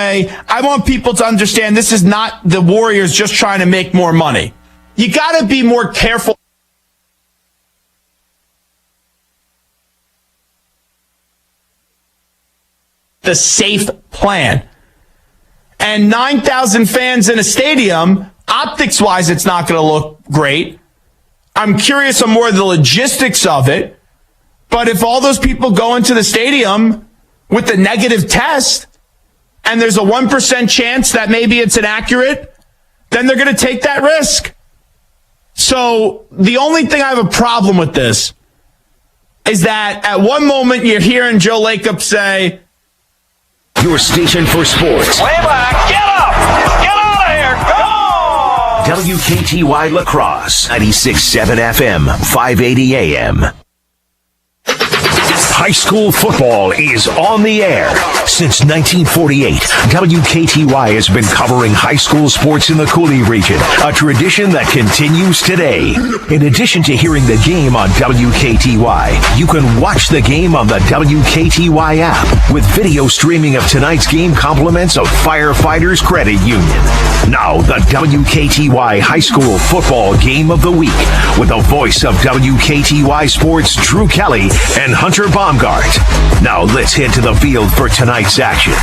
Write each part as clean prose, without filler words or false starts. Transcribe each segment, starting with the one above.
I want people to understand this is not the Warriors just trying to make more money. You got to be more careful. The safe plan. And 9,000 fans in a stadium, optics-wise, it's not going to look great. I'm curious on more of the logistics of it. But if all those people go into the stadium with the negative test, and there's a 1% chance that maybe it's inaccurate, then they're going to take that risk. So the only thing I have a problem with this is that at one moment you're hearing Joe Lacob say, your station for sports. Way back. Get up. Get out of here. Go. WKTY Lacrosse, 96.7 FM, 580 AM. High school football is on the air. Since 1948, WKTY has been covering high school sports in the Cooley region, a tradition that continues today. In addition to hearing the game on WKTY, you can watch the game on the WKTY app with video streaming of tonight's game compliments of Firefighters Credit Union. Now, the WKTY High School Football Game of the Week with the voice of WKTY Sports, Drew Kelly and Hunter Baumgardt. Now let's head to the field for tonight's action.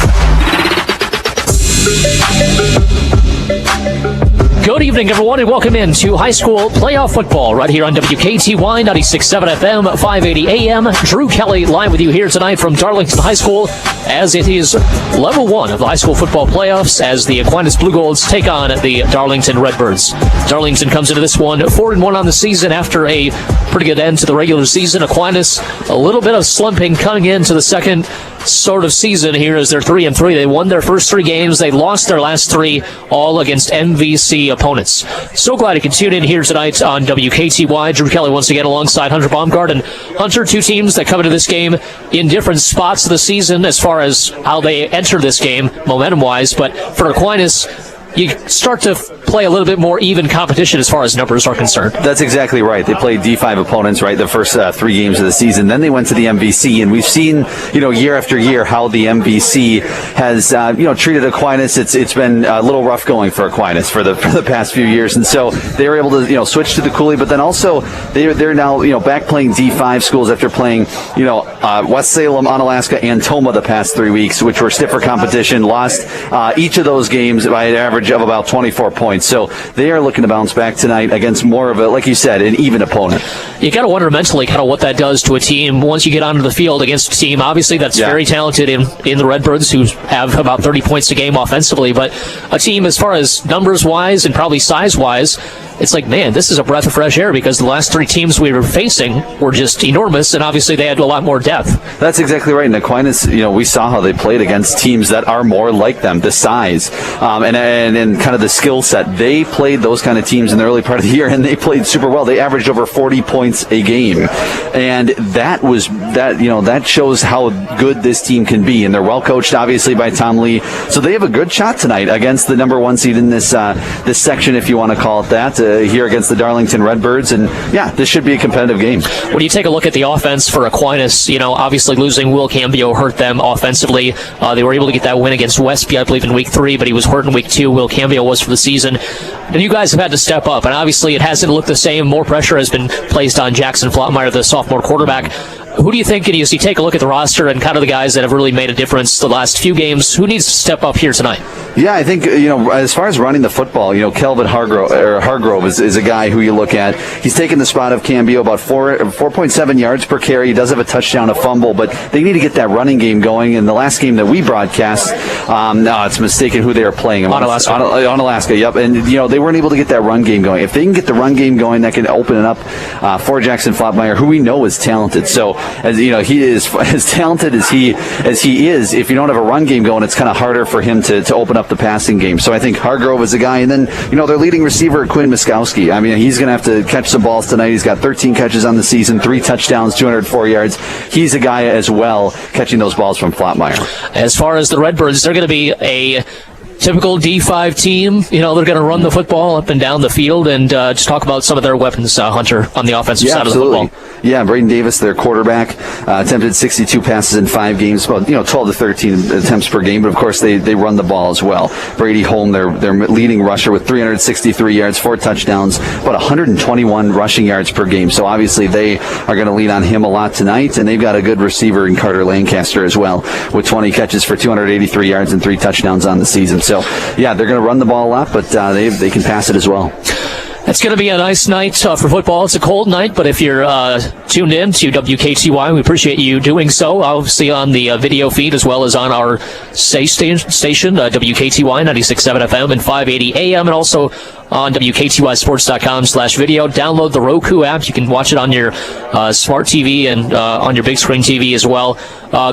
Good evening, everyone, and welcome in to high school playoff football right here on WKTY 96.7 FM, 580 AM. Drew Kelly live with you here tonight from Darlington High School as it is level 1 of the high school football playoffs as the Aquinas Blugolds take on the Darlington Red Birds. Darlington comes into this one 4-1 on the season after a pretty good end to the regular season. Aquinas, a little bit of slumping coming into the second sort of season here as they're 3-3. They won their first 3 games. They lost their last 3, all against MVC opponents. So glad you can tune in here tonight on WKTY. Drew Kelly once again alongside Hunter Baumgardt. And Hunter, 2 teams that come into this game in different spots of the season as far as how they enter this game momentum-wise. But for Aquinas, you start to play a little bit more even competition as far as numbers are concerned. That's exactly right. They played D5 opponents, right, the first 3 games of the season. Then they went to the MVC, and we've seen, year after year how the MVC has, treated Aquinas. It's been a little rough going for Aquinas for the past few years, and so they were able to, switch to the Cooley. But then also they're now, back playing D5 schools after playing, West Salem, Onalaska, and Toma the past 3 weeks, which were stiffer competition. Lost each of those games by an average of about 24 points. So they are looking to bounce back tonight against more of a, like you said, an even opponent. You got to wonder mentally kind of what that does to a team once you get onto the field against a team, obviously, that's very talented in the Redbirds, who have about 30 points a game offensively, but a team as far as numbers-wise and probably size-wise, it's like, man, this is a breath of fresh air because the last 3 teams we were facing were just enormous, and obviously they had a lot more depth. That's exactly right. And Aquinas, we saw how they played against teams that are more like them, the size and kind of the skill set. They played those kind of teams in the early part of the year, and they played super well. They averaged over 40 points a game, and that shows how good this team can be. And they're well coached, obviously, by Tom Lee. So they have a good shot tonight against the number 1 seed in this section, if you want to call it that. Here against the Darlington Red Birds, and this should be a competitive game. When you take a look at the offense for Aquinas, obviously losing Will Cambio hurt them offensively. They were able to get that win against Westby, I believe, in week 3, but he was hurt in week 2. Will Cambio was for the season. And you guys have had to step up, and obviously it hasn't looked the same. More pressure has been placed on Jackson Flotmeyer, the sophomore quarterback. Who do you think, as you take a look at the roster and kind of the guys that have really made a difference the last few games, who needs to step up here tonight? Yeah, I think, as far as running the football, Kelvin Hargrove is a guy who you look at. He's taken the spot of Cambio, about 4.7 yards per carry. He does have a touchdown, a fumble, but they need to get that running game going. In the last game that we broadcast, it's mistaken who they are playing. Onalaska, yep. And, they weren't able to get that run game going. If they can get the run game going, that can open it up for Jackson Flotmeyer, who we know is talented. So, as he is as talented as he is, if you don't have a run game going, it's kind of harder for him to open up the passing game. So I think Hargrove is a guy, and then their leading receiver, Quinn Miskowski. I mean, he's going to have to catch some balls tonight. He's got 13 catches on the season, 3 touchdowns, 204 yards. He's a guy as well catching those balls from Flotmeyer. As far as the Redbirds, they're going to be a typical D5 team. They're going to run the football up and down the field, and just talk about some of their weapons, Hunter, on the offensive side absolutely. of the football. Yeah, Braden Davis, their quarterback, attempted 62 passes in 5 games, about 12 to 13 attempts per game. But of course, they run the ball as well. Brady Holm, their leading rusher, with 363 yards, 4 touchdowns, about 121 rushing yards per game. So obviously, they are going to lean on him a lot tonight, and they've got a good receiver in Carter Lancaster as well, with 20 catches for 283 yards and 3 touchdowns on the season. So yeah, they're going to run the ball a lot, but they can pass it as well. It's going to be a nice night for football. It's a cold night, but if you're tuned in to WKTY, we appreciate you doing so. Obviously on the video feed, as well as on our station, WKTY 96.7 FM and 580 AM, and also on WKTYsports.com/video. Download the Roku app. You can watch it on your smart TV and on your big screen TV as well.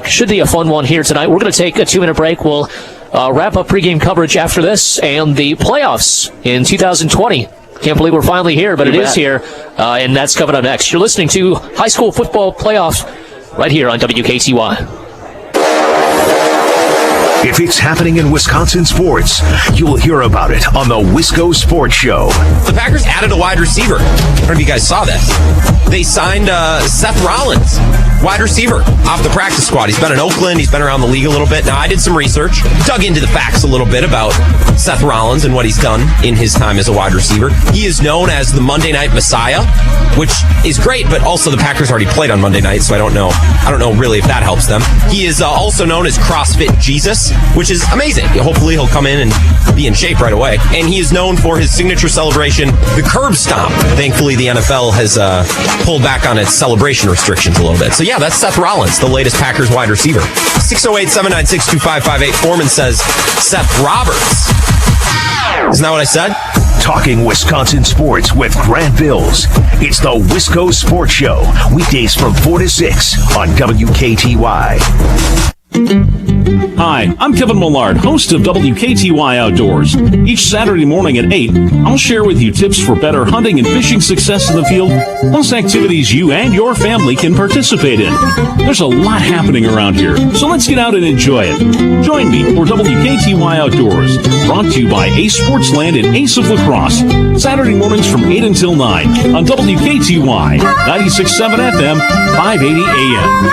Should be a fun one here tonight. We're going to take a 2-minute break. We'll wrap up pregame coverage after this, and the playoffs in 2020. Can't believe we're finally here, but it is here, and that's coming up next. You're listening to High School Football Playoffs right here on WKTY. If it's happening in Wisconsin sports, you'll hear about it on the Wisco Sports Show. The Packers added a wide receiver. I don't know if you guys saw this. They signed Seth Rollins, wide receiver, off the practice squad. He's been in Oakland. He's been around the league a little bit. Now, I did some research, dug into the facts a little bit about Seth Rollins and what he's done in his time as a wide receiver. He is known as the Monday Night Messiah, which is great, but also the Packers already played on Monday night, so I don't know really if that helps them. He is also known as CrossFit Jesus, which is amazing. Hopefully he'll come in and be in shape right away. And he is known for his signature celebration, the curb stomp. Thankfully, the NFL has pulled back on its celebration restrictions a little bit. So yeah, that's Seth Rollins, the latest Packers wide receiver. 608-796-2558. Foreman says Seth Roberts. Isn't that what I said? Talking Wisconsin sports with Grant Bills. It's the Wisco Sports Show. Weekdays from 4 to 6 on WKTY. Hi, I'm Kevin Millard, host of WKTY Outdoors. Each Saturday morning at 8, I'll share with you tips for better hunting and fishing success in the field, plus activities you and your family can participate in. There's a lot happening around here, so let's get out and enjoy it. Join me for WKTY Outdoors, brought to you by Ace Sportsland and Ace of Lacrosse, Saturday mornings from 8 until 9 on WKTY 96.7 FM, 580 AM.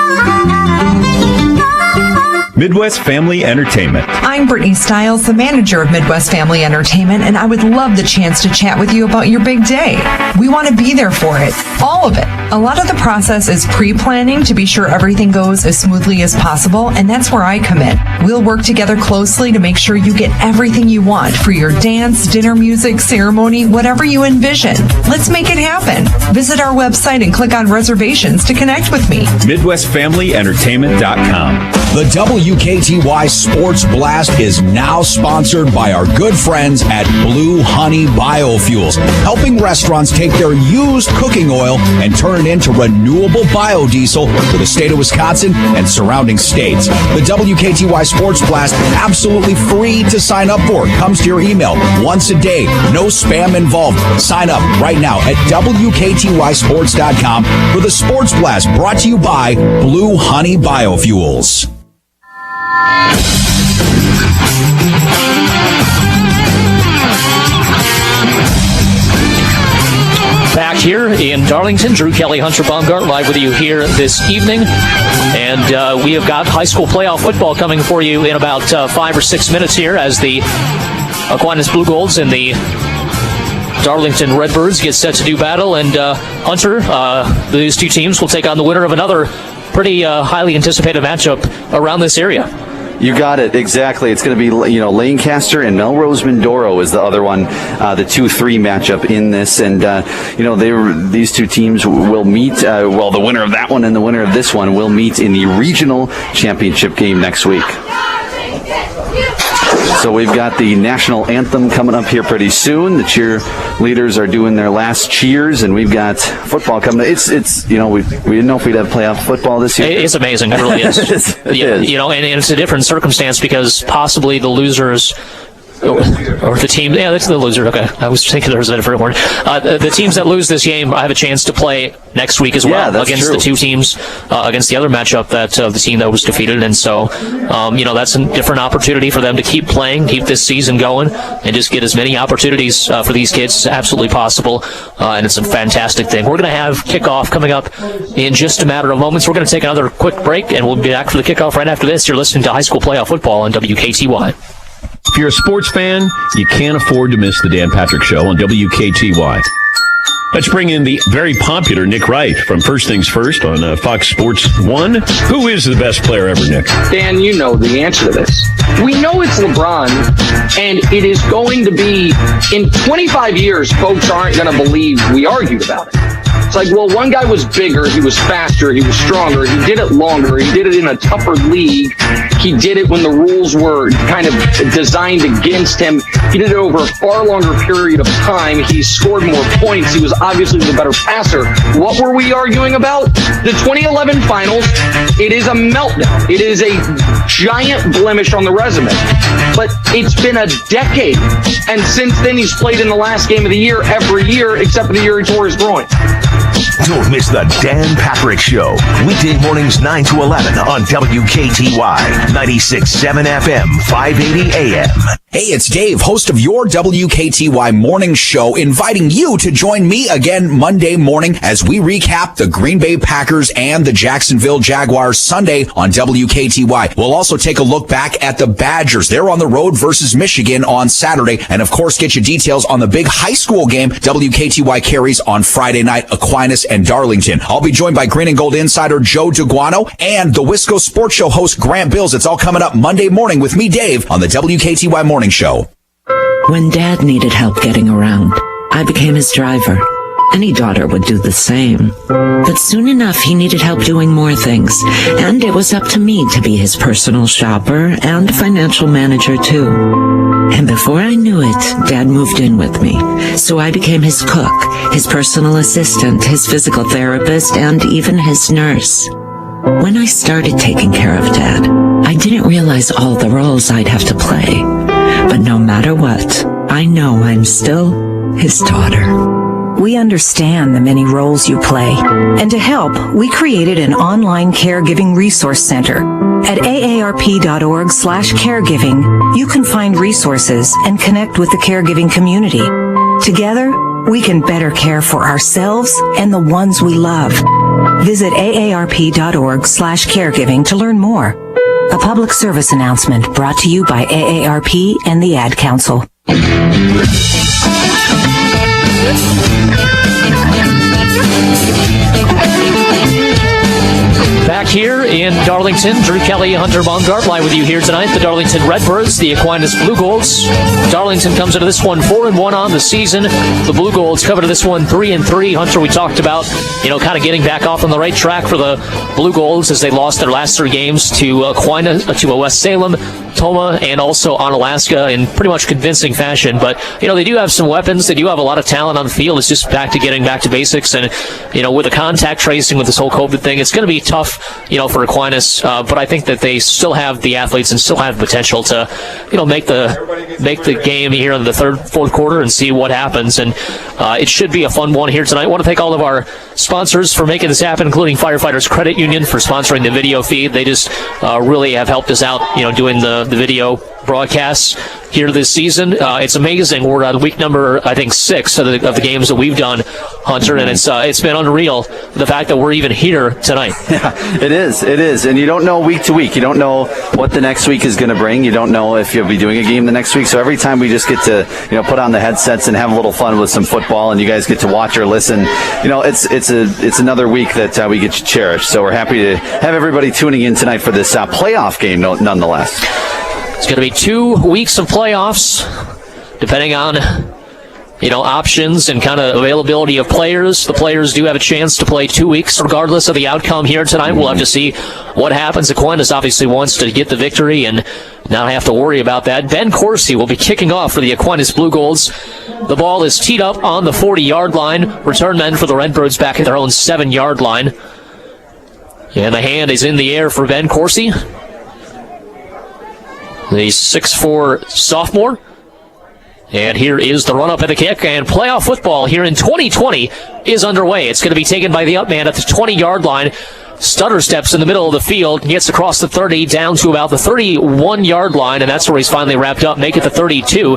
Midwest Family Entertainment. I'm Brittany Stiles, the manager of Midwest Family Entertainment, and I would love the chance to chat with you about your big day. We want to be there for it, all of it. A lot of the process is pre-planning to be sure everything goes as smoothly as possible, and that's where I come in. We'll work together closely to make sure you get everything you want for your dance, dinner, music, ceremony, whatever you envision. Let's make it happen. Visit our website and click on reservations to connect with me. MidwestFamilyEntertainment.com. The WKTY Sports Blast is now sponsored by our good friends at Blue Honey Biofuels, helping restaurants take their used cooking oil and turn it into renewable biodiesel for the state of Wisconsin and surrounding states. The WKTY Sports Blast, absolutely free to sign up for, comes to your email once a day. No spam involved. Sign up right now at WKTYsports.com for the Sports Blast, brought to you by Blue Honey Biofuels. Back here in Darlington, Drew Kelly, Hunter Baumgardt, live with you here this evening. And we have got high school playoff football coming for you in about 5 or 6 minutes here as the Aquinas Blugolds and the Darlington Red Birds get set to do battle. And Hunter, these two teams will take on the winner of another pretty highly anticipated matchup around this area. You got it, exactly. It's going to be, Lancaster and Melrose Mindoro is the other one, the 2-3 matchup in this. And, these two teams will meet, the winner of that one and the winner of this one will meet in the regional championship game next week. So we've got the national anthem coming up here pretty soon. The cheerleaders are doing their last cheers, and we've got football coming. It's we didn't know if we'd have playoff football this year. It's amazing. It really is. It is. And it's a different circumstance because possibly the losers or the team, yeah, that's the loser. Okay, I was thinking there was a different word. The teams that lose this game have a chance to play next week as well against the two teams, against the other matchup that the team that was defeated. And so, that's a different opportunity for them to keep playing, keep this season going, and just get as many opportunities for these kids as absolutely possible. And it's a fantastic thing. We're going to have kickoff coming up in just a matter of moments. We're going to take another quick break, and we'll be back for the kickoff right after this. You're listening to High School Playoff Football on WKTY. If you're a sports fan, you can't afford to miss the Dan Patrick Show on WKTY. Let's bring in the very popular Nick Wright from First Things First on Fox Sports 1. Who is the best player ever, Nick? Dan, you know the answer to this. We know it's LeBron, and it is going to be, in 25 years, folks aren't going to believe we argued about it. It's like, well, one guy was bigger, he was faster, he was stronger, he did it longer, he did it in a tougher league, he did it when the rules were kind of designed against him, he did it over a far longer period of time, he scored more points, he was obviously the better passer. What were we arguing about? The 2011 finals, it is a meltdown. It is a giant blemish on the resume. But it's been a decade, and since then he's played in the last game of the year every year except for the year he tore his groin. Don't miss the Dan Patrick Show. Weekday mornings 9 to 11 on WKTY, 96.7 FM, 580 AM. Hey, it's Dave, host of your WKTY morning show, inviting you to join me again Monday morning as we recap the Green Bay Packers and the Jacksonville Jaguars Sunday on WKTY. We'll also take a look back at the Badgers. They're on the road versus Michigan on Saturday. And of course, get you details on the big high school game WKTY carries on Friday night, Aquinas and Darlington. I'll be joined by Green and Gold insider Joe DeGuano and the Wisco Sports Show host Grant Bills. It's all coming up Monday morning with me, Dave, on the WKTY Morning Show. When Dad needed help getting around, I became his driver. Any daughter would do the same. But soon enough, he needed help doing more things, and it was up to me to be his personal shopper and financial manager, too. And before I knew it, Dad moved in with me. So I became his cook, his personal assistant, his physical therapist, and even his nurse. When I started taking care of Dad, I didn't realize all the roles I'd have to play. But no matter what, I know I'm still his daughter. We understand the many roles you play. And to help, we created an online caregiving resource center. At aarp.org/caregiving, you can find resources and connect with the caregiving community. Together, we can better care for ourselves and the ones we love. Visit aarp.org/caregiving to learn more. A public service announcement brought to you by AARP and the Ad Council. Back here in Darlington, Drew Kelly and Hunter Baumgardt live with you here tonight. The Darlington Red Birds, the Aquinas Blugolds. Darlington comes into this one 4-1 on the season. The Blugolds come into this one 3-3. Hunter, we talked about, kind of getting back off on the right track for the Blugolds as they lost their last 3 games to Aquinas, to West Salem, Toma, and also Onalaska in pretty much convincing fashion. But, they do have some weapons. They do have a lot of talent on the field. It's just getting back to basics. And, with the contact tracing with this whole COVID thing, it's going to be tough, for Aquinas. But I think that they still have the athletes and still have potential to, make the game here in the fourth quarter and see what happens. And it should be a fun one here tonight. I want to thank all of our sponsors for making this happen, including Firefighters Credit Union for sponsoring the video feed. They just really have helped us out, doing the video broadcasts here this season. It's amazing. We're on week number, I think, 6 of the games that we've done, Hunter, and it's been unreal, the fact that we're even here tonight. Yeah, it is. And you don't know week to week. You don't know what the next week is going to bring. You don't know if you'll be doing a game the next week. So every time we just get to, put on the headsets and have a little fun with some football, and you guys get to watch or listen, it's another week that we get to cherish. So we're happy to have everybody tuning in tonight for this playoff game, nonetheless. It's going to be 2 weeks of playoffs, depending on, options and kind of availability of players. The players do have a chance to play 2 weeks, regardless of the outcome here tonight. We'll have to see what happens. Aquinas obviously wants to get the victory and not have to worry about that. Ben Corsi will be kicking off for the Aquinas Blugolds. The ball is teed up on the 40-yard line. Return men for the Redbirds back at their own 7-yard line. And the hand is in the air for Ben Corsi, the 6'4" sophomore. And here is the run-up and the kick, and playoff football here in 2020 is underway. It's going to be taken by the up man at the 20-yard line. Stutter steps in the middle of the field, gets across the 30 down to about the 31-yard line, and that's where he's finally wrapped up, make it the 32.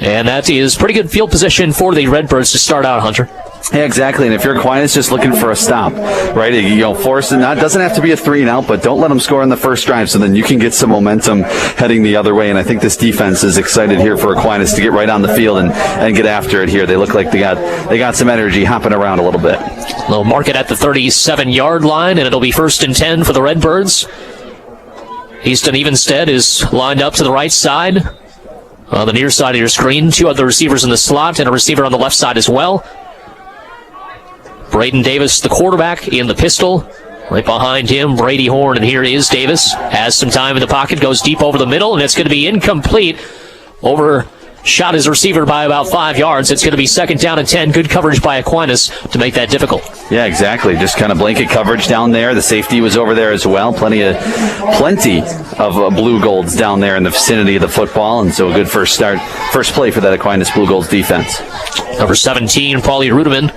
And that is pretty good field position for the Redbirds to start out, Hunter. Yeah, exactly. And if you're Aquinas, just looking for a stop, right? Force it. It doesn't have to be a 3-and-out, but don't let them score on the first drive, so then you can get some momentum heading the other way. And I think this defense is excited here for Aquinas to get right on the field and get after it here. They look like they got some energy hopping around a little bit. They'll mark it at the 37-yard line, and it'll be 1st and 10 for the Redbirds. Easton Evenstead is lined up to the right side. On the near side of your screen, 2 other receivers in the slot and a receiver on the left side as well. Braden Davis, the quarterback, in the pistol. Right behind him, Brady Horn, and here is Davis. Has some time in the pocket, goes deep over the middle, and it's going to be incomplete. Overshot his receiver by about 5 yards. It's going to be 2nd down and 10. Good coverage by Aquinas to make that difficult. Yeah, exactly. Just kind of blanket coverage down there. The safety was over there as well. Plenty of Blugolds down there in the vicinity of the football, and so a good first play for that Aquinas Blugolds defense. Number 17, Paulie Rudeman,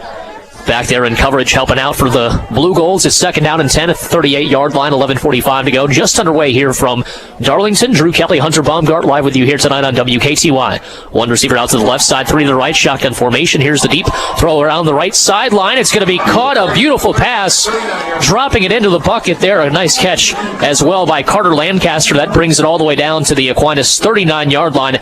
back there in coverage, helping out for the Blugolds. It's 2nd down and 10 at the 38-yard line, 11:45 to go. Just underway here from Darlington. Drew Kelly, Hunter Baumgardt, live with you here tonight on WKTY. 1 receiver out to the left side, 3 to the right, shotgun formation. Here's the deep throw around the right sideline. It's going to be caught, a beautiful pass, dropping it into the bucket there. A nice catch as well by Carter Lancaster. That brings it all the way down to the Aquinas 39-yard line.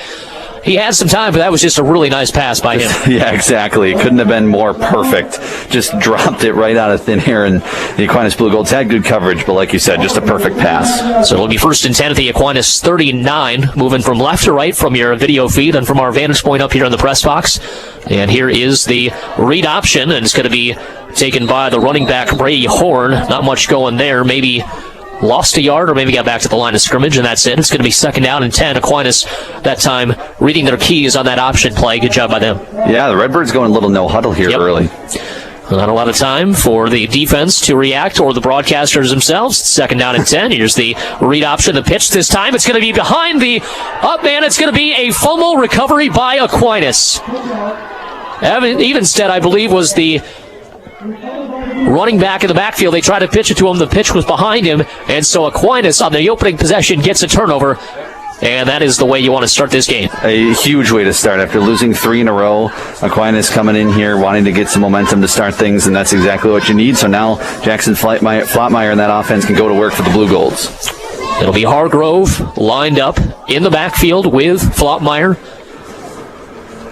He had some time, but that was just a really nice pass by him. Yeah, exactly. It couldn't have been more perfect. Just dropped it right out of thin air, and the Aquinas Blugolds had good coverage, but like you said, just a perfect pass. So it'll be 1st and 10 at the Aquinas 39, moving from left to right from your video feed and from our vantage point up here in the press box. And here is the read option, and it's going to be taken by the running back, Brady Horn. Not much going there. Maybe lost a yard or maybe got back to the line of scrimmage, and that's it. It's going to be 2nd down and 10. Aquinas, that time, reading their keys on that option play. Good job by them. Yeah, the Redbirds going a little no-huddle here early. Not a lot of time for the defense to react or the broadcasters themselves. 2nd down and 10. Here's the read option, the pitch this time. It's going to be behind the up man. It's going to be a fumble recovery by Aquinas. Evenstead, I believe, was the running back in the backfield. They tried to pitch it to him. The pitch was behind him, and so Aquinas on the opening possession gets a turnover, and that is the way you want to start this game. A huge way to start after losing 3 in a row. Aquinas coming in here wanting to get some momentum to start things, and that's exactly what you need. So now Jackson Flatmeyer and that offense can go to work for the Blugolds. It'll be Hargrove lined up in the backfield with Flatmeyer.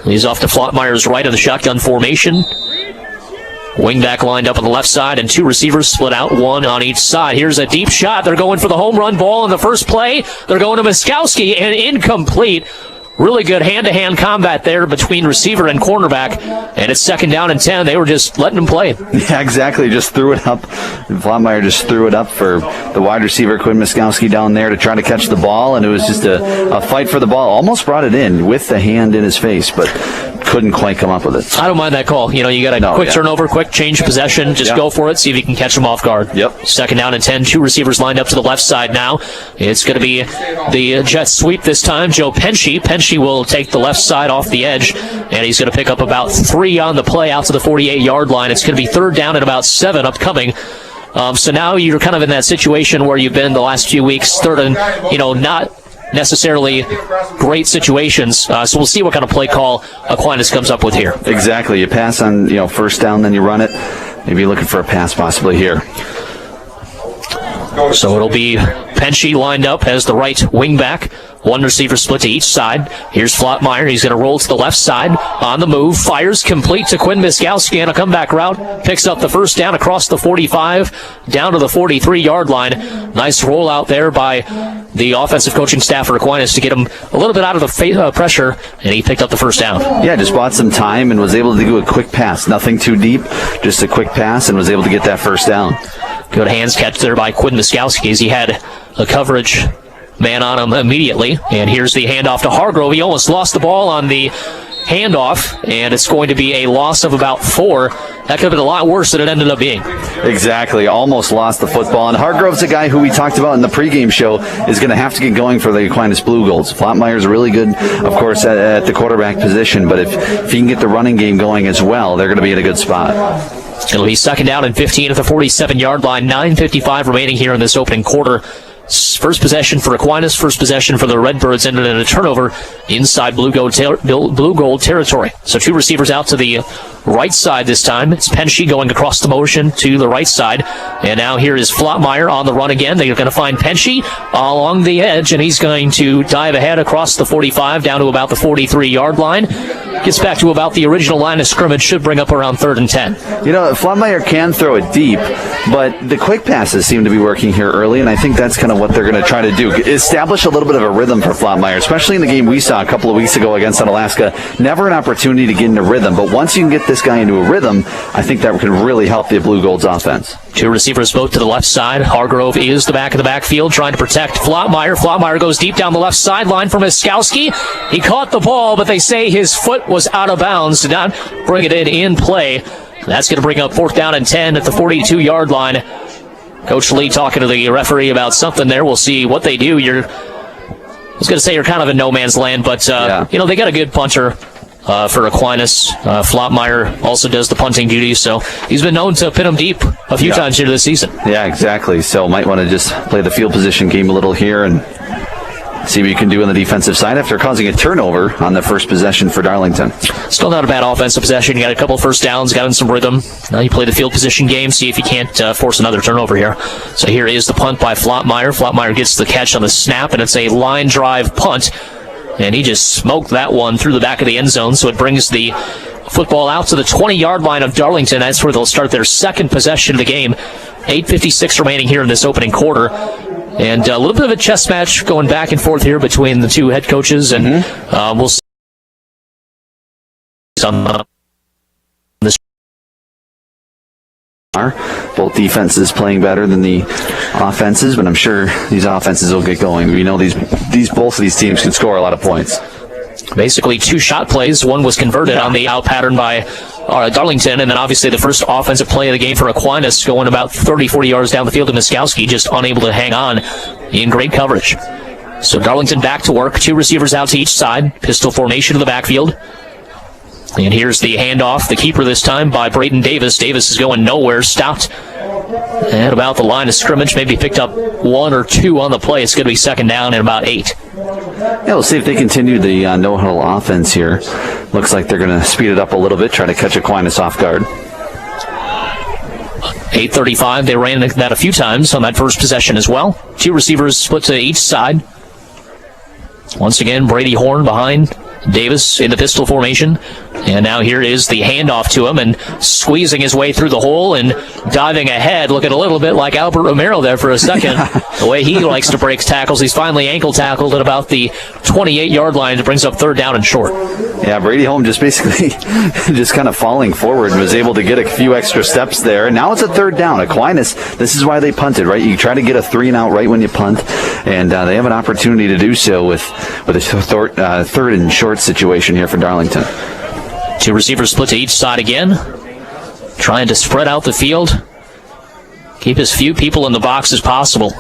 He's off to Flatmeyer's right of the shotgun formation. Wingback lined up on the left side, and 2 receivers split out, 1 on each side. Here's a deep shot. They're going for the home run ball in the first play. They're going to Miskowski, and incomplete. Really good hand-to-hand combat there between receiver and cornerback, and it's 2nd down and 10. They were just letting him play. Yeah, exactly. Just threw it up. Flatmeyer just threw it up for the wide receiver, Quinn Miskowski, down there to try to catch the ball, and it was just a fight for the ball. Almost brought it in with the hand in his face, but couldn't quite come up with it. I don't mind that call. You got a quick turnover, quick change of possession. Just go for it, see if you can catch them off guard. Yep. 2nd down and 10. 2 receivers lined up to the left side now. It's going to be the jet sweep this time. Joe Penshie. Penshie will take the left side off the edge, and he's going to pick up about 3 on the play out to the 48-yard line. It's going to be 3rd down and about 7 upcoming. So now you're kind of in that situation where you've been the last few weeks, 3rd and, not necessarily great situations. So we'll see what kind of play call Aquinas comes up with here. Exactly. You pass on, 1st down, then you run it. Maybe looking for a pass possibly here. So it'll be Penshie lined up as the right wingback. 1 receiver split to each side. Here's Flatmeyer. He's going to roll to the left side. On the move. Fires complete to Quinn Miskowski on a comeback route. Picks up the 1st down across the 45 down to the 43-yard line. Nice rollout there by the offensive coaching staff for Aquinas to get him a little bit out of the pressure, and he picked up the 1st down. Yeah, just bought some time and was able to do a quick pass. Nothing too deep, just a quick pass, and was able to get that 1st down. Good hands catch there by Quinn Miskowski as he had a coverage man on him immediately. And here's the handoff to Hargrove. He almost lost the ball on the handoff, and it's going to be a loss of about 4. That could have been a lot worse than it ended up being. Exactly. Almost lost the football. And Hargrove's a guy who we talked about in the pregame show is going to have to get going for the Aquinas Blugolds. Flottmeyer's really good, of course, at the quarterback position, but if he can get the running game going as well, they're going to be in a good spot. It'll be second down and 15 at the 47-yard line. 9:55 remaining here in this opening quarter. First possession for Aquinas, first possession for the Redbirds ended in a turnover inside Blue Gold territory. So 2 receivers out to the right side this time. It's Penshie going across the motion to the right side. And now here is Flottmeyer on the run again. They're going to find Penshie along the edge, and he's going to dive ahead across the 45 down to about the 43-yard line. Gets back to about the original line of scrimmage, should bring up around 3rd and 10. You know, Flottmeyer can throw it deep, but the quick passes seem to be working here early, and I think that's kind of what they're going to try to do. Establish a little bit of a rhythm for Flottmeyer, especially in the game we saw a couple of weeks ago against Unalaska. Never an opportunity to get into rhythm, but once you can get this guy into a rhythm, I think that can really help the Blue Golds offense. 2 receivers both to the left side. Hargrove is the back of the backfield trying to protect Flottmeyer. Flottmeyer goes deep down the left sideline from Miskowski. He caught the ball, but they say his foot was out of bounds. Did not bring it in play. That's going to bring up 4th down and 10 at the 42-yard line. Coach Lee talking to the referee about something there. We'll see what they do. I was going to say you're kind of in no man's land, but you know, they got a good punter for Aquinas. Flottmeyer also does the punting duties, so he's been known to pin them deep a few times here this season. Yeah, exactly. So might want to just play the field position game a little here and see what you can do on the defensive side after causing a turnover on the first possession for Darlington. Still not a bad offensive possession. You got a couple first downs, got in some rhythm. Now you play the field position game, see if you can't force another turnover here. So here is the punt by Flottmeyer. Flottmeyer gets the catch on the snap, and it's a line drive punt. And he just smoked that one through the back of the end zone, so it brings the football out to the 20-yard line of Darlington. That's where they'll start their second possession of the game. 8:56 remaining here in this opening quarter. And a little bit of a chess match going back and forth here between the 2 head coaches, and we'll see on this. Both defenses playing better than the offenses, but I'm sure these offenses will get going. We know both of these teams can score a lot of points. Basically 2 shot plays. One was converted on the out pattern by Darlington, and then obviously the first offensive play of the game for Aquinas going about 30-40 yards down the field to Miskowski, just unable to hang on in great coverage. So Darlington back to work. 2 receivers out to each side. Pistol formation in the backfield. And here's the handoff, the keeper this time by Braden Davis. Davis is going nowhere, stopped at about the line of scrimmage, maybe picked up 1 or 2 on the play. It's going to be second down and about 8. Yeah, we'll see if they continue the no-huddle offense here. Looks like they're going to speed it up a little bit, try to catch Aquinas off guard. 8:35, they ran that a few times on that first possession as well. 2 receivers split to each side. Once again, Brady Horn behind Davis in the pistol formation. And now here is the handoff to him, and squeezing his way through the hole and diving ahead, looking a little bit like Albert Romero there for a second. The way he likes to break tackles. He's finally ankle tackled at about the 28-yard line. It brings up 3rd down and short. Yeah, Brady Holm just basically just kind of falling forward and was able to get a few extra steps there. And now it's a 3rd down. Aquinas, this is why they punted, right? You try to get a 3-and-out right when you punt, and they have an opportunity to do so with a 3rd and short situation here for Darlington. 2 receivers split to each side again, trying to spread out the field, keep as few people in the box as possible.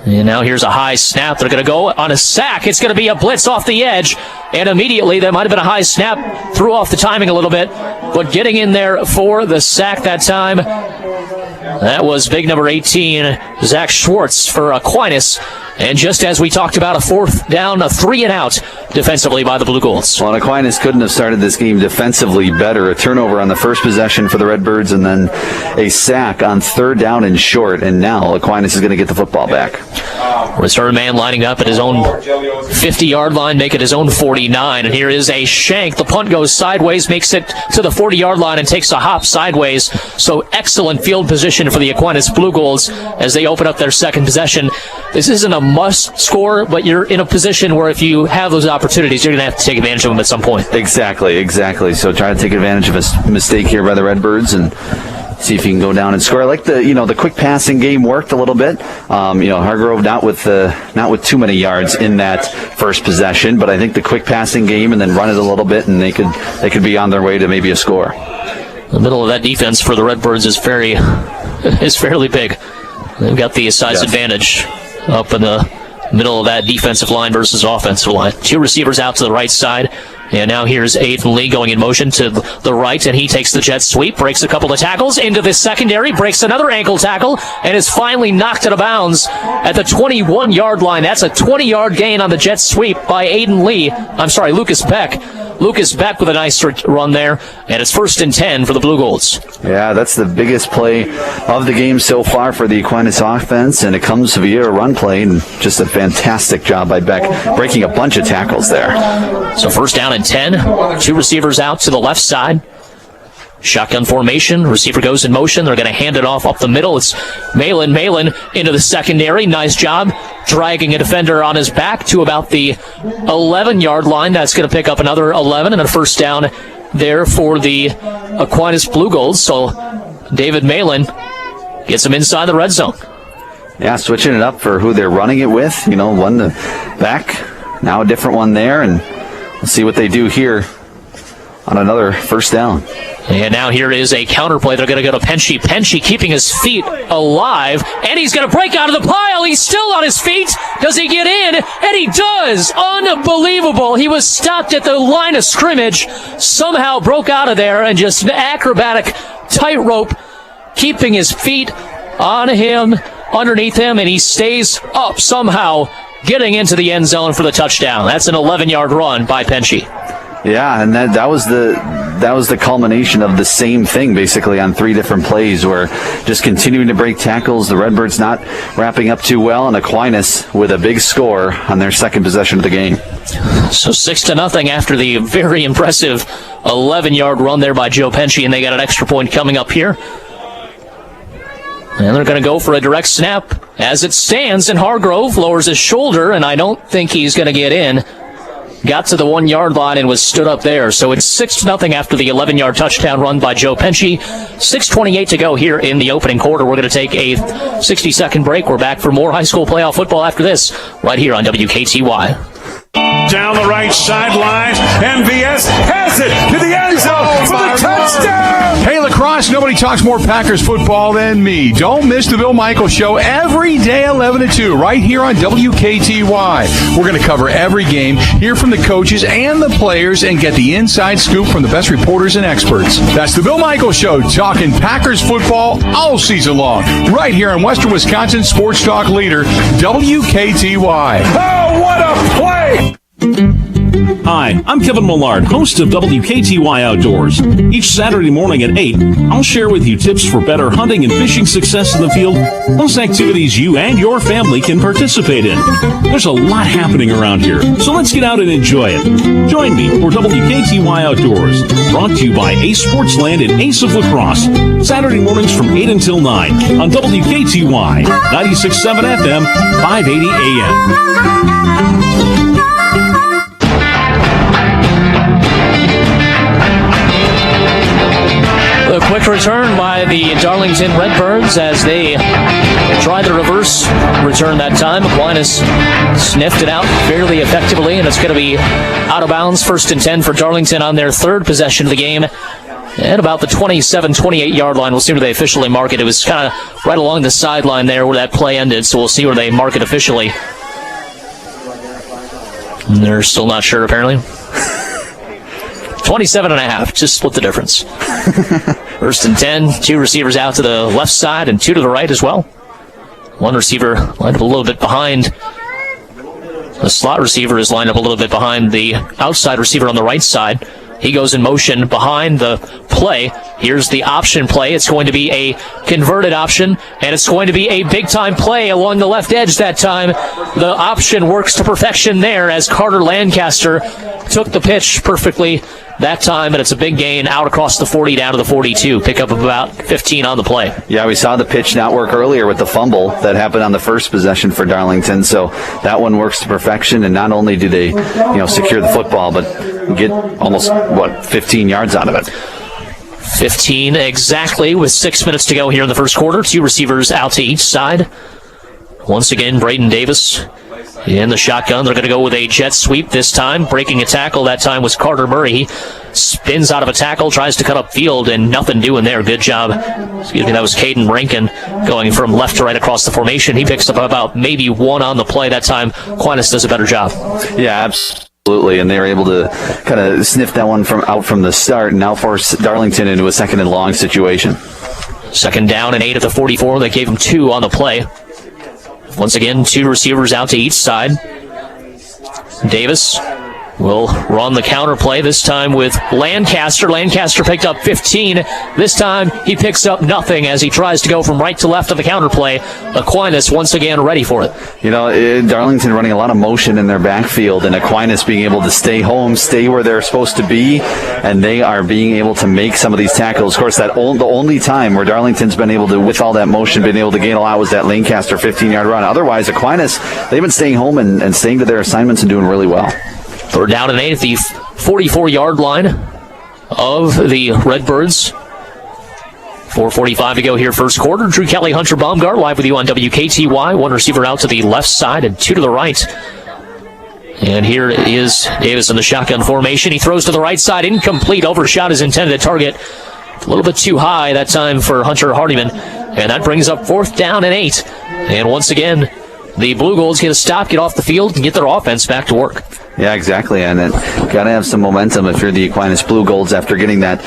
And now here's a high snap. They're going to go on a sack. It's going to be a blitz off the edge, and immediately that might have been a high snap, threw off the timing a little bit, but getting in there for the sack that time, that was big number 18, Zach Schwartz for Aquinas. And just as we talked about, a 4th down, a 3-and-out defensively by the Blugolds. Well, Aquinas couldn't have started this game defensively better. A turnover on the first possession for the Redbirds, and then a sack on 3rd down and short. And now Aquinas is going to get the football back. Return man lining up at his own 50-yard line, make it his own 49. And here is a shank. The punt goes sideways, makes it to the 40-yard line, and takes a hop sideways. So excellent field position for the Aquinas Blugolds as they open up their second possession. This isn't a must score, but you're in a position where if you have those opportunities, you're going to have to take advantage of them at some point. Exactly. So try to take advantage of a mistake here by the Redbirds and see if he can go down and score. I like the quick passing game worked a little bit. Hargrove not with too many yards in that first possession, but I think the quick passing game and then run it a little bit, and they could be on their way to maybe a score. The middle of that defense for the Redbirds is fairly big. They've got the size advantage up in the middle of that defensive line versus offensive line. 2 receivers out to the right side. And now here's Aiden Lee going in motion to the right, and he takes the jet sweep, breaks a couple of tackles into the secondary, breaks another ankle tackle, and is finally knocked out of bounds at the 21-yard line. That's a 20-yard gain on the jet sweep by Lucas Beck. Lucas Beck with a nice run there, and it's 1st and 10 for the Blugolds. Yeah, that's the biggest play of the game so far for the Aquinas offense, and it comes via a run play, and just a fantastic job by Beck, breaking a bunch of tackles there. So 1st down and 10, 2 receivers out to the left side. Shotgun formation, receiver goes in motion. They're going to hand it off up the middle. It's Malin into the secondary. Nice job dragging a defender on his back to about the 11-yard line. That's going to pick up another 11 and a 1st down there for the Aquinas Blugolds. So David Malin gets him inside the red zone. Yeah, switching it up for who they're running it with. One to back, now a different one there, and we'll see what they do here on another 1st down. And now here is a counter play. They're going to go to Penchie. Penchie keeping his feet alive, and he's going to break out of the pile. He's still on his feet. Does he get in? And he does. Unbelievable. He was stopped at the line of scrimmage, somehow broke out of there, and just an acrobatic tightrope, keeping his feet on him, underneath him, and he stays up somehow, getting into the end zone for the touchdown. That's an 11-yard run by Penchie. Yeah, and that was the culmination of the same thing, basically, on 3 different plays, where just continuing to break tackles, the Redbirds not wrapping up too well, and Aquinas with a big score on their 2nd possession of the game. So 6-0 after the very impressive 11-yard run there by Joe Penchie, and they got an extra point coming up here. And they're going to go for a direct snap as it stands, and Hargrove lowers his shoulder, and I don't think he's going to get in. Got to the 1-yard line and was stood up there. So it's 6-0 after the 11-yard touchdown run by Joe Penchie. 6:28 to go here in the opening quarter. We're going to take a 60-second break. We're back for more high school playoff football after this, right here on WKTY. Down the right sideline, MVS has it to the end zone for the touchdown! Hey, lacrosse, nobody talks more Packers football than me. Don't miss the Bill Michaels Show every day, 11 to 2, right here on WKTY. We're going to cover every game, hear from the coaches and the players, and get the inside scoop from the best reporters and experts. That's the Bill Michaels Show, talking Packers football all season long, right here on Western Wisconsin Sports Talk leader, WKTY. Oh, what a play! Hi, I'm Kevin Millard, host of WKTY Outdoors. Each Saturday morning at 8, I'll share with you tips for better hunting and fishing success in the field, plus activities you and your family can participate in. There's a lot happening around here, so let's get out and enjoy it. Join me for WKTY Outdoors, brought to you by Ace Sportsland and Ace of Lacrosse, Saturday mornings from 8 until 9 on WKTY, 96.7 FM, 580 AM. A quick return by the Darlington Red Birds as they tried the reverse return that time. Aquinas sniffed it out fairly effectively, and it's going to be out of bounds. 1st and 10 for Darlington on their 3rd possession of the game. At about the 27-28-yard line. We'll see where they officially mark it. It was kind of right along the sideline there where that play ended, so we'll see where they mark it officially. And they're still not sure, apparently. 27.5, just split the difference. 1st and 10, 2 receivers out to the left side and 2 to the right as well. 1 receiver lined up a little bit behind. The slot receiver is lined up a little bit behind the outside receiver on the right side. He goes in motion behind the play. Here's the option play. It's going to be a converted option, and it's going to be a big-time play along the left edge that time. The option works to perfection there as Carter Lancaster took the pitch perfectly that time, and it's a big gain out across the 40 down to the 42. Pick up of about 15 on the play. Yeah, we saw the pitch not work earlier with the fumble that happened on the 1st possession for Darlington, so that one works to perfection, and not only do they secure the football, but get almost 15 yards out of it. 15 exactly with 6 minutes to go here in the first quarter. 2 receivers out to each side. Once again, Braden Davis in the shotgun. They're going to go with a jet sweep this time. Breaking a tackle that time was Carter Murray. He spins out of a tackle, tries to cut up field, and nothing doing there. Good job. That was Caden Rankin going from left to right across the formation. He picks up about maybe 1 on the play. That time, Aquinas does a better job. Yeah, absolutely. And they were able to kind of sniff that one out from the start and now force Darlington into a 2nd and long situation. 2nd down and 8 at the 44. They gave him 2 on the play. Once again, 2 receivers out to each side. Davis will run the counter play, this time with Lancaster. Lancaster picked up 15. This time he picks up nothing as he tries to go from right to left on the counter play. Aquinas once again ready for it. Darlington running a lot of motion in their backfield, and Aquinas being able to stay home, stay where they're supposed to be, and they are being able to make some of these tackles. Of course, the only time where Darlington's been able to, with all that motion, been able to gain a lot was that Lancaster 15-yard run. Otherwise, Aquinas, they've been staying home and staying to their assignments and doing really well. 3rd down and 8 at the 44-yard line of the Red Birds. 4:45 to go here first quarter. Drew Kelly, Hunter Baumgardt, live with you on WKTY. 1 receiver out to the left side and 2 to the right. And here is Davis in the shotgun formation. He throws to the right side, incomplete, overshot his intended target. A little bit too high that time for Hunter Hardiman. And that brings up 4th down and 8. And once again, the Blugolds get a stop, get off the field, and get their offense back to work. Yeah, exactly. And then got to have some momentum if you're the Aquinas Blugolds after getting that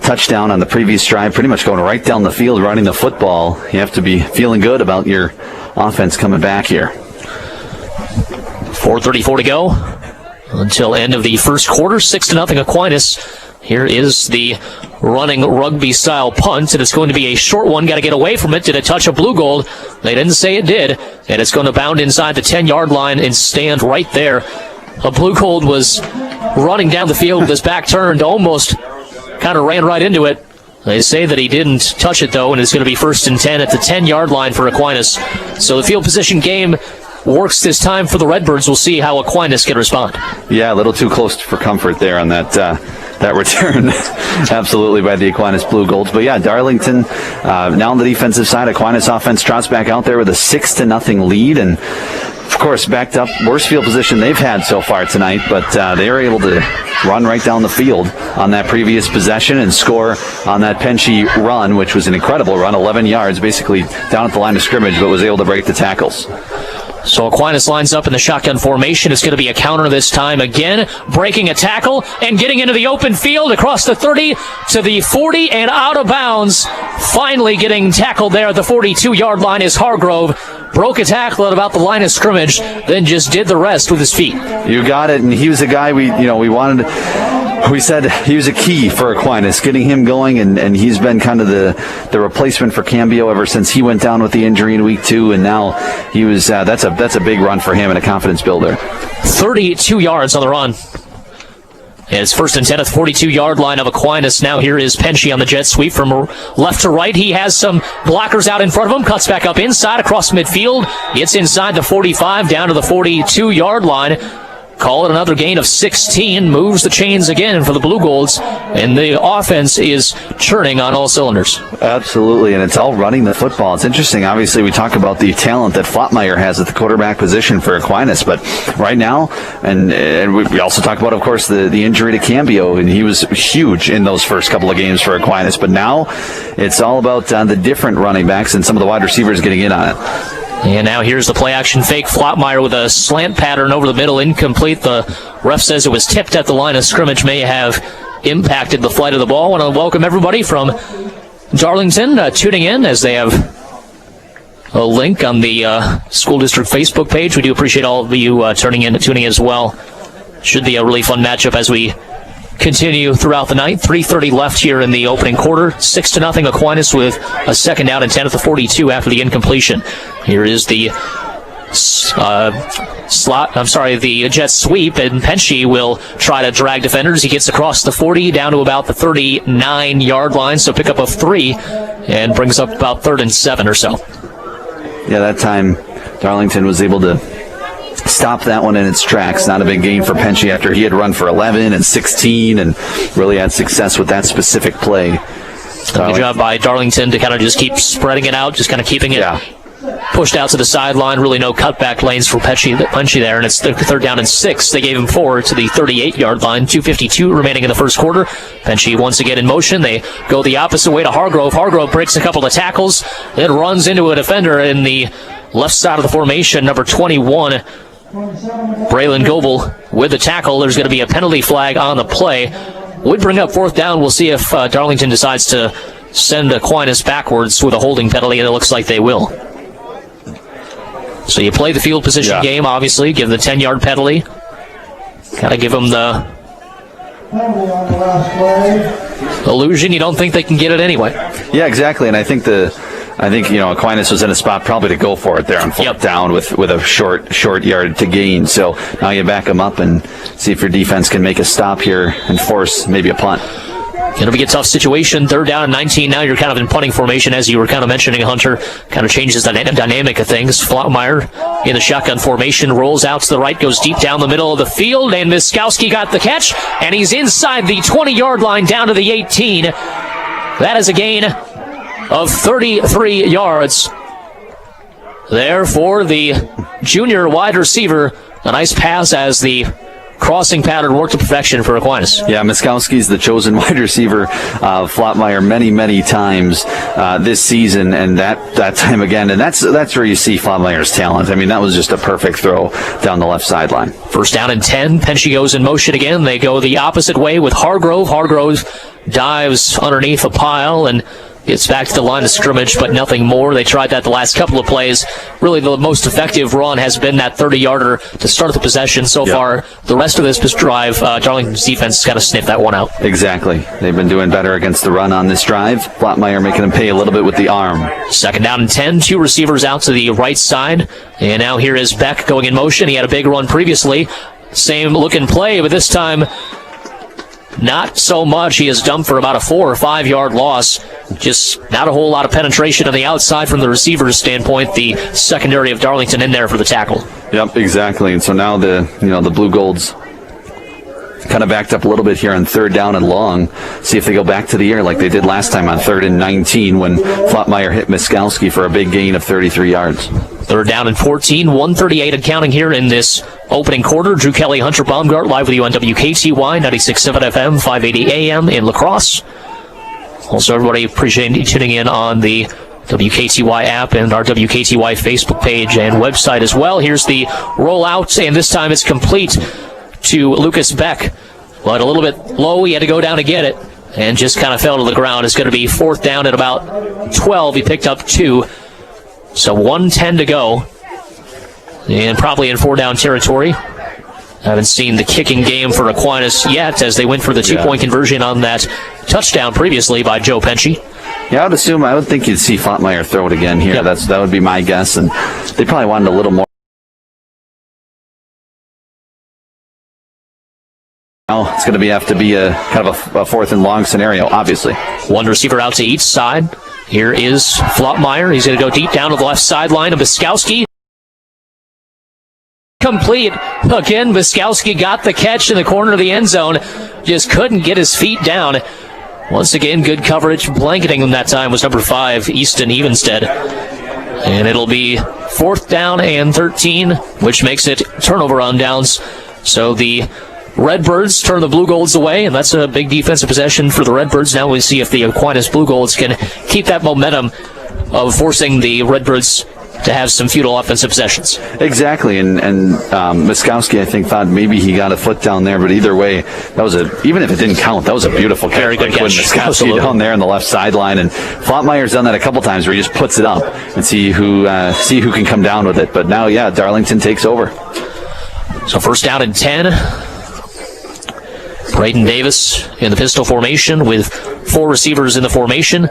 touchdown on the previous drive, pretty much going right down the field, running the football. You have to be feeling good about your offense coming back here. 4:34 to go until end of the first quarter. 6-0 Aquinas. Here is the running rugby-style punt, and it's going to be a short one. Got to get away from it. Did it touch a Blugold? They didn't say it did, and it's going to bound inside the 10-yard line and stand right there. A Blugold was running down the field with his back turned, almost kind of ran right into it. They say that he didn't touch it, though, and it's going to be 1st and 10 at the 10-yard line for Aquinas. So the field position game works this time for the Redbirds. We'll see how Aquinas can respond. Yeah, a little too close for comfort there on that return. Absolutely, by the Aquinas Blugolds. But yeah, Darlington now on the defensive side. Aquinas offense trots back out there with a 6-0 lead, and of course backed up, worst field position they've had so far tonight, but they were able to run right down the field on that previous possession and score on that Penchie run, which was an incredible run, 11 yards basically down at the line of scrimmage, but was able to break the tackles. So Aquinas lines up in the shotgun formation. It's going to be a counter this time again, breaking a tackle and getting into the open field across the 30 to the 40 and out of bounds. Finally getting tackled there at the 42-yard line is Hargrove. Broke a tackle at about the line of scrimmage, then just did the rest with his feet. You got it, and he was a guy we wanted. We said he was a key for Aquinas, getting him going, and he's been kind of the replacement for Cambio ever since he went down with the injury in week 2, and now he was. That's a big run for him and a confidence builder. 32 yards on the run. And it's 1st and 10 at the 42-yard line of Aquinas. Now here is Penchie on the jet sweep from left to right. He has some blockers out in front of him. Cuts back up inside across midfield. Gets inside the 45 down to the 42-yard line. Call it another gain of 16. Moves the chains again for the Blugolds. And the offense is churning on all cylinders. Absolutely, and it's all running the football. It's interesting. Obviously, we talk about the talent that Flottmeyer has at the quarterback position for Aquinas, but right now, and we also talk about, of course, the injury to Cambio, and he was huge in those first couple of games for Aquinas. But now it's all about the different running backs and some of the wide receivers getting in on it. And now here's the play-action fake. Flottmeyer with a slant pattern over the middle, incomplete. The ref says it was tipped at the line of scrimmage, may have impacted the flight of the ball. I want to welcome everybody from Darlington tuning in as they have a link on the school district Facebook page. We do appreciate all of you tuning in as well. Should be a really fun matchup as we continue throughout the night. 3:30 left here in the opening quarter. 6-0 Aquinas with a 2nd down and 10 at the 42 after the incompletion. Here is the the jet sweep, and Penchie will try to drag defenders. He gets across the 40 down to about the 39-yard line, so pick up of 3 and brings up about 3rd and 7 or so. Yeah, that time Darlington was able to stop that one in its tracks. Not a big gain for Penchie after he had run for 11 and 16 and really had success with that specific play. Good job by Darlington to kind of just keep spreading it out, just kind of keeping it pushed out to the sideline. Really no cutback lanes for Punchy there, and it's third down and 6. They gave him 4 to the 38-yard line. 2:52 remaining in the first quarter. Punchy once again in motion. They go the opposite way to Hargrove. Hargrove breaks a couple of tackles, then runs into a defender in the left side of the formation, number 21. Braylon Goebel with the tackle. There's going to be a penalty flag on the play. Would bring up fourth down. We'll see if Darlington decides to send Aquinas backwards with a holding penalty, and it looks like they will. So you play the field position game, obviously. Give the 10-yard penalty. Kind of give them the illusion you don't think they can get it anyway. Yeah, exactly. And I think Aquinas was in a spot probably to go for it there on fourth down with a short yard to gain. So now you back them up and see if your defense can make a stop here and force maybe a punt. Going to be a tough situation. Third down and 19. Now you're kind of in punting formation, as you were kind of mentioning, Hunter. Kind of changes the dynamic of things. Floutmeyer in the shotgun formation, rolls out to the right, goes deep down the middle of the field, and Miskowski got the catch, and he's inside the 20-yard line down to the 18. That is a gain of 33 yards there for the junior wide receiver. A nice pass as the crossing pattern worked to perfection for Aquinas. Yeah, Miskowski's the chosen wide receiver of Floutmeyer many times this season, and that time again. And that's where you see Floutmeyer's talent. I mean, that was just a perfect throw down the left sideline. First down and 10. Penchie goes in motion again. They go the opposite way with Hargrove. Hargrove dives underneath a pile and gets back to the line of scrimmage, but nothing more. They tried that the last couple of plays. Really, the most effective run has been that 30-yarder to start the possession so far. The rest of this drive, Darlington's defense has got to sniff that one out. Exactly. They've been doing better against the run on this drive. Floutmeyer making them pay a little bit with the arm. Second down and 10. 2 receivers out to the right side. And now here is Beck going in motion. He had a big run previously. Same looking play, but this time not so much. He is dumped for about a 4 or 5 yard loss. Just not a whole lot of penetration on the outside from the receiver's standpoint. The secondary of Darlington in there for the tackle. Yep, exactly. And so now the Blugolds kind of backed up a little bit here on third down and long. See if they go back to the air like they did last time on 3rd and 19 when Floutmeyer hit Miskowski for a big gain of 33 yards. Third down and 14, 1:38 and counting here in this opening quarter. Drew Kelly, Hunter Baumgardt, live with you on WKTY 96.7 FM, 580 AM in La Crosse. Also, everybody, appreciate you tuning in on the WKTY app and our WKTY Facebook page and website as well. Here's the rollout, and this time it's complete to Lucas Beck. But a little bit low, he had to go down to get it, and just kind of fell to the ground. It's going to be fourth down at about 12. He picked up 2. So 1:10 to go, and probably in 4-down territory. Haven't seen the kicking game for Aquinas yet, as they went for the 2-point conversion on that touchdown previously by Joe Penchie. Yeah, I would think you'd see Floutmeyer throw it again here. Yep. That would be my guess, and they probably wanted a little more. Now it's going to have to be a kind of a 4th and long scenario, obviously. One receiver out to each side. Here is Floutmeyer. He's going to go deep down to the left sideline of Miskowski. Complete. Again, Miskowski got the catch in the corner of the end zone. Just couldn't get his feet down. Once again, good coverage. Blanketing him that time was number 5, Easton Evenstead. And it'll be 4th down and 13, which makes it turnover on downs. So the Redbirds turn the Blugolds away, and that's a big defensive possession for the Redbirds. Now we see if the Aquinas Blugolds can keep that momentum of forcing the Redbirds to have some futile offensive possessions. Exactly, and Miskowski, I think, thought maybe he got a foot down there, but either way, that was even if it didn't count, that was a beautiful catch. Very good catch. Miskowski down there on the left sideline, and Floutmeyer's done that a couple times where he just puts it up and see who can come down with it. But now, Darlington takes over. So first down and 10. Braden Davis in the pistol formation with 4 receivers in the formation.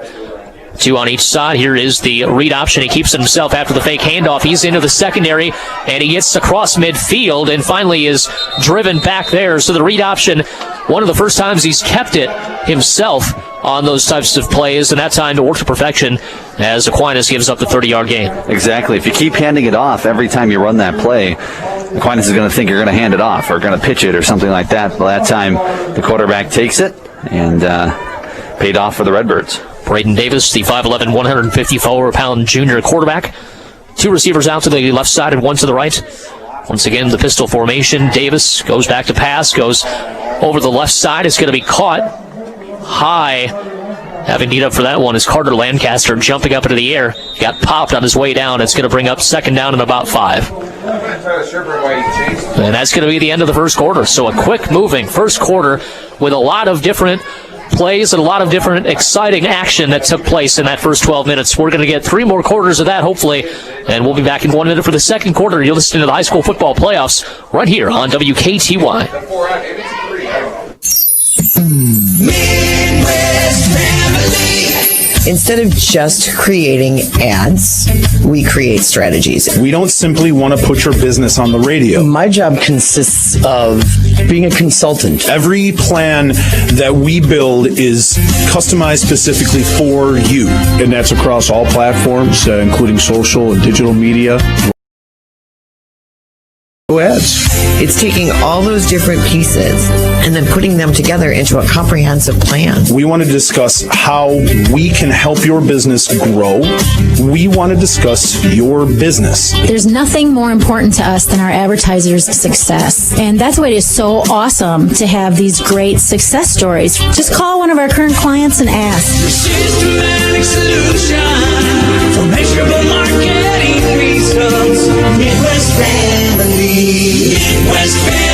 2 on each side. Here is the read option. He keeps it himself after the fake handoff. He's into the secondary, and he gets across midfield and finally is driven back there. So the read option, one of the first times he's kept it himself on those types of plays, and that time to work to perfection as Aquinas gives up the 30-yard gain. Exactly. If you keep handing it off every time you run that play, Aquinas is going to think you're going to hand it off or going to pitch it or something like that. But that time, the quarterback takes it and paid off for the Redbirds. Braden Davis, the 5'11", 154-pound junior quarterback. 2 receivers out to the left side and 1 to the right. Once again, the pistol formation. Davis goes back to pass, goes over the left side. It's going to be caught high. Having need up for that one is Carter Lancaster jumping up into the air. Got popped on his way down. It's going to bring up second down and about 5. And that's going to be the end of the first quarter. So a quick moving first quarter with a lot of different plays and a lot of different exciting action that took place in that first 12 minutes. We're going to get 3 more quarters of that, hopefully, and we'll be back in 1 minute for the second quarter. You're listening to the high school football playoffs right here on WKTY. Midwest Family. Instead of just creating ads, we create strategies. We don't simply want to put your business on the radio. My job consists of being a consultant. Every plan that we build is customized specifically for you. And that's across all platforms, including social and digital media. Ads. It's taking all those different pieces and then putting them together into a comprehensive plan. We want to discuss how we can help your business grow. We want to discuss your business. There's nothing more important to us than our advertisers' success. And that's why it is so awesome to have these great success stories. Just call one of our current clients and ask. The systematic solution for measurable marketing results. Midwest Family. Midwest Family.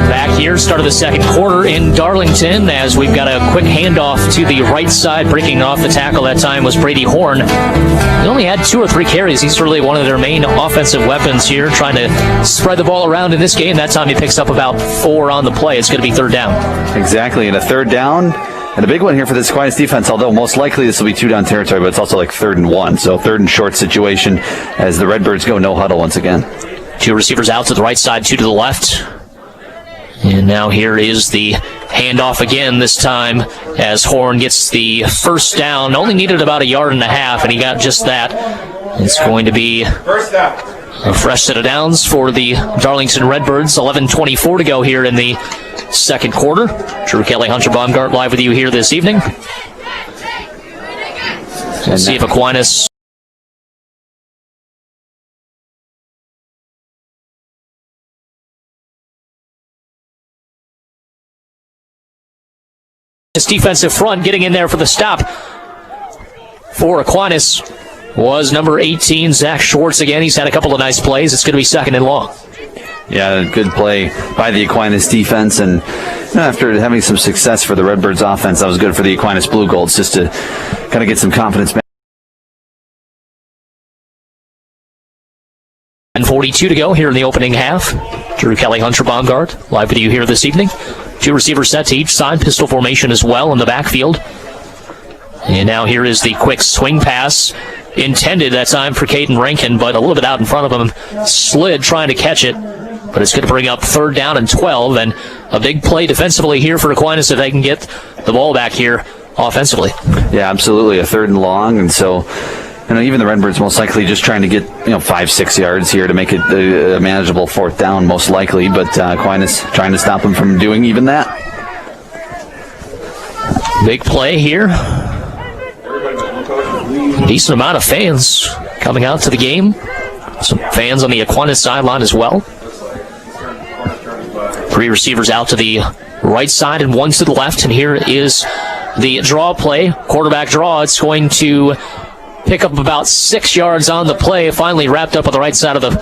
Back here, start of the second quarter in Darlington, as we've got a quick handoff to the right side. Breaking off the tackle that time was Brady Horn. He only had 2 or 3 carries. He's really one of their main offensive weapons here, trying to spread the ball around in this game. That time he picks up about 4 on the play. It's going to be third down. Exactly, and a third down. And a big one here for this Aquinas defense, although most likely this will be 2-down territory, but it's also like 3rd and 1. So 3rd and short situation as the Redbirds go no huddle once again. 2 receivers out to the right side, 2 to the left. And now here is the handoff again, this time as Horn gets the first down. Only needed about 1.5 yards, and he got just that. It's going to be a fresh set of downs for the Darlington Red Birds. 11:24 to go here in the second quarter. Drew Kelly, Hunter Baumgardt live with you here this evening. We'll see if Aquinas his defensive front getting in there for the stop for Aquinas was number 18, Zach Schwartz again. He's had a couple of nice plays. It's going to be 2nd and long. Yeah, good play by the Aquinas defense, and after having some success for the Redbirds offense, that was good for the Aquinas Blugolds just to kind of get some confidence back. And 42 to go here in the opening half. Drew Kelly, Hunter Baumgardt live with you here this evening. 2 receivers set to each side, pistol formation as well in the backfield. And now here is the quick swing pass. Intended that time for Caden Rankin, but a little bit out in front of him. Slid trying to catch it, but it's going to bring up 3rd down and 12, and a big play defensively here for Aquinas if they can get the ball back here offensively. Yeah, absolutely. A 3rd and long, and so even the Redbirds most likely just trying to get 5-6 yards here to make it a manageable 4th down most likely, but Aquinas trying to stop them from doing even that. Big play here. Decent amount of fans coming out to the game. Some fans on the Aquinas sideline as well. 3 receivers out to the right side and 1 to the left. And here is the draw play, quarterback draw. It's going to pick up about 6 yards on the play. Finally wrapped up on the right side of the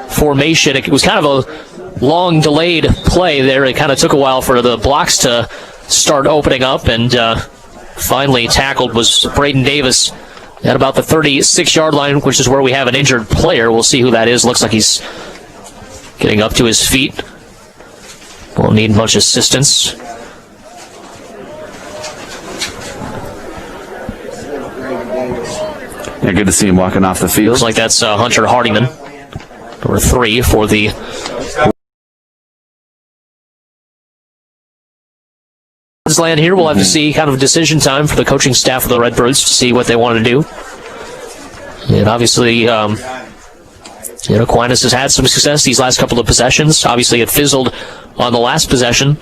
formation. It was kind of a long delayed play there. It kind of took a while for the blocks to start opening up, and finally tackled was Braden Davis at about the 36-yard line, which is where we have an injured player. We'll see who that is. Looks like he's getting up to his feet. Won't need much assistance. Yeah, good to see him walking off the field. Looks like that's Hunter Hardiman, number 3 for the land here. We'll have to see kind of decision time for the coaching staff of the Redbirds to see what they want to do. And obviously, And Aquinas has had some success these last couple of possessions. Obviously, it fizzled on the last possession,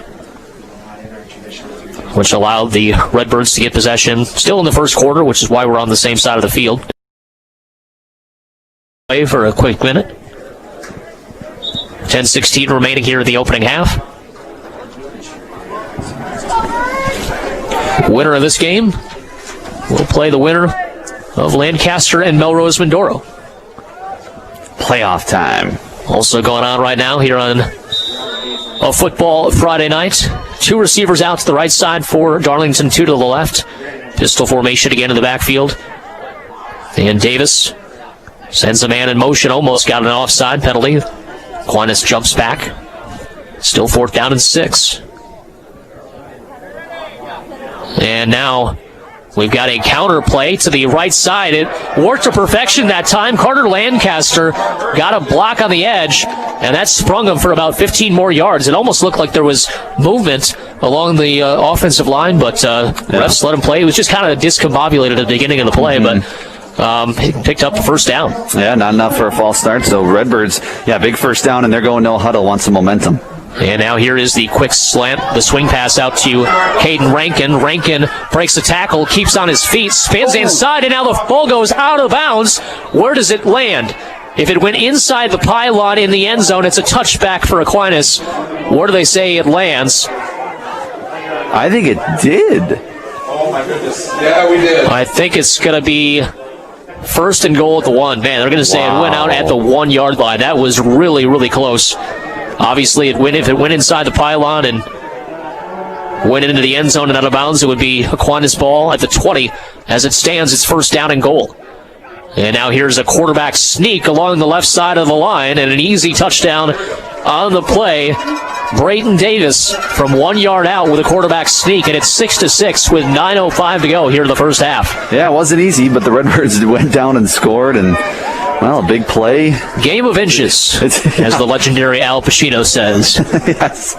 which allowed the Redbirds to get possession still in the first quarter, which is why we're on the same side of the field. Play for a quick minute. 10:16 remaining here in the opening half. Winner of this game will play the winner of Lancaster and Melrose Mindoro. Playoff time. Also going on right now here on a football Friday night. 2 receivers out to the right side for Darlington, 2 to the left. Pistol formation again in the backfield. And Davis sends a man in motion, almost got an offside penalty. Aquinas jumps back. Still 4th down and 6. And now we've got a counter play to the right side. It worked to perfection that time. Carter Lancaster got a block on the edge, and that sprung him for about 15 more yards. It almost looked like there was movement along the offensive line, but refs let him play. It was just kind of discombobulated at the beginning of the play, but he picked up the first down. Yeah, not enough for a false start. So Redbirds, big first down, and they're going no huddle, want some momentum. And now here is the quick slant, the swing pass out to Caden Rankin. Rankin breaks the tackle, keeps on his feet, spins inside, and now the ball goes out of bounds. Where does it land? If it went inside the pylon in the end zone, it's a touchback for Aquinas. Where do they say it lands? I think it did. Oh, my goodness. Yeah, we did. I think it's going to be 1st and goal at the 1. Man, they're going to say it went out at the 1-yard line. That was really, really close. Obviously, if it went inside the pylon and went into the end zone and out of bounds, it would be Aquinas ball at the 20. As it stands, it's 1st down and goal. And now here's a quarterback sneak along the left side of the line and an easy touchdown on the play. Brayton Davis from 1 yard out with a quarterback sneak, and it's 6-6 with 9:05 to go here in the first half. Yeah, it wasn't easy, but the Redbirds went down and scored, and well, a big play. Game of inches, as the legendary Al Pacino says. Yes,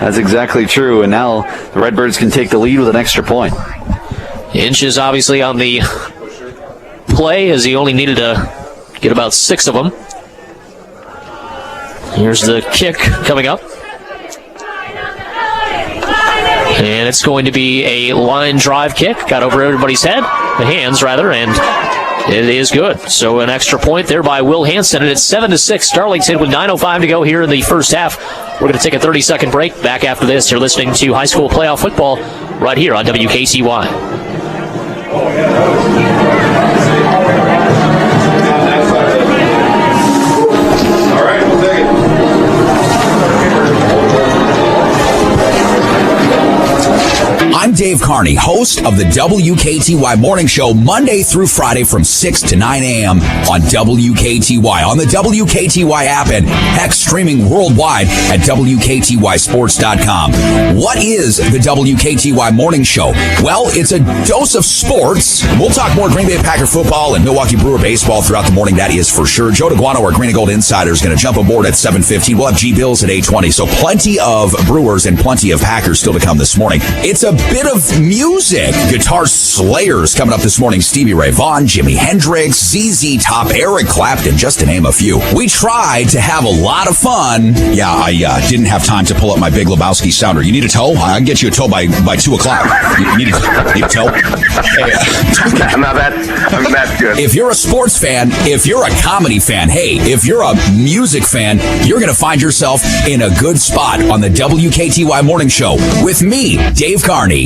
that's exactly true. And now the Redbirds can take the lead with an extra point. Inches obviously on the play, as he only needed to get about 6 of them. Here's the kick coming up. And it's going to be a line drive kick. Got over everybody's head, the hands rather, and it is good. So an extra point there by Will Hansen, and it's 7-6 Darlington with 9:05 to go here in the first half. We're going to take a 30-second break. Back after this, you're listening to high school playoff football right here on WKTY. All right, we'll take it. I'm Dave Carney, host of the WKTY Morning Show, Monday through Friday from 6 to 9 a.m. on WKTY, on the WKTY app, and heck, streaming worldwide at WKTYsports.com. What is the WKTY Morning Show? Well, it's a dose of sports. We'll talk more Green Bay Packer football and Milwaukee Brewer baseball throughout the morning, that is for sure. Joe DeGuano, our Green and Gold Insider, is going to jump aboard at 7:15. We'll have G. Bills at 8:20, so plenty of Brewers and plenty of Packers still to come this morning. It's a bit of music. Guitar Slayers coming up this morning. Stevie Ray Vaughan, Jimi Hendrix, ZZ Top, Eric Clapton, just to name a few. We tried to have a lot of fun. Yeah, I didn't have time to pull up my Big Lebowski sounder. You need a tow? I can get you a tow by 2 o'clock. You need a tow? I'm not that good. If you're a sports fan, if you're a comedy fan, hey, if you're a music fan, you're going to find yourself in a good spot on the WKTY Morning Show with me, Dave Carney.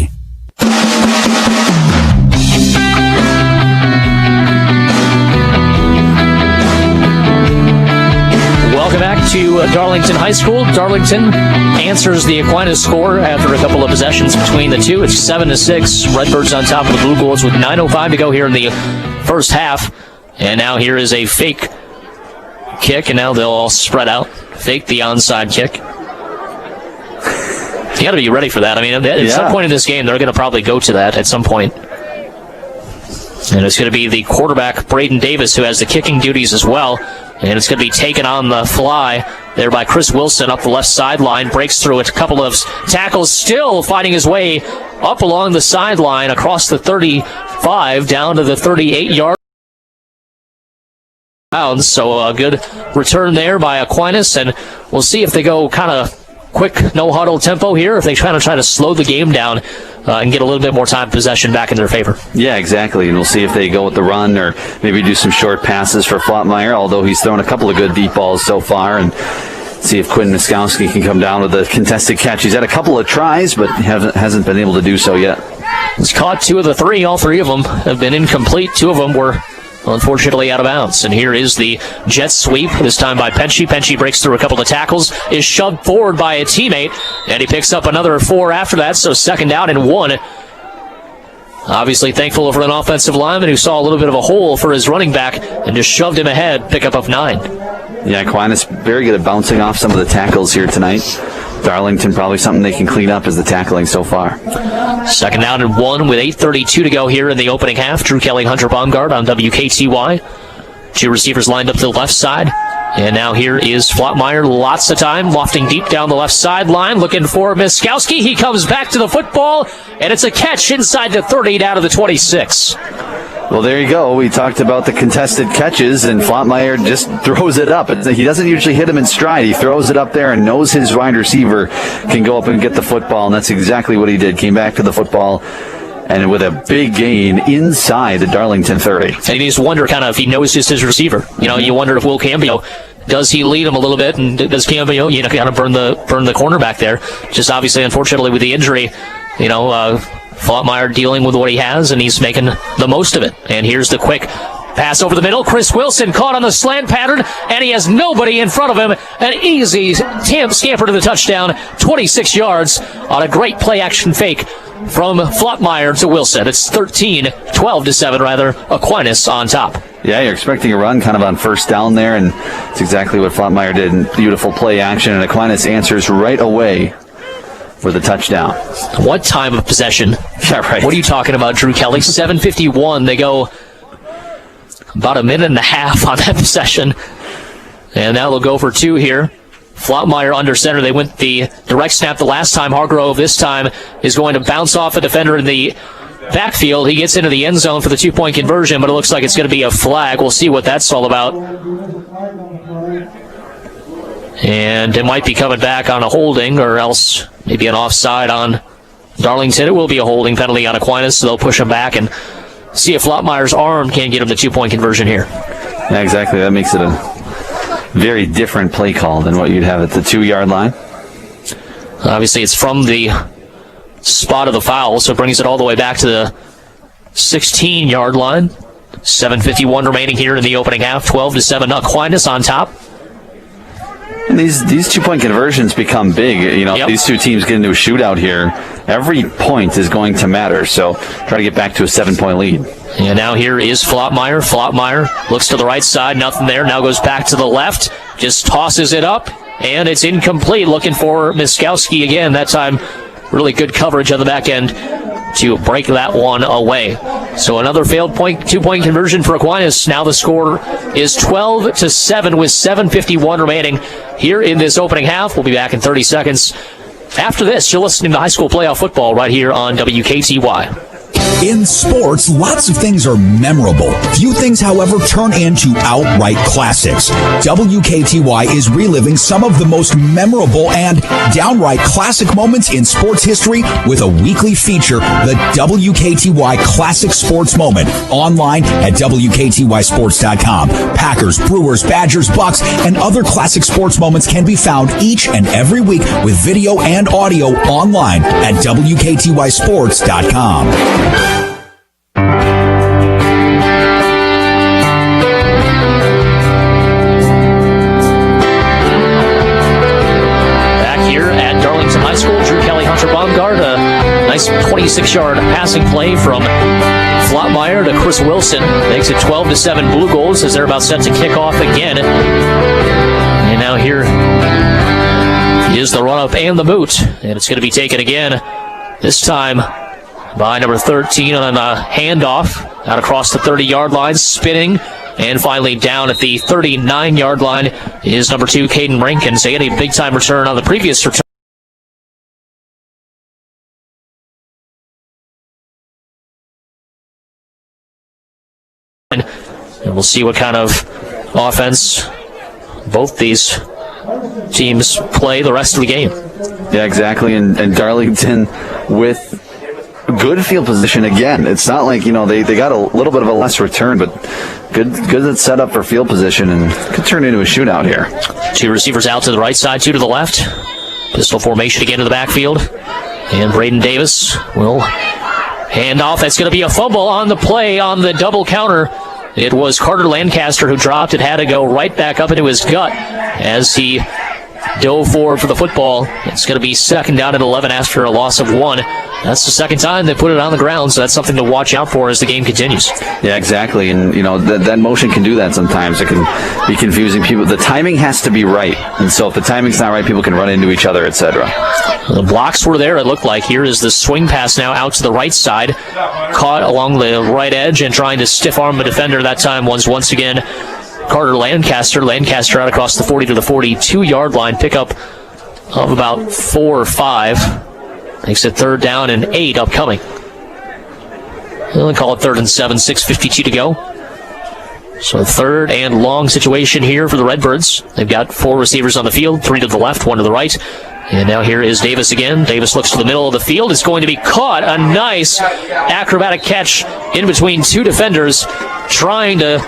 Welcome back to Darlington High School. Darlington answers the Aquinas score after a couple of possessions between the two. It's 7-6. Redbirds on top of the Blugolds with 9:05 to go here in the first half. And now here is a fake kick, and now they'll all spread out. Fake the onside kick. You got to be ready for that. I mean, at some point in this game, they're going to probably go to that at some point. And it's going to be the quarterback, Brayden Davis, who has the kicking duties as well. And it's going to be taken on the fly there by Chris Wilson up the left sideline. Breaks through a couple of tackles, still finding his way up along the sideline across the 35 down to the 38-yard bounds. So a good return there by Aquinas, and we'll see if they go kind of quick, no huddle tempo here, if they try to slow the game down and get a little bit more time possession back in their favor. Yeah, exactly. And we'll see if they go with the run or maybe do some short passes for Flottmeyer, although he's thrown a couple of good deep balls so far, and see if Quinn Miskowski can come down with a contested catch. He's had a couple of tries, but hasn't been able to do so yet. He's caught 2 of the 3. All 3 of them have been incomplete. 2 of them were unfortunately out of bounds. And here is the jet sweep, this time by Penchie. Penchie breaks through a couple of tackles, is shoved forward by a teammate, and he picks up another 4 after that, so 2nd down and 1. Obviously thankful for an offensive lineman who saw a little bit of a hole for his running back and just shoved him ahead, pickup of 9. Yeah, Aquinas very good at bouncing off some of the tackles here tonight. Darlington, probably something they can clean up is the tackling so far. 2nd down and 1 with 8:32 to go here in the opening half. Drew Kelly, Hunter Baumgardt on WKTY. 2 receivers lined up to the left side. And now here is Flottmeyer, lots of time, lofting deep down the left sideline, looking for Miskowski. He comes back to the football, and it's a catch inside the 30 down to the 26. Well, there you go. We talked about the contested catches, and Flottmeyer just throws it up. He doesn't usually hit him in stride. He throws it up there and knows his wide receiver can go up and get the football, and that's exactly what he did. Came back to the football, and with a big gain inside the Darlington 30. And you just wonder kind of if he knows just his receiver. You know, you wonder if Will Cambio, does he lead him a little bit, and does Cambio, kind of burn the cornerback there? Just obviously, unfortunately, with the injury, Flottmeyer dealing with what he has, and he's making the most of it. And here's the quick pass over the middle. Chris Wilson caught on the slant pattern, and he has nobody in front of him. An easy scamper to the touchdown, 26 yards on a great play-action fake from Flottmeyer to Wilson. It's 12-7 rather. Aquinas on top. Yeah, you're expecting a run kind of on 1st down there, and it's exactly what Flottmeyer did in beautiful play action, and Aquinas answers right away for the touchdown. What time of possession? Yeah, right. What are you talking about, Drew Kelly? 7:51. They go about a minute and a half on that possession. And now they'll go for 2 here. Flottmeyer under center. They went the direct snap the last time. Hargrove this time is going to bounce off a defender in the backfield. He gets into the end zone for the 2-point conversion, but it looks like it's going to be a flag. We'll see what that's all about. And it might be coming back on a holding, or else maybe an offside on Darlington. It will be a holding penalty on Aquinas, so they'll push him back and see if Flottmeyer's arm can get him the 2-point conversion here. Yeah, exactly. That makes it a very different play call than what you'd have at the 2-yard line. Obviously, it's from the spot of the foul, so it brings it all the way back to the 16-yard line. 7:51 remaining here in the opening half. 12-7 Aquinas on top. And these 2-point conversions become big. If these 2 teams get into a shootout here, every point is going to matter. So try to get back to a 7-point lead. And now here is Flottmeyer. Flottmeyer looks to the right side, nothing there. Now goes back to the left, just tosses it up, and it's incomplete. Looking for Miskowski again. That time, really good coverage on the back end to break that one away. So another failed 2-point conversion for Aquinas. Now the score is 12-7 with 7:51 remaining here in this opening half. We'll be back in 30 seconds. After this, you're listening to high school playoff football right here on WKTY. In sports, lots of things are memorable. Few things, however, turn into outright classics. WKTY is reliving some of the most memorable and downright classic moments in sports history with a weekly feature, the WKTY Classic Sports Moment, online at WKTYSports.com. Packers, Brewers, Badgers, Bucks, and other classic sports moments can be found each and every week with video and audio online at WKTYSports.com. Back here at Darlington High School, Drew Kelly, Hunter Baumgardt, a nice 26-yard passing play from Flottmeyer to Chris Wilson. Makes it 12-7 Blugolds as they're about set to kick off again. And now here is the run-up and the boot, and it's going to be taken again, this time by number 13 on a handoff out across the 30-yard line, spinning, and finally down at the 39-yard line is number 2, Caden Rankins. They had a big-time return on the previous return. And we'll see what kind of offense both these teams play the rest of the game. Yeah, exactly. And Darlington with good field position again. It's not like, they got a little bit of a less return, but good set up for field position and could turn into a shootout here. 2 receivers out to the right side, 2 to the left. Pistol formation again to the backfield. And Braden Davis will hand off. That's going to be a fumble on the play on the double counter. It was Carter Lancaster who dropped it, had to go right back up into his gut as he dove forward for the football. It's going to be second down at 11 after a loss of 1. That's the second time they put it on the ground, so that's something to watch out for as the game continues. Yeah, exactly. And, that motion can do that sometimes. It can be confusing people. The timing has to be right. And so if the timing's not right, people can run into each other, etc. The blocks were there, it looked like. Here is the swing pass now out to the right side. Caught along the right edge and trying to stiff arm a defender. That time was once again Carter Lancaster. Lancaster out across the 40 to the 42-yard line. Pickup of about 4 or 5. Makes it 3rd down and 8 upcoming. We'll call it 3rd and 7, 6:52 to go. So 3rd and long situation here for the Redbirds. They've got 4 receivers on the field, 3 to the left, 1 to the right. And now here is Davis again. Davis looks to the middle of the field. It's going to be caught. A nice acrobatic catch in between 2 defenders. Trying to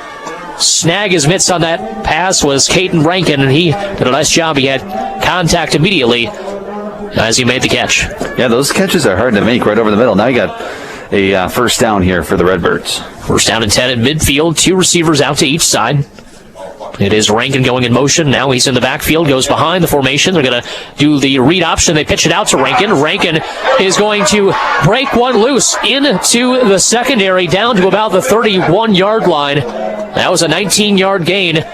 snag his mitts on that pass was Caden Rankin, and he did a nice job. He had contact immediately as he made the catch. Yeah, those catches are hard to make right over the middle. Now you got a first down here for the Redbirds. First down and 10 in midfield. 2 receivers out to each side. It is Rankin going in motion. Now he's in the backfield, goes behind the formation. They're going to do the read option. They pitch it out to Rankin. Rankin is going to break one loose into the secondary down to about the 31-yard line. That was a 19-yard gain.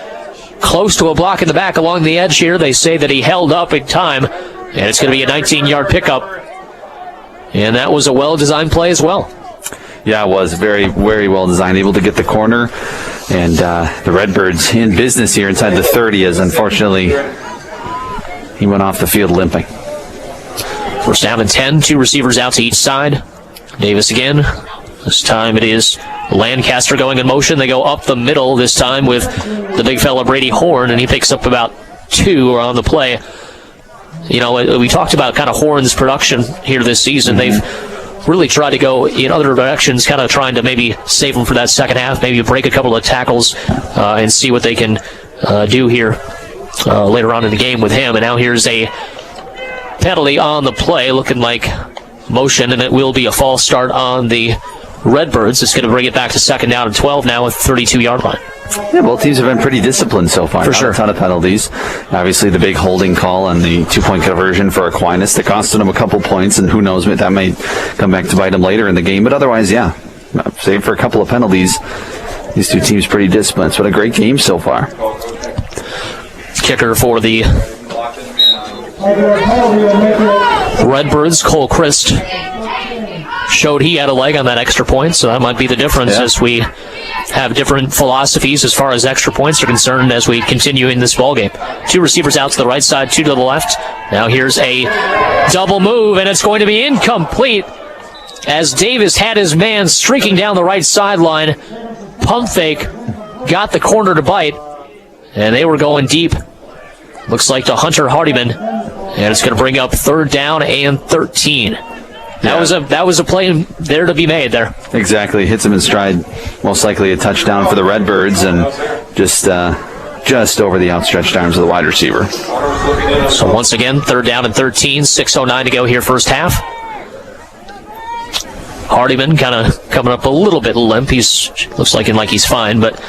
Close to a block in the back along the edge here. They say that he held up in time. And it's going to be a 19-yard pickup. And that was a well-designed play as well. Yeah, it was very, very well designed. Able to get the corner. And the Redbirds in business here inside the 30 as unfortunately he went off the field limping. First down and 10. 2 receivers out to each side. Davis again. This time it is Lancaster going in motion. They go up the middle this time with the big fella Brady Horn, and he picks up about 2 on the play. We talked about kind of Horn's production here this season. They've really tried to go in other directions, kind of trying to maybe save them for that second half, maybe break a couple of tackles and see what they can do here later on in the game with him. And now here's a penalty on the play, looking like motion, and it will be a false start on the Redbirds. It's going to bring it back to second down and 12 now at the 32-yard line. Yeah, both teams have been pretty disciplined so far. For sure. Not a ton of penalties. Obviously, the big holding call and the 2-point conversion for Aquinas that costed them a couple points, and who knows, that might come back to bite them later in the game. But otherwise, yeah, save for a couple of penalties. These 2 teams pretty disciplined. What a great game so far. Kicker for the Redbirds, Cole Christ, showed he had a leg on that extra point, so that might be the difference as we have different philosophies as far as extra points are concerned as we continue in this ballgame. 2 receivers out to the right side, 2 to the left. Now here's a double move, and it's going to be incomplete as Davis had his man streaking down the right sideline. Pump fake, got the corner to bite, and they were going deep. Looks like to Hunter Hardiman, and it's going to bring up 3rd down and 13. That was a play there to be made there. Exactly. Hits him in stride. Most likely a touchdown for the Redbirds, and just over the outstretched arms of the wide receiver. So once again, 3rd down and 13, 6:09 to go here first half. Hardiman kind of coming up a little bit limp. Looks like he's fine, but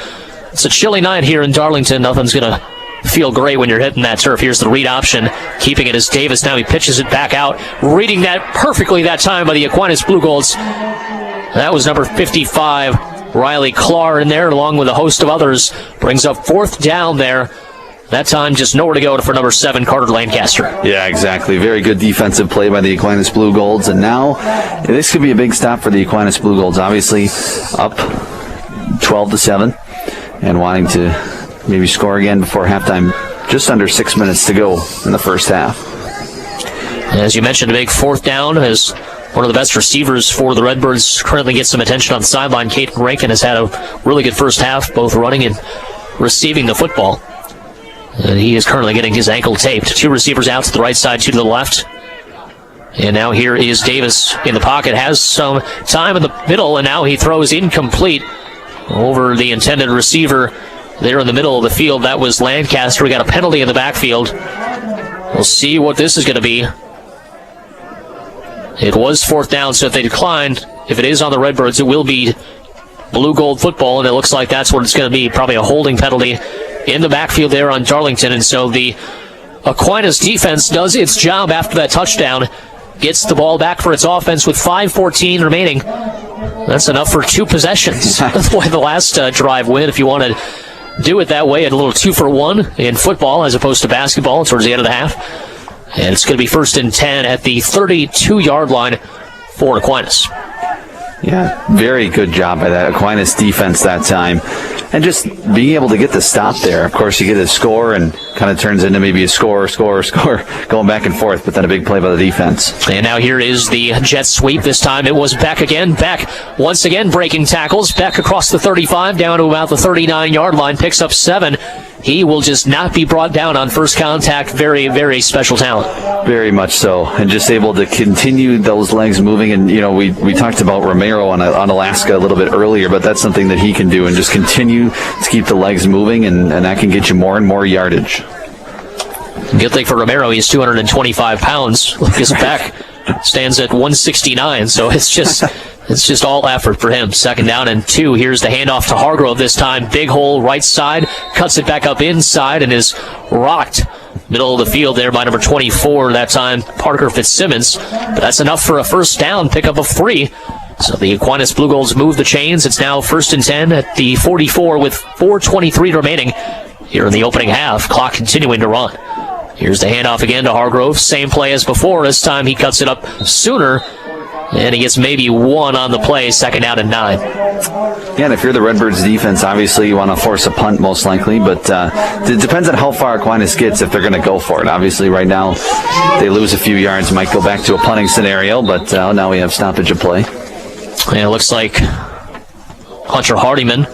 it's a chilly night here in Darlington. Nothing's going to feel great when you're hitting that turf. Here's the read option. Keeping it as Davis. Now he pitches it back out. Reading that perfectly that time by the Aquinas Blugolds. That was number 55, Riley Clark, in there, along with a host of others. Brings up 4th down there. That time just nowhere to go for number 7, Carter Lancaster. Yeah, exactly. Very good defensive play by the Aquinas Blugolds. And now this could be a big stop for the Aquinas Blugolds. Obviously up 12-7 and wanting to maybe score again before halftime. Just under 6 minutes to go in the first half. As you mentioned, a big 4th down as one of the best receivers for the Redbirds currently gets some attention on the sideline. Caden Rankin has had a really good first half, both running and receiving the football. And he is currently getting his ankle taped. 2 receivers out to the right side, 2 to the left. And now here is Davis in the pocket, has some time in the middle, and now he throws incomplete over the intended receiver there in the middle of the field. That was Lancaster. We got a penalty in the backfield. We'll see what this is going to be. It was 4th down, so if they decline, if it is on the Redbirds, it will be blue gold football, and it looks like that's what it's going to be, probably a holding penalty in the backfield there on Darlington. And so the Aquinas defense does its job after that touchdown, gets the ball back for its offense with 5:14 remaining. That's enough for 2 possessions. That's why the last drive win, if you want to do it that way, a little 2-for-1 in football as opposed to basketball towards the end of the half. And it's going to be 1st and 10 at the 32-yard line for Aquinas. Yeah, very good job by that Aquinas defense that time. And just being able to get the stop there. Of course, you get a score and kind of turns into maybe a score, going back and forth, but then a big play by the defense. And now here is the jet sweep. This time it was Beck again. Beck once again breaking tackles. Beck across the 35 down to about the 39-yard line, picks up 7. He will just not be brought down on first contact. Very, very special talent. Very much so. And just able to continue those legs moving. And, you know, we talked about Romero on Alaska a little bit earlier, but that's something that he can do and just continue to keep the legs moving, and that can get you more and more yardage. Good thing for Romero, he's 225 pounds. Lucas Beck stands at 169, so it's just all effort for him. 2nd down and 2. Here's the handoff to Hargrove this time. Big hole right side. Cuts it back up inside and is rocked. Middle of the field there by number 24 that time, Parker Fitzsimmons. But that's enough for a 1st down, pick up of 3. So the Aquinas Blugolds move the chains. It's now 1st and 10 at the 44 with 4:23 remaining here in the opening half. Clock continuing to run. Here's the handoff again to Hargrove. Same play as before. This time he cuts it up sooner. And he gets maybe 1 on the play, 2nd down and 9. Yeah, and if you're the Redbirds defense, obviously you want to force a punt most likely, but it depends on how far Aquinas gets if they're going to go for it. Obviously right now they lose a few yards, might go back to a punting scenario, but now we have stoppage of play. And it looks like Hunter Hardiman,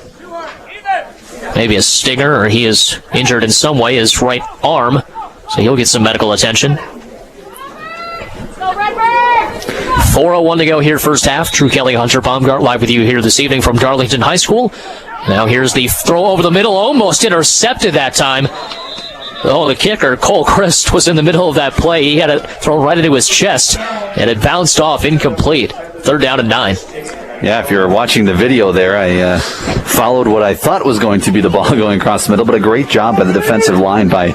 maybe a stinger, or he is injured in some way, his right arm, so he'll get some medical attention. 4:01 to go here, first half. Drew Kelly, Hunter Baumgardt, live with you here this evening from Darlington High School. Now here's the throw over the middle, almost intercepted that time. Oh, the kicker, Cole Christ, was in the middle of that play. He had it thrown right into his chest, and it bounced off, incomplete. 3rd down and 9. Yeah, if you're watching the video there, I followed what I thought was going to be the ball going across the middle, but a great job by the defensive line by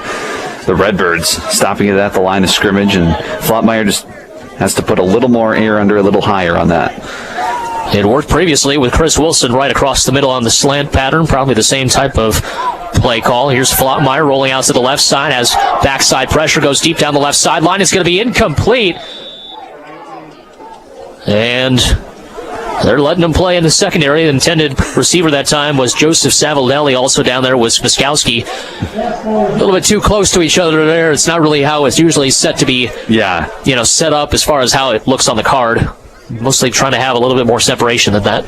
the Redbirds, stopping it at the line of scrimmage, and Flottmeyer just has to put a little more air under, a little higher on that. It worked previously with Chris Wilson right across the middle on the slant pattern, probably the same type of play call. Here's Flottmeyer rolling out to the left side as backside pressure goes deep down the left sideline. It's going to be incomplete. And they're letting him play in the secondary. The intended receiver that time was Joseph Savaldelli. Also down there was Miskowski. A little bit too close to each other there. It's not really how it's usually set to be, set up as far as how it looks on the card. Mostly trying to have a little bit more separation than that.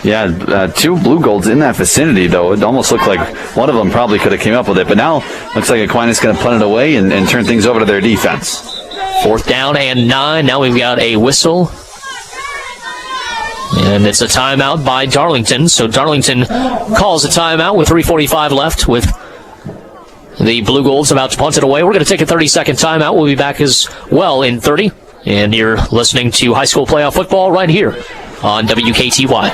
Yeah, 2 Blugolds in that vicinity, though. It almost looked like one of them probably could have came up with it. But now looks like Aquinas going to punt it away and turn things over to their defense. 4th down and 9. Now we've got a whistle. And it's a timeout by Darlington. So Darlington calls a timeout with 3:45 left with the Blugolds about to punt it away. We're going to take a 30-second timeout. We'll be back as well in 30. And you're listening to high school playoff football right here on WKTY.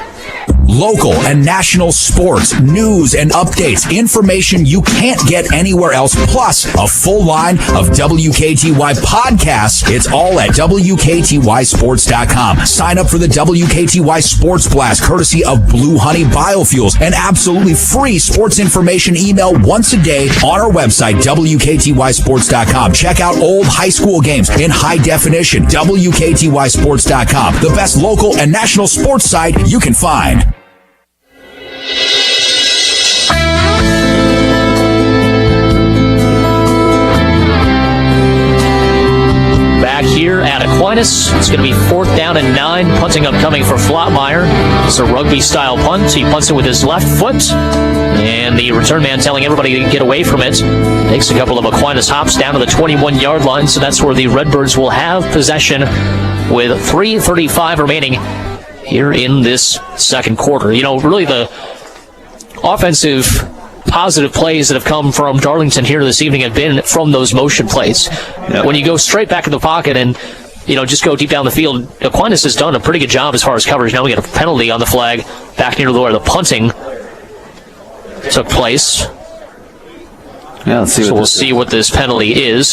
Local and national sports, news and updates, information you can't get anywhere else, plus a full line of WKTY podcasts. It's all at WKTYSports.com. Sign up for the WKTY Sports Blast, courtesy of Blue Honey Biofuels, an absolutely free sports information email once a day on our website, WKTYSports.com. Check out old high school games in high definition, WKTYSports.com, the best local and national sports site you can find. Back here at Aquinas Aquinas. It's going to be 4th down and 9. Punting upcoming for Flottmeyer. It's a rugby-style punt. He punts it with his left foot. And the return man telling everybody to get away from it. Takes a couple of Aquinas hops down to the 21-yard line. So that's where the Redbirds will have possession with 3:35 remaining here in this second quarter. You know, really the offensive positive plays that have come from Darlington here this evening have been from those motion plays. Yep. When you go straight back in the pocket and, you know, just go deep down the field, Aquinas has done a pretty good job as far as coverage. Now we get a penalty on the flag back near where the punting took place. Yeah, let's see. So we'll see what this penalty is.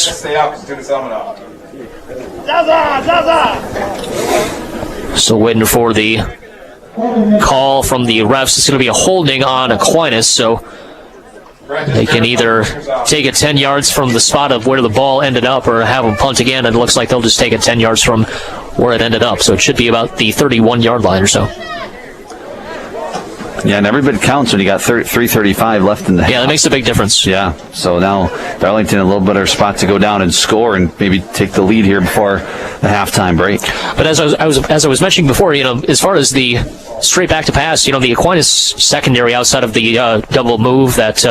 Still waiting for the call from the refs. It's going to be a holding on Aquinas, so they can either take it 10 yards from the spot of where the ball ended up or have them punt again, and it looks like they'll just take it 10 yards from where it ended up. So it should be about the 31-yard line or so. Yeah, and every bit counts when you got 3:35 left in the half. Yeah, that makes a big difference. Yeah, so now Darlington in a little better spot to go down and score and maybe take the lead here before the halftime break. But as I was mentioning before, you know, as far as the straight back to pass, you know, the Aquinas secondary outside of the double move that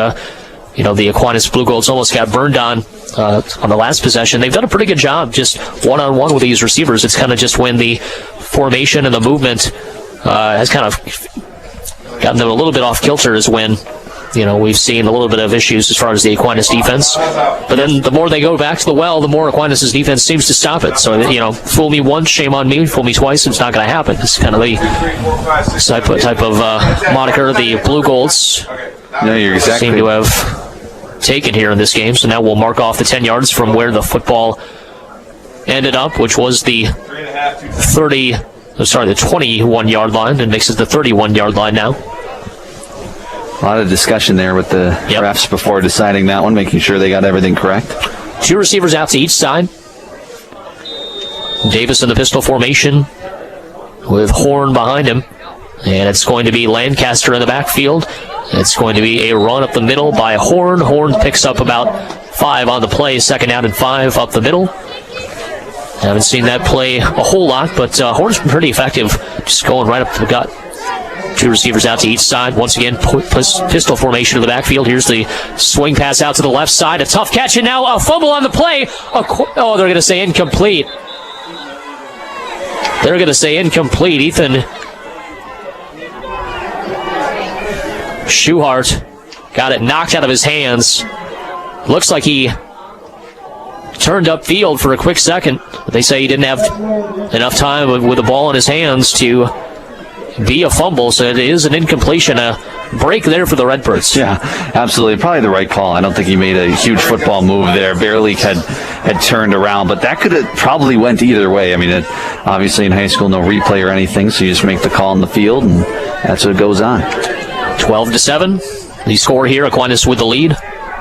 you know, the Aquinas Blugolds almost got burned on the last possession. They've done a pretty good job just one-on-one with these receivers. It's kind of just when the formation and the movement has kind of gotten them a little bit off kilter is when, you know, we've seen a little bit of issues as far as the Aquinas defense. But then the more they go back to the well, the more Aquinas' defense seems to stop it. So, you know, fool me once, shame on me. Fool me twice, it's not going to happen. It's kind of the type of moniker the Blugolds seem to have taken here in this game. So now we'll mark off the 10 yards from where the football ended up, which was the 21-yard line, and makes it the 31-yard line now. A lot of discussion there with the refs before deciding that one, making sure they got everything correct. 2 receivers out to each side. Davis in the pistol formation with Horn behind him. And it's going to be Lancaster in the backfield. It's going to be a run up the middle by Horn. Horn picks up about 5 on the play. 2nd down and 5 up the middle. Haven't seen that play a whole lot, but Horn's been pretty effective, just going right up to the gut. 2 receivers out to each side. Once again, pistol formation in the backfield. Here's the swing pass out to the left side. A tough catch, and now a fumble on the play. Oh, they're going to say incomplete. They're going to say incomplete. Ethan Schuhart got it knocked out of his hands. Looks like he turned upfield for a quick second, but they say he didn't have enough time with the ball in his hands to be a fumble, so it is an incompletion, a break there for the Redbirds. Yeah, absolutely. Probably the right call. I don't think he made a huge football move there. Barely had turned around, but that could have probably went either way. I mean, obviously in high school, no replay or anything, so you just make the call in the field, and that's what goes on. 12-7. The score here, Aquinas with the lead.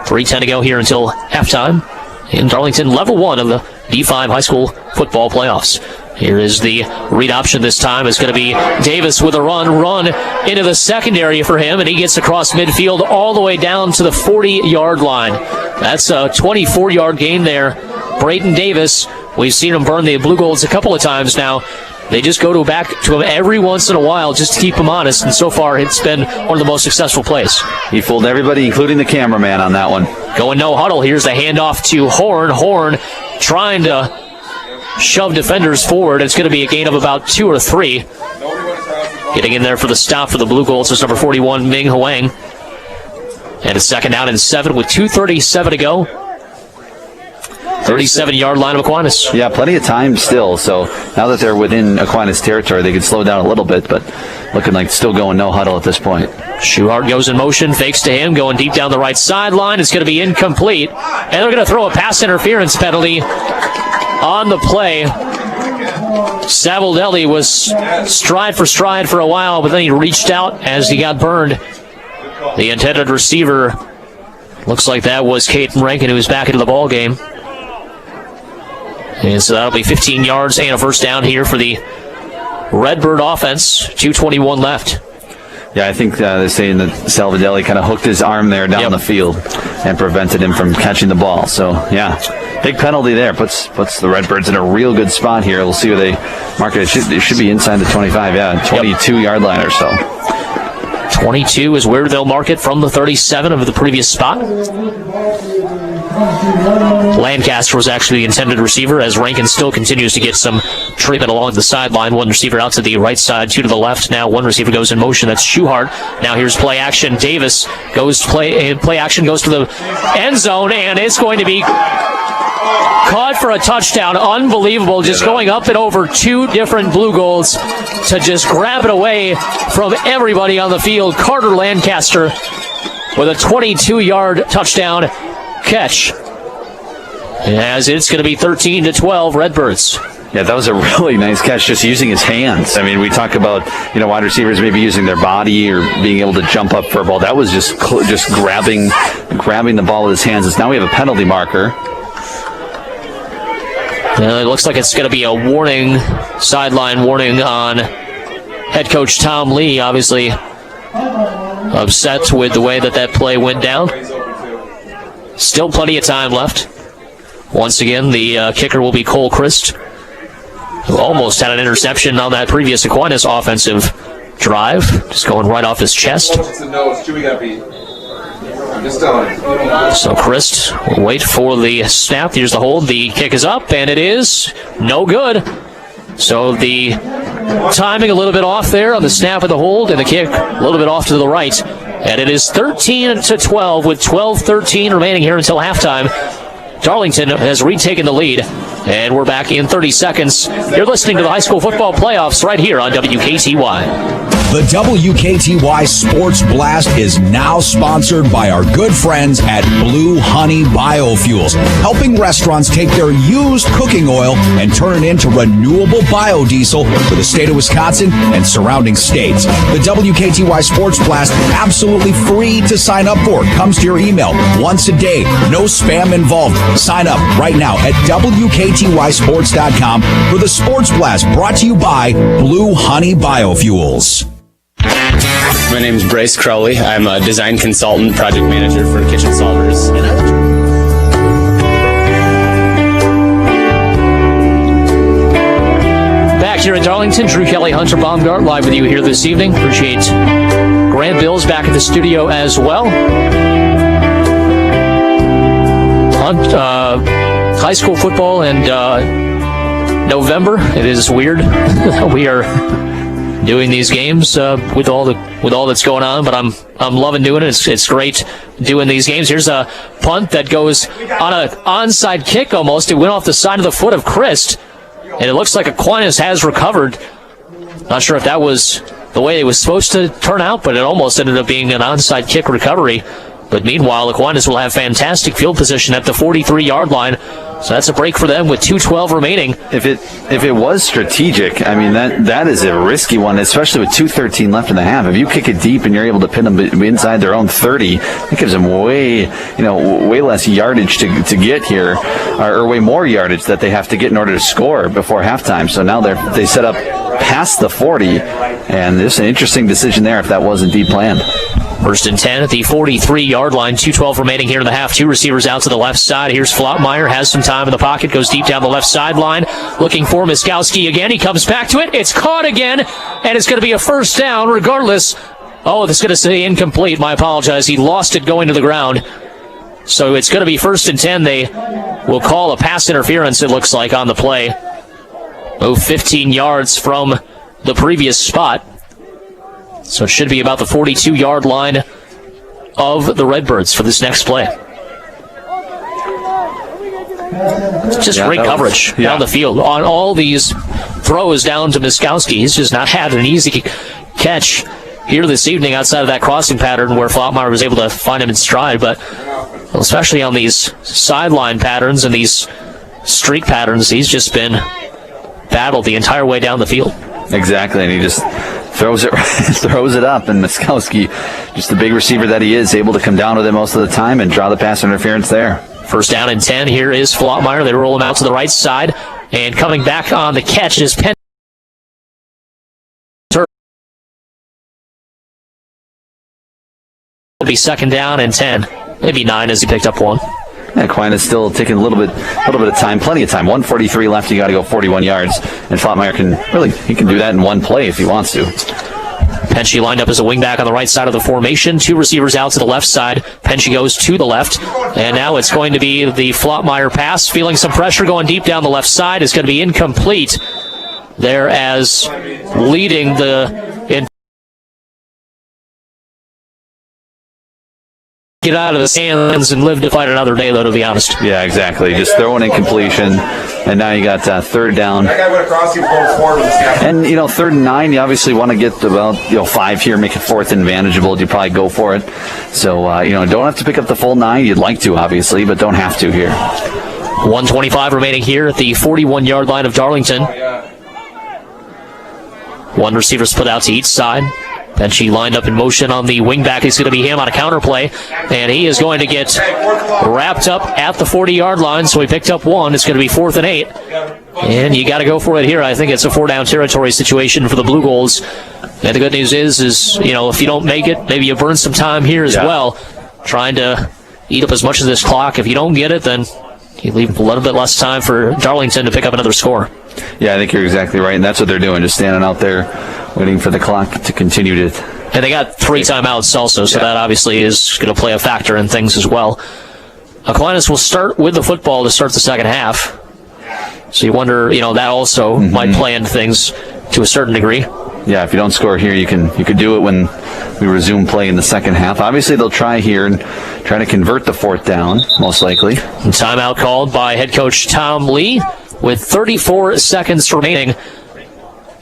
3:10 to go here until halftime. In Darlington, level 1 of the D5 high school football playoffs. Here is the read option this time. It's going to be Davis with a run into the secondary for him, and he gets across midfield all the way down to the 40-yard line. That's a 24-yard gain there. Brayton Davis, we've seen him burn the Blugolds a couple of times now. They just go back to him every once in a while just to keep him honest, and so far it's been one of the most successful plays. He fooled everybody, including the cameraman on that one. Going no huddle. Here's the handoff to Horn. Horn trying to shove defenders forward. It's going to be a gain of about 2 or 3. Getting in there for the stop for the Blugolds is number 41, Ming Huang. And it's 2nd down and 7 with 2:37 to go. 37-yard line of Aquinas. Yeah, plenty of time still. So now that they're within Aquinas territory, they can slow down a little bit, but looking like still going no huddle at this point. Schuhart goes in motion, fakes to him, going deep down the right sideline. It's going to be incomplete. And they're going to throw a pass interference penalty on the play. Savoldelli was stride for a while, but then he reached out as he got burned. The intended receiver, looks like that was Caden Rankin, who was back into the ball game. And so that'll be 15 yards and a first down here for the Redbird offense. 2:21 left. Yeah, I think they're saying that Salvadelli kind of hooked his arm there down the field and prevented him from catching the ball. So, yeah, Big penalty there. Puts the Redbirds in a real good spot here. We'll see where they mark it. It should be inside the 25, 22-yard line or so. 22 is where they'll mark it from the 37 of the previous spot. Lancaster was actually the intended receiver, as Rankin still continues to get some treatment along the sideline. One receiver out to the right side, two to the left. Now one receiver goes in motion. That's Schuhart. Now here's play action. Davis goes to play action, goes to the end zone, and it's going to be caught for a touchdown. Unbelievable. Just going up and over two different Blue Golds to just grab it away from everybody on the field. Carter Lancaster with a 22-yard touchdown catch. As it's going to be 13-12 Redbirds. Yeah, that was a really nice catch, just using his hands. I mean, we talk about, wide receivers maybe using their body or being able to jump up for a ball. That was just grabbing the ball with his hands. Now we have a penalty marker. It looks like it's going to be a warning, sideline warning on head coach Tom Lee, obviously upset with the way that play went down. Still plenty of time left. Once again, the kicker will be Cole Christ, who almost had an interception on that previous Aquinas offensive drive, just going right off his chest. So Christ will wait for the snap. Here's the hold. The kick is up, and it is no good. So the timing a little bit off there on the snap and the hold, and the kick a little bit off to the right. And it is 13-12 with 12:13 remaining here until halftime. Darlington has retaken the lead, and we're back in 30 seconds. You're listening to the high school football playoffs right here on WKTY. The WKTY Sports Blast is now sponsored by our good friends at Blue Honey Biofuels, helping restaurants take their used cooking oil and turn it into renewable biodiesel for the state of Wisconsin and surrounding states. The WKTY Sports Blast, absolutely free to sign up for. Comes to your email once a day. No spam involved. Sign up right now at WKTYSports.com for the Sports Blast, brought to you by Blue Honey Biofuels. My name is Bryce Crowley. I'm a design consultant, project manager for Kitchen Solvers. Back here in Darlington, Drew Kelly, Hunter Baumgardt, live with you here this evening. Appreciate Grant Bills back at the studio as well. High school football and November. It is weird. We are doing these games with all that's going on, but I'm loving doing it. It's great doing these games. Here's a punt that goes on an onside kick almost. It went off the side of the foot of Christ, and it looks like Aquinas has recovered. Not sure if that was the way it was supposed to turn out, but it almost ended up being an onside kick recovery. But meanwhile, Aquinas will have fantastic field position at the 43-yard line. So that's a break for them with 2:12 remaining. If it was strategic, I mean, that is a risky one, especially with 2:13 left in the half. If you kick it deep and you're able to pin them inside their own 30, it gives them way less yardage to get here, or way more yardage that they have to get in order to score before halftime. So now they set up past the 40, and there's an interesting decision there if that was indeed planned. First and 10 at the 43-yard line. 2:12 remaining here in the half. Two receivers out to the left side. Here's Flottmeyer. Has some time in the pocket. Goes deep down the left sideline. Looking for Miskowski again. He comes back to it. It's caught again. And it's going to be a first down regardless. Oh, it's going to say incomplete. My apologize. He lost it going to the ground. So it's going to be first and 10. They will call a pass interference, it looks like, on the play. Move 15 yards from the previous spot. So it should be about the 42-yard line of the Redbirds for this next play. It's just great coverage down the field on all these throws down to Miskowski. He's just not had an easy catch here this evening outside of that crossing pattern where Flottmeyer was able to find him in stride. But especially on these sideline patterns and these streak patterns, he's just been battled the entire way down the field. Exactly, and he just throws it up, and Miskowski, just the big receiver that he is, able to come down with it most of the time and draw the pass interference there. First down and 10. Here is Flottmeyer. They roll him out to the right side, and coming back on the catch is Penn. It'll be second down and 10, maybe 9 as he picked up one. Aquinas still taking a little bit of time, plenty of time. 1:43 left. You got to go 41 yards, and Flottmeyer can do that in one play if he wants to. Penchie lined up as a wingback on the right side of the formation. 2 receivers out to the left side. Penchie goes to the left. And now it's going to be the Flottmeyer pass. Feeling some pressure going deep down the left side. It's going to be incomplete there as leading the... Get out of the stands and live to fight another day, though, to be honest. Yeah, exactly. Just throwing incompletion, and now you got third down. And 3rd and 9, you obviously want to get about 5 here, make it 4th and manageable. You probably go for it. So don't have to pick up the full 9. You'd like to, obviously, but don't have to here. 1:25 remaining here at the 41-yard line of Darlington. 1 receiver split out to each side. Penchie lined up in motion on the wingback. It's going to be him on a counter play, and he is going to get wrapped up at the 40-yard line. So he picked up 1. It's going to be 4th and 8, and you got to go for it here. I think it's a 4-down territory situation for the Blugolds. And the good news is if you don't make it, maybe you burn some time here as well, trying to eat up as much of this clock. If you don't get it, then you leave a little bit less time for Darlington to pick up another score. Yeah, I think you're exactly right, and that's what they're doing, just standing out there waiting for the clock to continue to... And they got 3 timeouts also, so that obviously is going to play a factor in things as well. Aquinas will start with the football to start the second half. So you wonder, that also might play into things to a certain degree. Yeah, if you don't score here, you could do it when we resume play in the second half. Obviously, they'll try here and try to convert the 4th down, most likely. And timeout called by head coach Tom Lee with 34 seconds remaining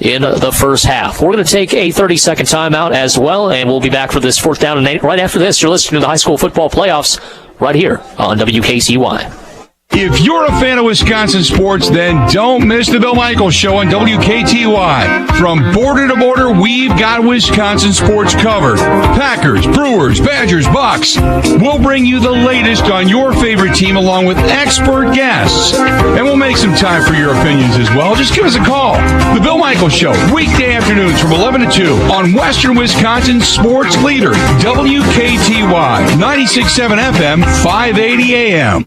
in the first half. We're going to take a 30-second timeout as well, and we'll be back for this 4th down and 8. Right after this, you're listening to the high school football playoffs right here on WKTY. If you're a fan of Wisconsin sports, then don't miss the Bill Michaels Show on WKTY. From border to border, we've got Wisconsin sports covered. Packers, Brewers, Badgers, Bucks. We'll bring you the latest on your favorite team along with expert guests. And we'll make some time for your opinions as well. Just give us a call. The Bill Michaels Show, weekday afternoons from 11 to 2 on Western Wisconsin's sports leader, WKTY, 96.7 FM, 580 AM.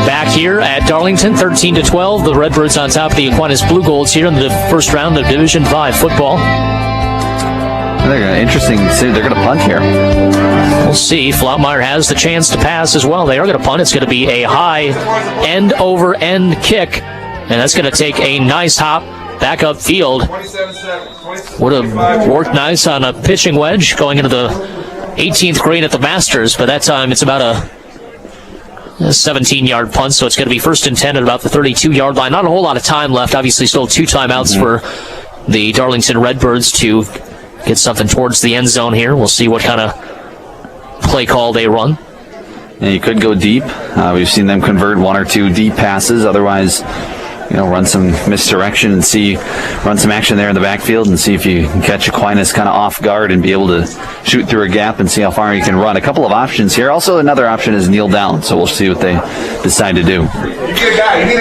Back here at Darlington, 13-12. The Red Birds on top of the Aquinas Blugolds here in the first round of Division 5 football. They're interesting to see. They're going to punt here. We'll see. Flottmeyer has the chance to pass as well. They are going to punt. It's going to be a high end-over-end kick, and that's going to take a nice hop back upfield. Would have worked nice on a pitching wedge going into the 18th green at the Masters, but that time it's about a 17-yard punt, so it's going to be 1st and 10 at about the 32-yard line. Not a whole lot of time left. Obviously, still 2 timeouts for the Darlington Red Birds to get something towards the end zone here. We'll see what kind of play call they run. And you could go deep. We've seen them convert 1 or 2 deep passes. Otherwise, run some misdirection and run some action there in the backfield and see if you can catch Aquinas kind of off guard and be able to shoot through a gap and see how far you can run. A couple of options here. Also, another option is kneel down, so we'll see what they decide to do.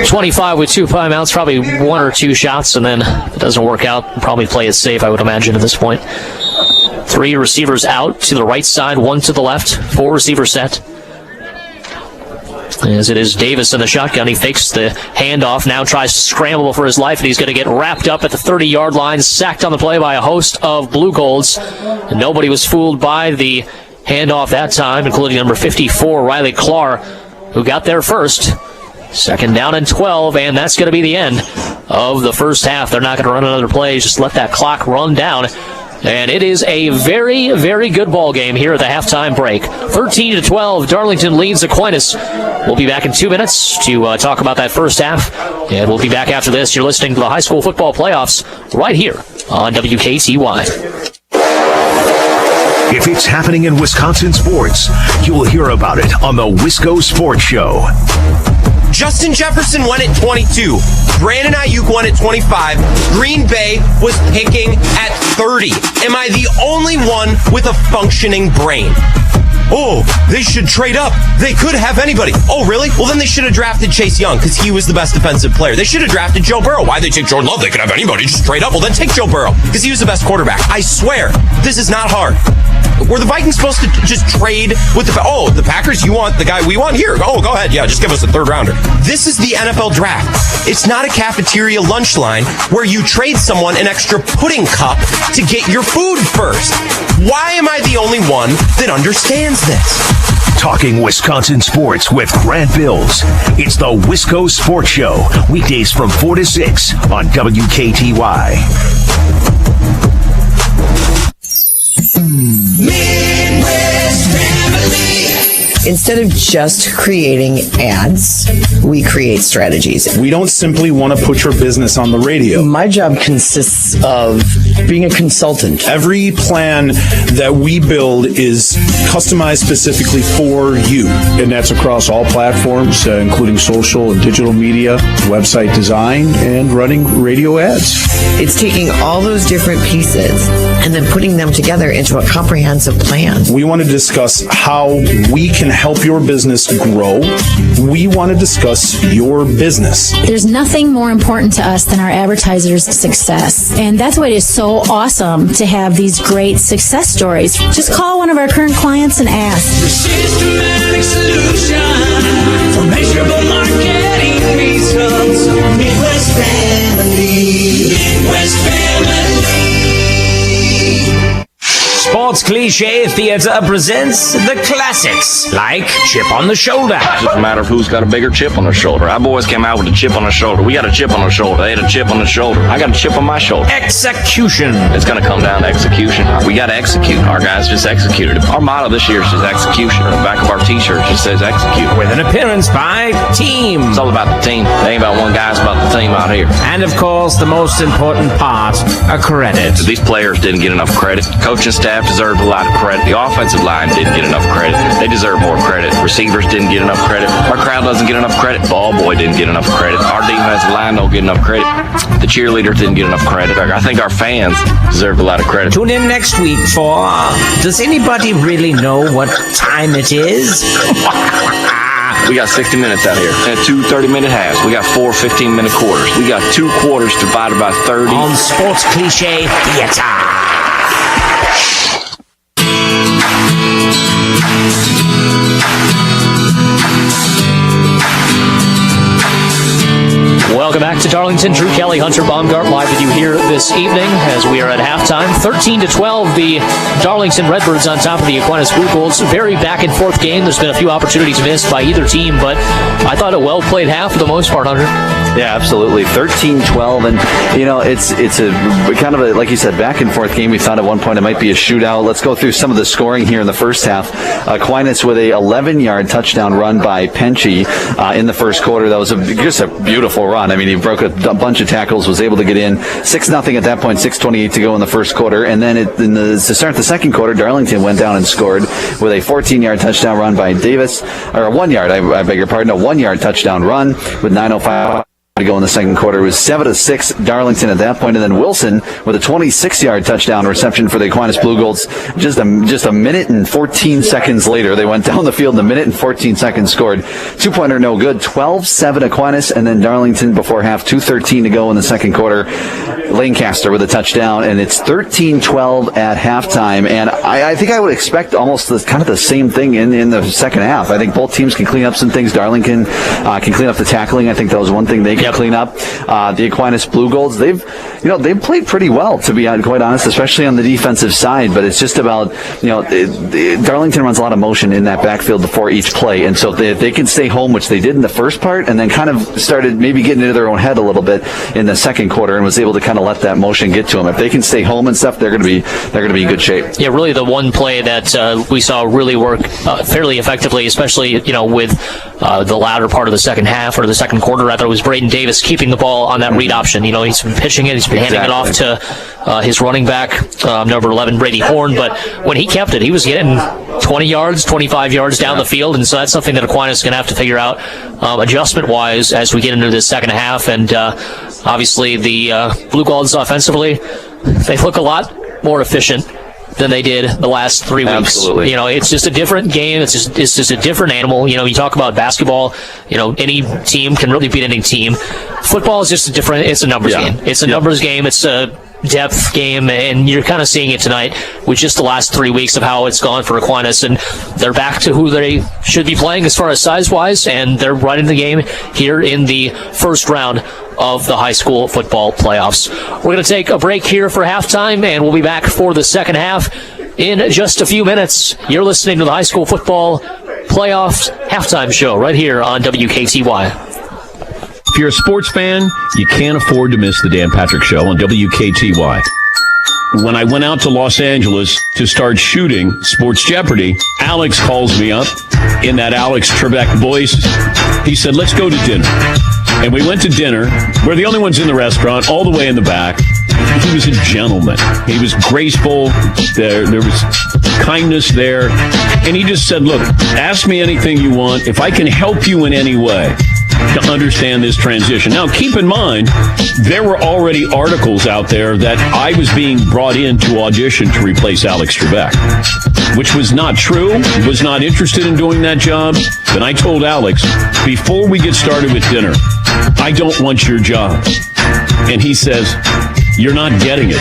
25 with 2 timeouts, probably 1 or 2 shots, and then if it doesn't work out, probably play it safe, I would imagine, at this point. 3 receivers out to the right side, 1 to the left, 4 receiver set. As it is Davis in the shotgun, he fakes the handoff, now tries to scramble for his life, and he's going to get wrapped up at the 30-yard line, sacked on the play by a host of Blugolds. And nobody was fooled by the handoff that time, including number 54, Riley Clark, who got there first. 2nd down and 12, and that's going to be the end of the first half. They're not going to run another play, just let that clock run down. And it is a very, very good ball game here at the halftime break. 13-12, Darlington leads Aquinas. We'll be back in 2 minutes to talk about that first half. And we'll be back after this. You're listening to the high school football playoffs right here on WKTY. If it's happening in Wisconsin sports, you'll hear about it on the Wisco Sports Show. Justin Jefferson went at 22. Brandon Ayuk won at 25. Green Bay was picking at 30. Am I the only one with a functioning brain? Oh, they should trade up. They could have anybody. Oh, really? Well, then they should have drafted Chase Young because he was the best defensive player. They should have drafted Joe Burrow. Why they take Jordan Love? They could have anybody. Just trade up. Well, then take Joe Burrow because he was the best quarterback. I swear, this is not hard. Were the Vikings supposed to just trade with the Packers? You want the guy we want? Here. Oh, go ahead. Yeah, just give us a third rounder. This is the NFL draft. It's not a cafeteria lunch line where you trade someone an extra pudding cup to get your food first. Why am I the only one that understands this? Talking Wisconsin sports with Grant Bills. It's the Wisco Sports Show. Weekdays from 4 to 6 on WKTY. Midwest Family. Instead of just creating ads, we create strategies. We don't simply want to put your business on the radio. My job consists of being a consultant. Every plan that we build is customized specifically for you, and that's across all platforms, including social and digital media, website design, and running radio ads. It's taking all those different pieces and then putting them together into a comprehensive plan. We want to discuss how we can help your business grow. We want to discuss your business. There's nothing more important to us than our advertisers' success. And that's why it is so awesome to have these great success stories. Just call one of our current clients and ask. The systematic solution for measurable marketing results. Midwest Family. Midwest Family. Sports Cliche Theater presents the classics, like Chip on the Shoulder. It's just a matter of who's got a bigger chip on their shoulder. Our boys came out with a chip on their shoulder. We got a chip on our shoulder. They had a chip on their shoulder. I got a chip on my shoulder. Execution. It's going to come down to execution. We got to execute. Our guys just executed it. Our motto this year is just execution. On the back of our t-shirt just says execute. With an appearance by Team. It's all about the team. It ain't about one guy. It's about the team out here. And, of course, the most important part, a credit. These players didn't get enough credit. Coaching staff deserved a lot of credit. The offensive line didn't get enough credit. They deserve more credit. Receivers didn't get enough credit. Our crowd doesn't get enough credit. Ball boy didn't get enough credit. Our defensive line don't get enough credit. The cheerleader didn't get enough credit. I think our fans deserve a lot of credit. Tune in next week for Does Anybody Really Know What Time It Is? We got 60 minutes out here. And 2 30-minute halves. We got 4 15-minute quarters. We got 2 quarters divided by 30. On Sports Cliche Theater. Welcome back to Darlington. Drew Kelly, Hunter Baumgardt, live with you here this evening as we are at halftime. 13-12, the Darlington Red Birds on top of the Aquinas Blugolds. Very back-and-forth game. There's been a few opportunities missed by either team, but I thought a well-played half for the most part, Hunter. Yeah, absolutely. 13-12, and, you know, it's a kind of a, like you said, back-and-forth game. We thought at one point it might be a shootout. Let's go through some of the scoring here in the first half. Aquinas with a 11-yard touchdown run by Penchie in the first quarter. That was just a beautiful run. I mean, he broke a bunch of tackles, was able to get in. 6-0 at that point, 6:28 to go in the first quarter. And then to start the second quarter, Darlington went down and scored with a 14-yard touchdown run by Davis, or a 1-yard, I beg your pardon, a 1-yard touchdown run with 9:05 to go in the second quarter. It was 7-6 Darlington at that point, and then Wilson with a 26-yard touchdown reception for the Aquinas Blugolds. Just a minute and 14 seconds later, they went down the field. In a minute and 14 seconds, scored 2-pointer, no good. 12-7 Aquinas, and then Darlington before half, 2:13 to go in the second quarter. Lancaster with a touchdown, and it's 13-12 at halftime. And I think I would expect almost kind of the same thing in the second half. I think both teams can clean up some things. Darlington can clean up the tackling. I think that was one thing they can clean up. The Aquinas Blugolds, they've played pretty well, to be quite honest, especially on the defensive side. But it's just about, Darlington runs a lot of motion in that backfield before each play, and so if they can stay home, which they did in the first part, and then kind of started maybe getting into their own head a little bit in the second quarter, and was able to kind of let that motion get to them. If they can stay home and stuff, they're going to be in good shape. Yeah, really the one play that we saw really work fairly effectively, especially with the latter part of the second half, or the second quarter rather, was Braden Davis keeping the ball on that read option. He's been pitching it, he's been handing it off to his running back, number 11, Brady Horn, but when he kept it, he was getting 20 yards, 25 yards down the field, and so that's something that Aquinas is going to have to figure out adjustment-wise as we get into this second half. And obviously the Blugolds offensively, they look a lot more efficient than they did the last 3 weeks. Absolutely. You know, it's just a different game. It's just a different animal. You know, you talk about basketball, you know, any team can really beat any team. Football is just it's a numbers game. It's a numbers game. It's a depth game, and you're kind of seeing it tonight with just the last 3 weeks of how it's gone for Aquinas, and they're back to who they should be playing as far as size-wise, and they're running the game here in the first round of the high school football playoffs. We're going to take a break here for halftime, and we'll be back for the second half in just a few minutes. You're listening to the high school football playoffs halftime show right here on WKTY. If you're a sports fan, you can't afford to miss the Dan Patrick Show on WKTY. When I went out to Los Angeles to start shooting Sports Jeopardy, Alex calls me up in that Alex Trebek voice. He said, let's go to dinner. And we went to dinner. We're the only ones in the restaurant, all the way in the back. He was a gentleman. He was graceful. There was kindness there. And he just said, look, ask me anything you want. If I can help you in any way to understand this transition. Now, keep in mind, there were already articles out there that I was being brought in to audition to replace Alex Trebek, which was not true, was not interested in doing that job. Then I told Alex, before we get started with dinner, I don't want your job. And he says, you're not getting it.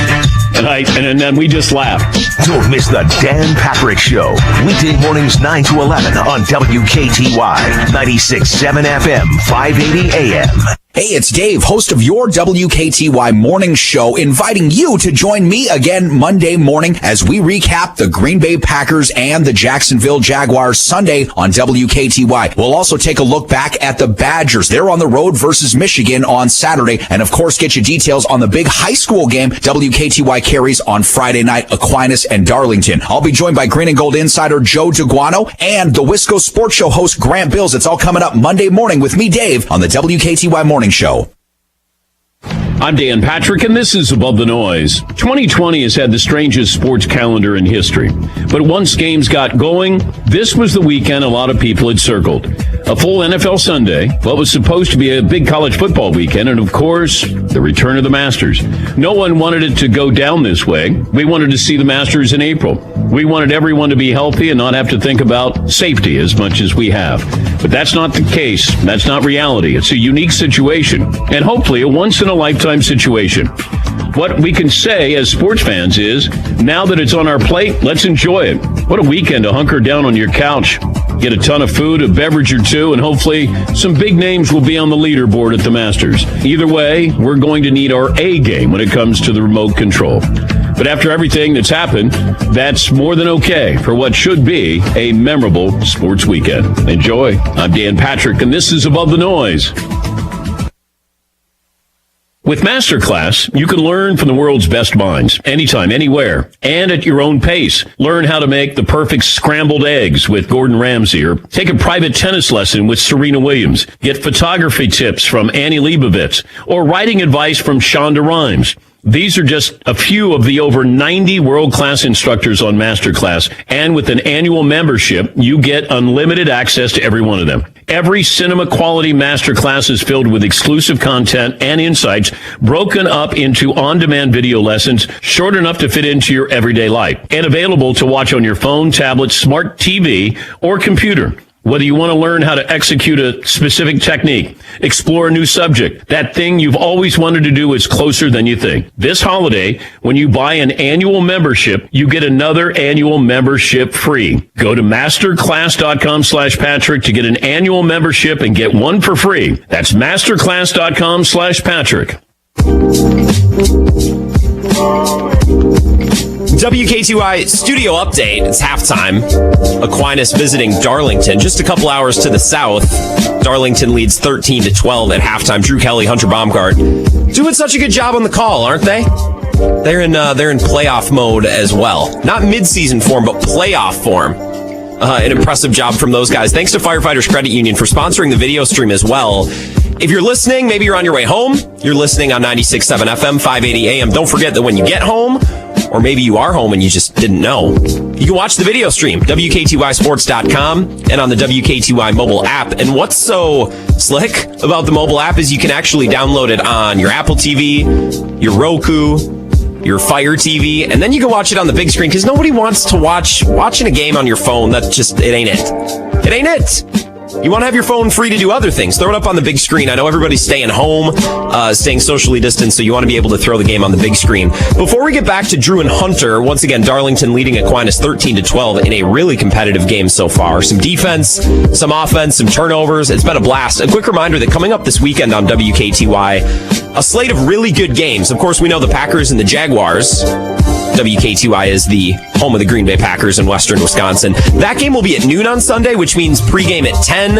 And then we just laughed. Don't miss the Dan Patrick Show. Weekday mornings 9 to 11 on WKTY 96.7 FM, 580 AM. Hey, it's Dave, host of your WKTY morning show, inviting you to join me again Monday morning as we recap the Green Bay Packers and the Jacksonville Jaguars Sunday on WKTY. We'll also take a look back at the Badgers. They're on the road versus Michigan on Saturday, and of course get you details on the big high school game WKTY carries on Friday night, Aquinas and Darlington. I'll be joined by Green and Gold insider Joe DeGuano and the Wisco Sports Show host Grant Bills. It's all coming up Monday morning with me, Dave, on the WKTY morning show. I'm Dan Patrick, and this is Above the Noise. 2020 has had the strangest sports calendar in history. But once games got going, this was the weekend a lot of people had circled. A full NFL Sunday, what was supposed to be a big college football weekend, and of course, the return of the Masters. No one wanted it to go down this way. We wanted to see the Masters in April. We wanted everyone to be healthy and not have to think about safety as much as we have. But that's not the case. That's not reality. It's a unique situation, and hopefully a once-in-a-lifetime situation. What we can say as sports fans is, now that it's on our plate, let's enjoy it. What a weekend to hunker down on your couch, get a ton of food, a beverage or two, and hopefully some big names will be on the leaderboard at the Masters. Either way, we're going to need our A game when it comes to the remote control. But after everything that's happened, that's more than okay for what should be a memorable sports weekend. Enjoy. I'm Dan Patrick, and this is Above the Noise. With Masterclass, you can learn from the world's best minds, anytime, anywhere, and at your own pace. Learn how to make the perfect scrambled eggs with Gordon Ramsay, or take a private tennis lesson with Serena Williams. Get photography tips from Annie Leibovitz, or writing advice from Shonda Rhimes. These are just a few of the over 90 world-class instructors on Masterclass, and with an annual membership, you get unlimited access to every one of them. Every cinema-quality Masterclass is filled with exclusive content and insights broken up into on-demand video lessons short enough to fit into your everyday life, and available to watch on your phone, tablet, smart TV, or computer. Whether you want to learn how to execute a specific technique, explore a new subject, that thing you've always wanted to do is closer than you think. This holiday, when you buy an annual membership, you get another annual membership free. Go to masterclass.com/Patrick to get an annual membership and get one for free. That's masterclass.com/Patrick. WKTY studio update. It's halftime. Aquinas visiting Darlington, just a couple hours to the south. Darlington leads 13-12 at halftime. Drew Kelly, Hunter Baumgardt, doing such a good job on the call, aren't they? They're in playoff mode as well. Not mid-season form, but playoff form. An impressive job from those guys. Thanks to Firefighters Credit Union for sponsoring the video stream as well. If you're listening, maybe you're on your way home. You're listening on 96.7 FM, 580 AM. Don't forget that when you get home, or maybe you are home and you just didn't know, you can watch the video stream, WKTYsports.com, and on the WKTY mobile app. And what's so slick about the mobile app is you can actually download it on your Apple TV, your Roku, your Fire TV, and then you can watch it on the big screen, because nobody wants to watching a game on your phone. That's just, it ain't it. It ain't it. You want to have your phone free to do other things. Throw it up on the big screen. I know everybody's staying home, staying socially distanced, so you want to be able to throw the game on the big screen. Before we get back to Drew and Hunter, once again, Darlington leading Aquinas 13-12 in a really competitive game so far. Some defense, some offense, some turnovers. It's been a blast. A quick reminder that coming up this weekend on WKTY, a slate of really good games. Of course, we know the Packers and the Jaguars. WKTY is the home of the Green Bay Packers in western Wisconsin. That game will be at noon on Sunday, which means pregame at 10,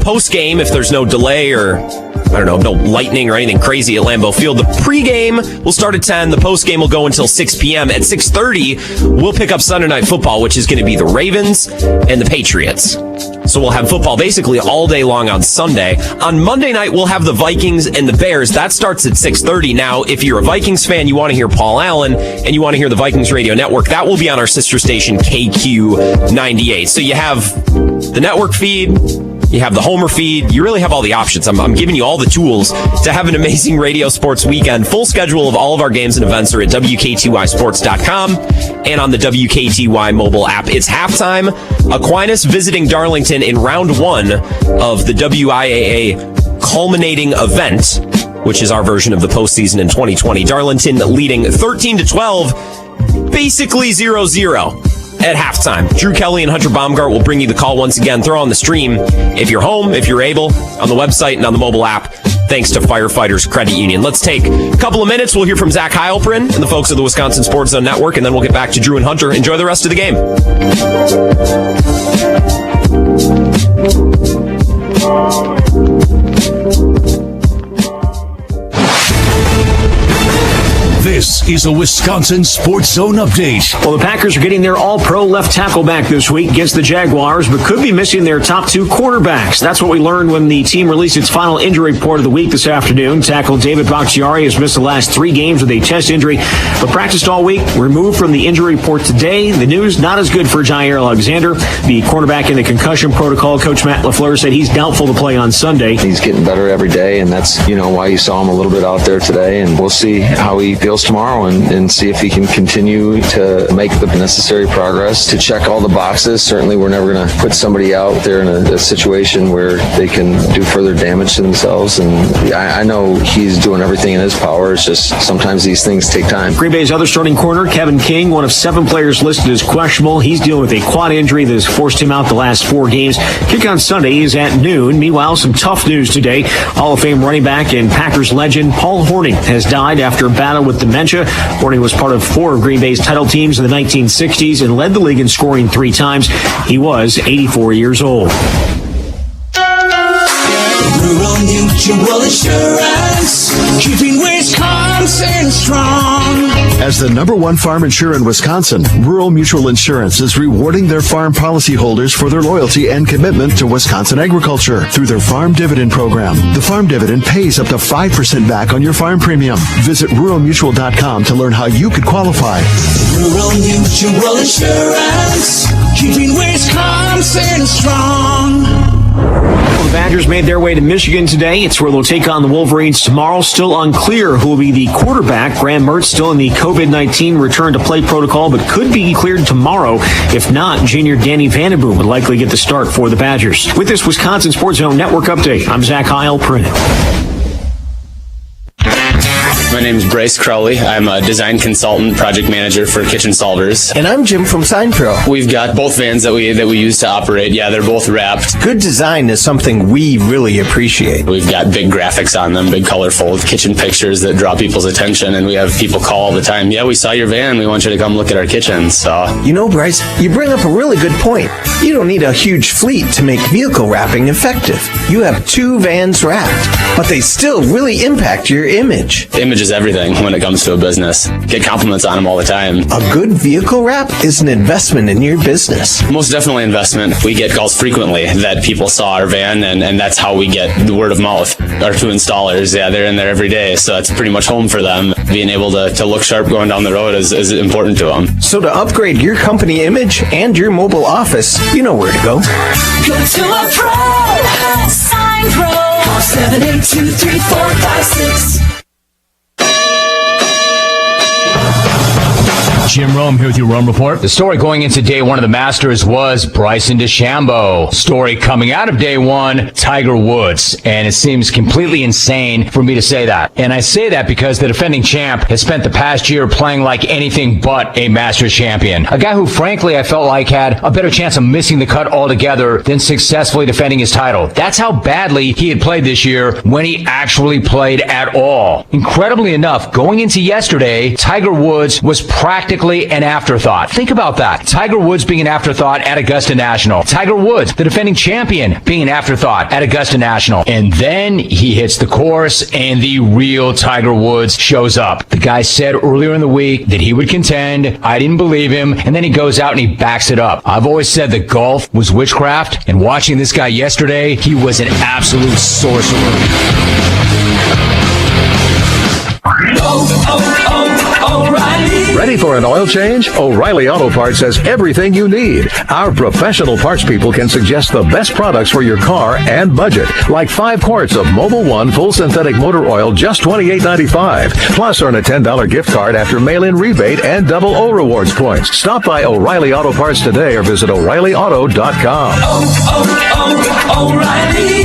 postgame, if there's no delay or, I don't know, no lightning or anything crazy at Lambeau Field. The pregame will start at 10. The postgame will go until 6 p.m. At 6:30, we'll pick up Sunday Night Football, which is going to be the Ravens and the Patriots. So we'll have football basically all day long on Sunday. On Monday night, we'll have the Vikings and the Bears. That starts at 6:30. Now, if you're a Vikings fan, you want to hear Paul Allen, and you want to hear the Vikings Radio Network, that will be on our sister station, KQ98. So you have the network feed, you have the Homer feed, you really have all the options. I'm giving you all the tools to have an amazing radio sports weekend. Full schedule of all of our games and events are at WKTYsports.com and on the WKTY mobile app. It's halftime. Aquinas visiting Darlington in round 1 of the WIAA culminating event, which is our version of the postseason in 2020. Darlington leading 13-12, basically 0-0. At halftime. Drew, Kelly, and Hunter Baumgardt will bring you the call once again. Throw on the stream if you're home, if you're able, on the website and on the mobile app, thanks to Firefighters Credit Union. Let's take a couple of minutes. We'll hear from Zach Heilprin and the folks of the Wisconsin Sports Zone Network, and then we'll get back to Drew and Hunter. Enjoy the rest of the game. This is a Wisconsin Sports Zone update. Well, the Packers are getting their all-pro left tackle back this week against the Jaguars, but could be missing their top 2 quarterbacks. That's what we learned when the team released its final injury report of the week this afternoon. Tackle David Bakhtiari has missed the last 3 games with a chest injury, but practiced all week, removed from the injury report today. The news not as good for Jair Alexander, the cornerback in the concussion protocol. Coach Matt LaFleur said he's doubtful to play on Sunday. He's getting better every day, and that's, why you saw him a little bit out there today, and we'll see how he feels tomorrow and see if he can continue to make the necessary progress to check all the boxes. Certainly, we're never going to put somebody out there in a situation where they can do further damage to themselves, and I know he's doing everything in his power. It's just sometimes these things take time. Green Bay's other starting corner, Kevin King, one of 7 players listed as questionable. He's dealing with a quad injury that has forced him out the last 4 games. Kick on Sunday is at noon. Meanwhile, some tough news today. Hall of Fame running back and Packers legend Paul Hornung has died after a battle with dementia. Hornung was part of 4 of Green Bay's title teams in the 1960s and led the league in scoring 3 times. He was 84 years old. Rural Mutual Insurance, keeping Wisconsin strong. As the #1 farm insurer in Wisconsin, Rural Mutual Insurance is rewarding their farm policyholders for their loyalty and commitment to Wisconsin agriculture through their Farm Dividend program. The Farm Dividend pays up to 5% back on your farm premium. Visit ruralmutual.com to learn how you could qualify. Rural Mutual Insurance, keeping Wisconsin strong. Well, the Badgers made their way to Michigan today. It's where they'll take on the Wolverines tomorrow. Still unclear who will be the quarterback. Graham Mertz still in the COVID-19 return to play protocol, but could be cleared tomorrow. If not, junior Danny Vandenboom would likely get the start for the Badgers. With this Wisconsin Sports Zone Network update, I'm Zach Heilprin. My name is Bryce Crowley. I'm a design consultant, project manager for Kitchen Solvers. And I'm Jim from Sign Pro. We've got both vans that we use to operate. Yeah, they're both wrapped. Good design is something we really appreciate. We've got big graphics on them, big colorful kitchen pictures that draw people's attention, and we have people call all the time. Yeah, we saw your van. We want you to come look at our kitchen. So, Bryce, you bring up a really good point. You don't need a huge fleet to make vehicle wrapping effective. You have 2 vans wrapped, but they still really impact your image. Image is everything when it comes to a business. Get compliments on them all the time. A good vehicle wrap is an investment in your business. Most definitely investment. We get calls frequently that people saw our van, and that's how we get the word of mouth. Our 2 installers, they're in there every day, so it's pretty much home for them. Being able to look sharp going down the road is important to them. So to upgrade your company image and your mobile office, you know where to go. Go to a pro, Sign Pro, 782-3456. Jim Rome here with your Rome Report. The story going into day one of the Masters was Bryson DeChambeau. Story coming out of day one, Tiger Woods. And it seems completely insane for me to say that. And I say that because the defending champ has spent the past year playing like anything but a Masters champion. A guy who, frankly, I felt like had a better chance of missing the cut altogether than successfully defending his title. That's how badly he had played this year when he actually played at all. Incredibly enough, going into yesterday, Tiger Woods was practically an afterthought. Think about that. Tiger Woods being an afterthought at Augusta National. Tiger Woods, the defending champion, being an afterthought at Augusta National. And then he hits the course and the real Tiger Woods shows up. The guy said earlier in the week that he would contend. I didn't believe him. And then he goes out and he backs it up. I've always said that golf was witchcraft. And watching this guy yesterday, he was an absolute sorcerer. O'Reilly. Ready for an oil change? O'Reilly Auto Parts has everything you need. Our professional parts people can suggest the best products for your car and budget, like 5 quarts of Mobil 1 full synthetic motor oil, just $28.95. Plus, earn a $10 gift card after mail-in rebate and double O rewards points. Stop by O'Reilly Auto Parts today or visit O'ReillyAuto.com. O'Reilly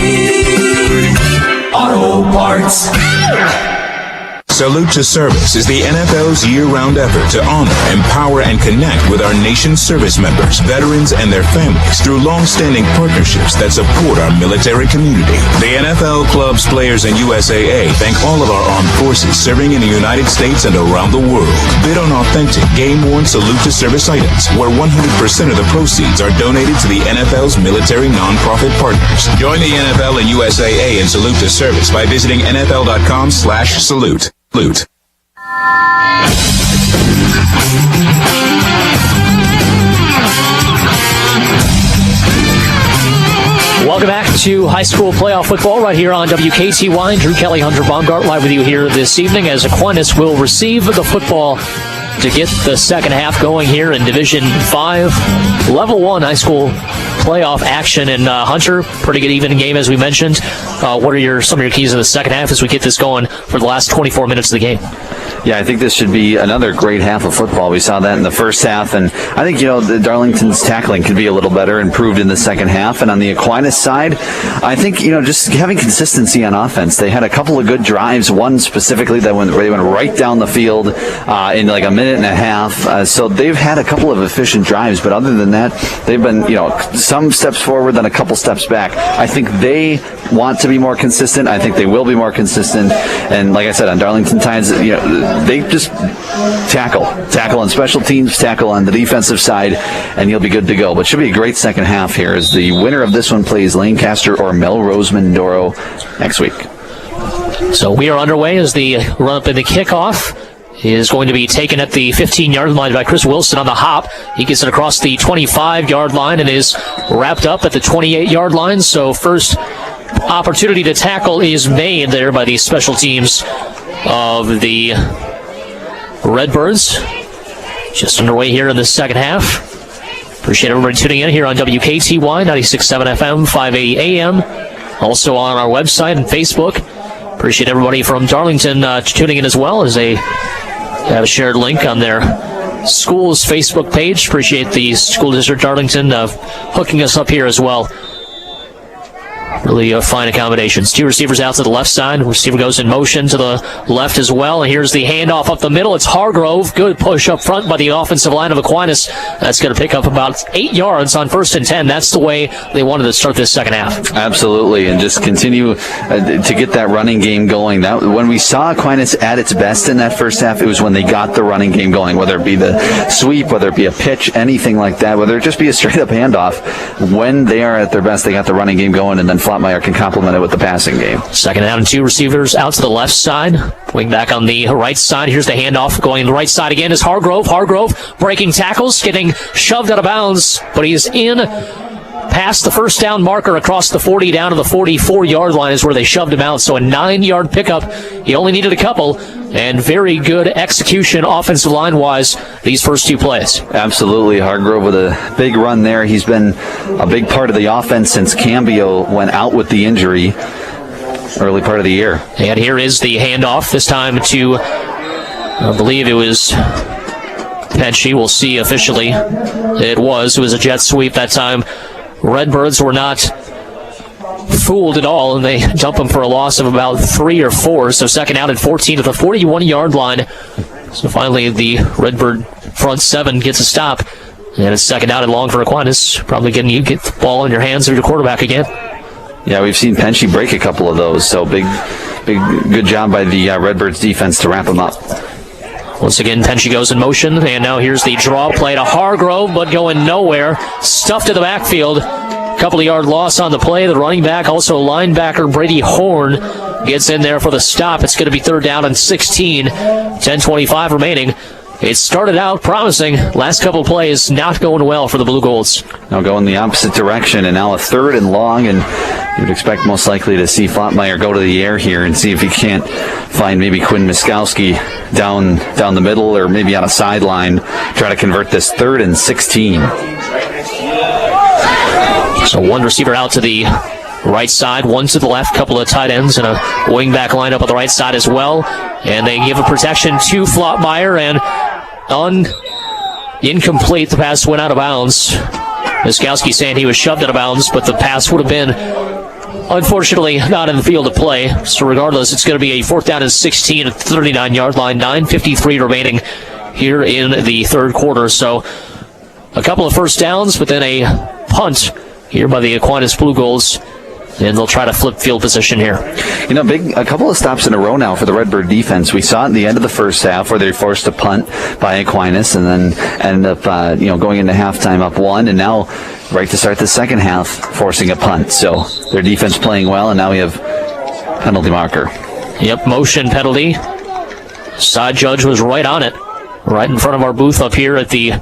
Auto Parts. Salute to Service is the NFL's year-round effort to honor, empower, and connect with our nation's service members, veterans, and their families through long-standing partnerships that support our military community. The NFL, clubs, players, and USAA thank all of our armed forces serving in the United States and around the world. Bid on authentic, game-worn Salute to Service items, where 100% of the proceeds are donated to the NFL's military nonprofit partners. Join the NFL and USAA in Salute to Service by visiting NFL.com/salute. Loot. Welcome back to high school playoff football right here on WKTY. Drew Kelly, Hunter Baumgardt live with you here this evening as Aquinas will receive the football to get the second half going here in Division 5. Level 1 high school playoff action. And Hunter, pretty good even game as we mentioned. What are some of your keys in the second half as we get this going for the last 24 minutes of the game? Yeah, I think this should be another great half of football. We saw that in the first half, and I think, the Darlington's tackling could be a little better, improved in the second half. And on the Aquinas side, I think, just having consistency on offense. They had a couple of good drives, one specifically they went right down the field in like a minute and a half. So they've had a couple of efficient drives, but other than that, they've been, some steps forward, then a couple steps back. I think they want to be more consistent. I think they will be more consistent. And like I said, on Darlington Tides, they just tackle on special teams, tackle on the defensive side, and you'll be good to go. But should be a great second half here as the winner of this one plays Lancaster or Melrose Mindoro next week. So we are underway as the run-up in the kickoff is going to be taken at the 15-yard line by Chris Wilson on the hop. He gets it across the 25-yard line and is wrapped up at the 28-yard line. So first opportunity to tackle is made there by the special teams of the Redbirds. Just underway here in the second half. Appreciate everybody tuning in here on WKTY 96.7 FM, 580 AM. Also on our website and Facebook. Appreciate everybody from Darlington tuning in as well as they have a shared link on their school's Facebook page. Appreciate the School District Darlington hooking us up here as well. Really fine accommodations. 2 receivers out to the left side. Receiver goes in motion to the left as well. And here's the handoff up the middle. It's Hargrove. Good push up front by the offensive line of Aquinas. That's going to pick up about 8 yards on 1st and 10. That's the way they wanted to start this second half. Absolutely, and just continue to get that running game going. When we saw Aquinas at its best in that first half, it was when they got the running game going, whether it be the sweep, whether it be a pitch, anything like that, whether it just be a straight-up handoff. When they are at their best, they got the running game going, and then Flatmeyer can complement it with the passing game. Second down and 2 receivers out to the left side. Wing back on the right side. Here's the handoff. Going to the right side again is Hargrove. Hargrove breaking tackles, getting shoved out of bounds, but he's in past the first down marker across the 40 down to the 44-yard line is where they shoved him out. So a 9-yard pickup. He only needed a couple, and very good execution offensive line-wise these first 2 plays. Absolutely. Hargrove with a big run there. He's been a big part of the offense since Cambio went out with the injury early part of the year. And here is the handoff, this time to, I believe it was Pesci. We'll see officially. It was a jet sweep that time. Redbirds were not fooled at all, and they dump him for a loss of about 3 or 4. So second out and 14 at the 41-yard line. So finally, the Redbird front 7 gets a stop. And it's second out and long for Aquinas. Probably getting you get the ball in your hands of your quarterback again. Yeah, we've seen Pesci break a couple of those. So good job by the Redbirds defense to wrap them up. Once again, Pesci goes in motion, and now here's the draw play to Hargrove, but going nowhere. Stuffed to the backfield. Couple of yard loss on the play. The running back, also linebacker Brady Horn, gets in there for the stop. It's going to be third down and 16. 10:25 remaining. It started out promising. Last couple of plays not going well for the Blugolds. Now going the opposite direction, and now a third and long, and you'd expect most likely to see Flottmeyer go to the air here and see if he can't find maybe Quinn Miskowski down the middle or maybe on a sideline, try to convert this 3rd and 16. So one receiver out to the right side, one to the left, couple of tight ends, and a wingback lineup on the right side as well. And they give a protection to Flottmeyer, and incomplete. The pass went out of bounds. Miskowski saying he was shoved out of bounds, but the pass would have been, unfortunately, not in the field of play. So regardless, it's going to be a fourth down and 16 at the 39-yard line. 9:53 remaining here in the third quarter. So a couple of first downs, but then a punt here by the Aquinas Blugolds. And they'll try to flip field position here. You know, a couple of stops in a row now for the Redbird defense. We saw it at the end of the first half where they forced a punt by Aquinas and then ended up, going into halftime up 1, and now right to start the second half forcing a punt. So their defense playing well, and now we have penalty marker. Yep, motion penalty. Side judge was right on it, right in front of our booth up here at the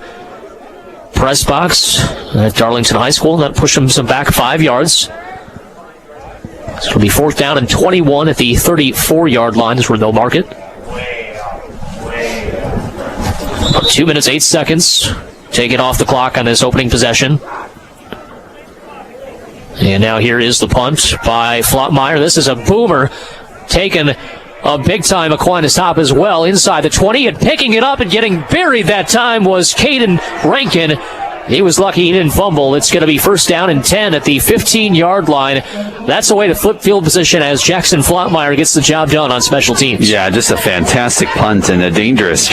press box at Darlington High School. That pushed them back 5 yards. So it'll be fourth down and 21 at the 34-yard line. Is where they'll mark it. About 2 minutes, 8 seconds. Taken off the clock on this opening possession. And now here is the punt by Flottmeyer. This is a boomer, taking a big-time Aquinas hop as well inside the 20, and picking it up and getting buried that time was Caden Rankin. He was lucky he didn't fumble. It's going to be first down and 10 at the 15-yard line. That's a way to flip field position as Jackson Flottmeyer gets the job done on special teams. Yeah, just a fantastic punt and a dangerous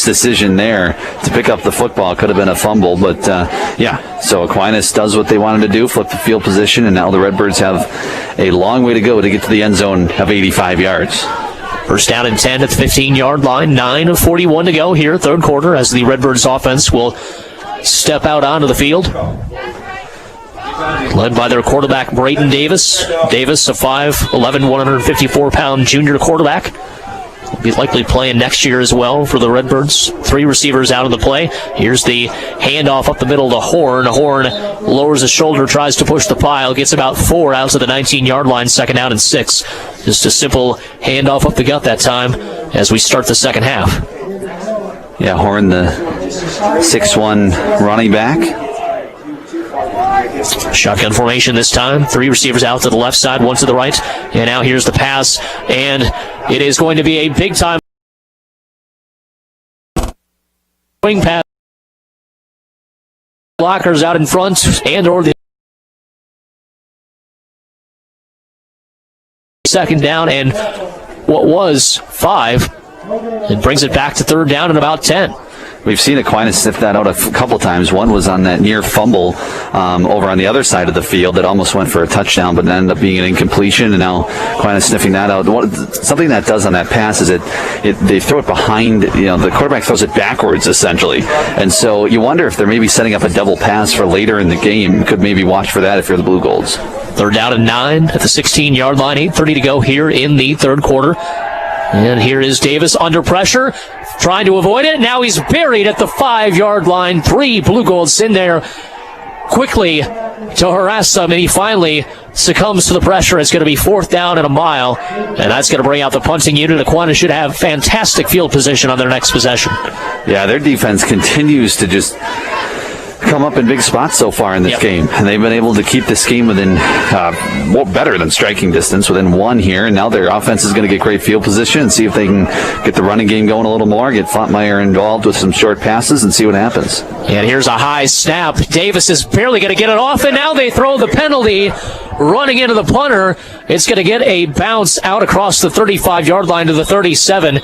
decision there to pick up the football. Could have been a fumble, but so Aquinas does what they wanted to do, flip the field position, and now the Redbirds have a long way to go to get to the end zone of 85 yards. First down and 10 at the 15-yard line. 9:41 to go here, third quarter, as the Redbirds offense will step out onto the field. Led by their quarterback, Braden Davis. Davis, a 5'11", 154-pound junior quarterback. Will be likely playing next year as well for the Redbirds. 3 receivers out of the play. Here's the handoff up the middle to Horn. Horn lowers his shoulder, tries to push the pile, gets about 4 out to the 19-yard line, second down and 6. Just a simple handoff up the gut that time as we start the second half. Yeah, Horn, the 6'1" running back. Shotgun formation this time. 3 receivers out to the left side, 1 to the right. And now here's the pass, and it is going to be a big-time wing pass. Blockers out in front, and or the second down, and what was 5. It brings it back to third down and about 10. We've seen Aquinas sniff that out a couple times. One was on that near fumble over on the other side of the field that almost went for a touchdown, but ended up being an incompletion, and now Aquinas sniffing that out. Something that does on that pass is they throw it behind, the quarterback throws it backwards, essentially. And so you wonder if they're maybe setting up a double pass for later in the game. Could maybe watch for that if you're the Blugolds. Third down and 9 at the 16-yard line. 8:30 to go here in the third quarter. And here is Davis under pressure, trying to avoid it. Now he's buried at the 5-yard line. 3 Blugolds in there quickly to harass him, and he finally succumbs to the pressure. It's going to be fourth down and a mile, and that's going to bring out the punting unit. Aquinas should have fantastic field position on their next possession. Yeah, their defense continues to just come up in big spots so far in this game, and they've been able to keep this game within, better than striking distance, within one here, and now their offense is going to get great field position and see if they can get the running game going a little more, get Fontmeyer involved with some short passes, and see what happens. And here's a high snap. Davis is barely going to get it off, and now they throw the penalty. Running into the punter, it's going to get a bounce out across the 35-yard line to the 37.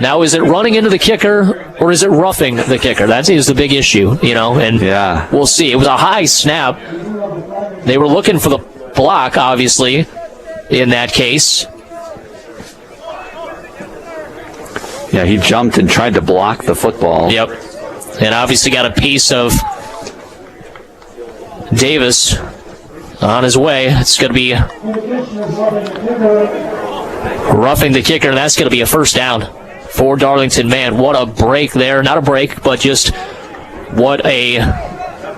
Now, is it running into the kicker, or is it roughing the kicker? That is the big issue, and we'll see. It was a high snap. They were looking for the block, obviously, in that case. Yeah, he jumped and tried to block the football. Yep. And obviously got a piece of Davis on his way. It's going to be roughing the kicker, and that's going to be a first down for Darlington. Man, what a break there. Not a break, but just what a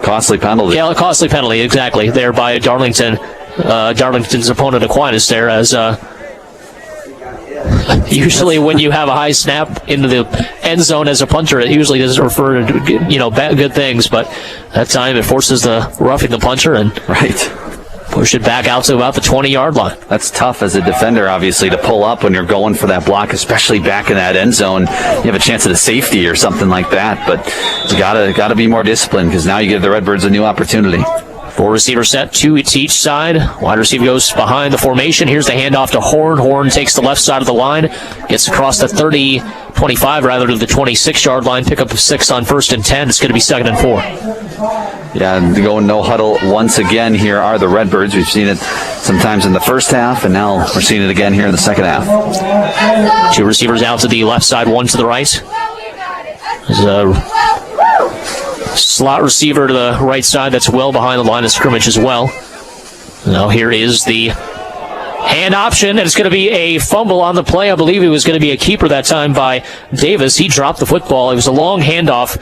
costly penalty. Yeah, a costly penalty, exactly, there by Darlington. Darlington's opponent, Aquinas, there, as usually when you have a high snap into the end zone as a punter, it usually doesn't refer to good things, but that time it forces the roughing the punter and push it back out to about the 20-yard line. That's tough as a defender, obviously, to pull up when you're going for that block, especially back in that end zone. You have a chance at a safety or something like that, but you gotta be more disciplined, because now you give the Redbirds a new opportunity. 4 receiver set, 2 to each side. Wide receiver goes behind the formation. Here's the handoff to Horn. Horn takes the left side of the line, gets across the 25 rather to the 26-yard line. Pick up 6 on 1st and 10. It's going to be 2nd and 4. Yeah, going no huddle once again here are the Redbirds. We've seen it sometimes in the first half, and now we're seeing it again here in the second half. 2 receivers out to the left side, 1 to the right. There's a slot receiver to the right side that's well behind the line of scrimmage as well. Now here is the hand option, and it's going to be a fumble on the play. I believe it was going to be a keeper that time by Davis. He dropped the football. It was a long handoff.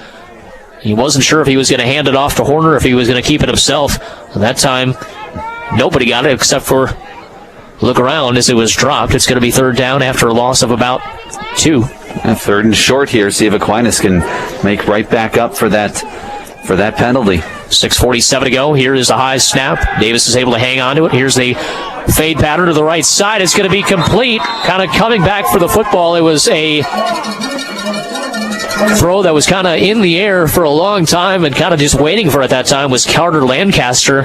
He wasn't sure if he was going to hand it off to Horner or if he was going to keep it himself. And that time, nobody got it except for look around as it was dropped. It's going to be 3rd down after a loss of about 2. And 3rd and short here. See if Aquinas can make right back up for that penalty. 6:47 to go. Here is a high snap. Davis is able to hang on to it. Here's the fade pattern to the right side. It's going to be complete. Kind of coming back for the football. It was a throw that was kind of in the air for a long time, and kind of just waiting for it that time was Carter Lancaster,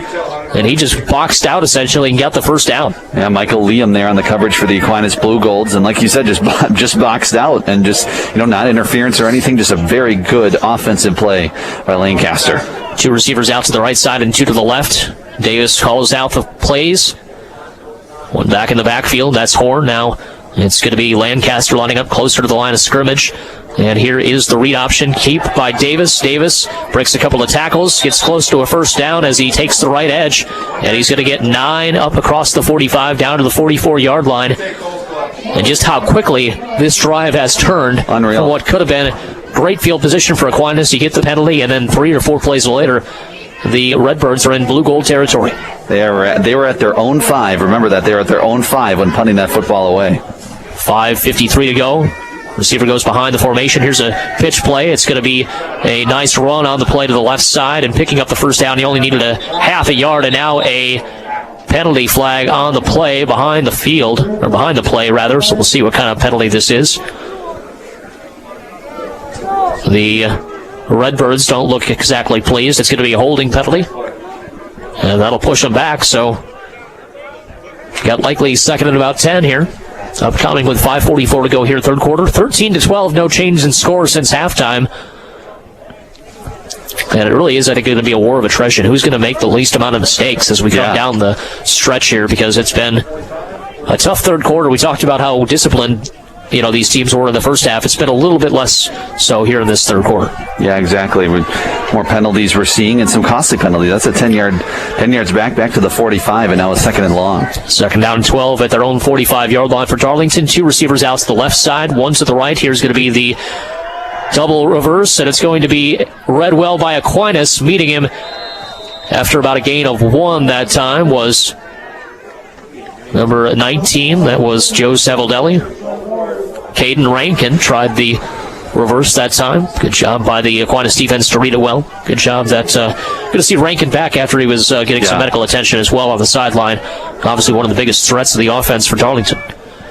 and he just boxed out essentially and got the first down. Yeah, Michael Liam there on the coverage for the Aquinas Blugolds, and like you said, just boxed out and just not interference or anything, just a very good offensive play by Lancaster. 2 receivers out to the right side and 2 to the left. Davis calls out the plays. 1 back in the backfield. That's Horn. Now it's going to be Lancaster lining up closer to the line of scrimmage. And here is the read option. Keep by Davis. Davis breaks a couple of tackles, gets close to a first down as he takes the right edge. And he's going to get 9 up across the 45 down to the 44-yard line. And just how quickly this drive has turned. Unreal. From what could have been great field position for Aquinas. You get the penalty, and then 3 or 4 plays later, the Redbirds are in blue gold territory. They were at their own 5. Remember that. They were at their own 5 when punting that football away. 5:53 to go. Receiver goes behind the formation. Here's a pitch play. It's going to be a nice run on the play to the left side, and picking up the first down. He only needed a half a yard, and now a penalty flag on the play behind the field, or behind the play rather. So we'll see what kind of penalty this is. The Redbirds don't look exactly pleased. It's going to be a holding penalty, and that'll push them back. So got likely 2nd and about 10 here. Upcoming with 5:44 to go here, 3rd quarter. 13-12, no change in score since halftime. And it really is, I think, going to be a war of attrition. Who's going to make the least amount of mistakes as we come down the stretch here? Because it's been a tough 3rd quarter. We talked about how disciplined these teams were in the first half. It's been a little bit less so here in this 3rd quarter. Yeah, exactly. With more penalties we're seeing, and some costly penalties. That's a 10 yards back to the 45, and now a 2nd and long. 2nd down and 12 at their own 45-yard line for Darlington. 2 receivers out to the left side, 1 to the right. Here's going to be the double reverse, and it's going to be read well by Aquinas. Meeting him after about a gain of 1 that time was number 19. That was Joe Savaldelli. Caden Rankin tried the reverse that time. Good job by the Aquinas defense to read it well. Good job. Good to see Rankin back after he was getting some medical attention as well on the sideline. Obviously one of the biggest threats of the offense for Darlington.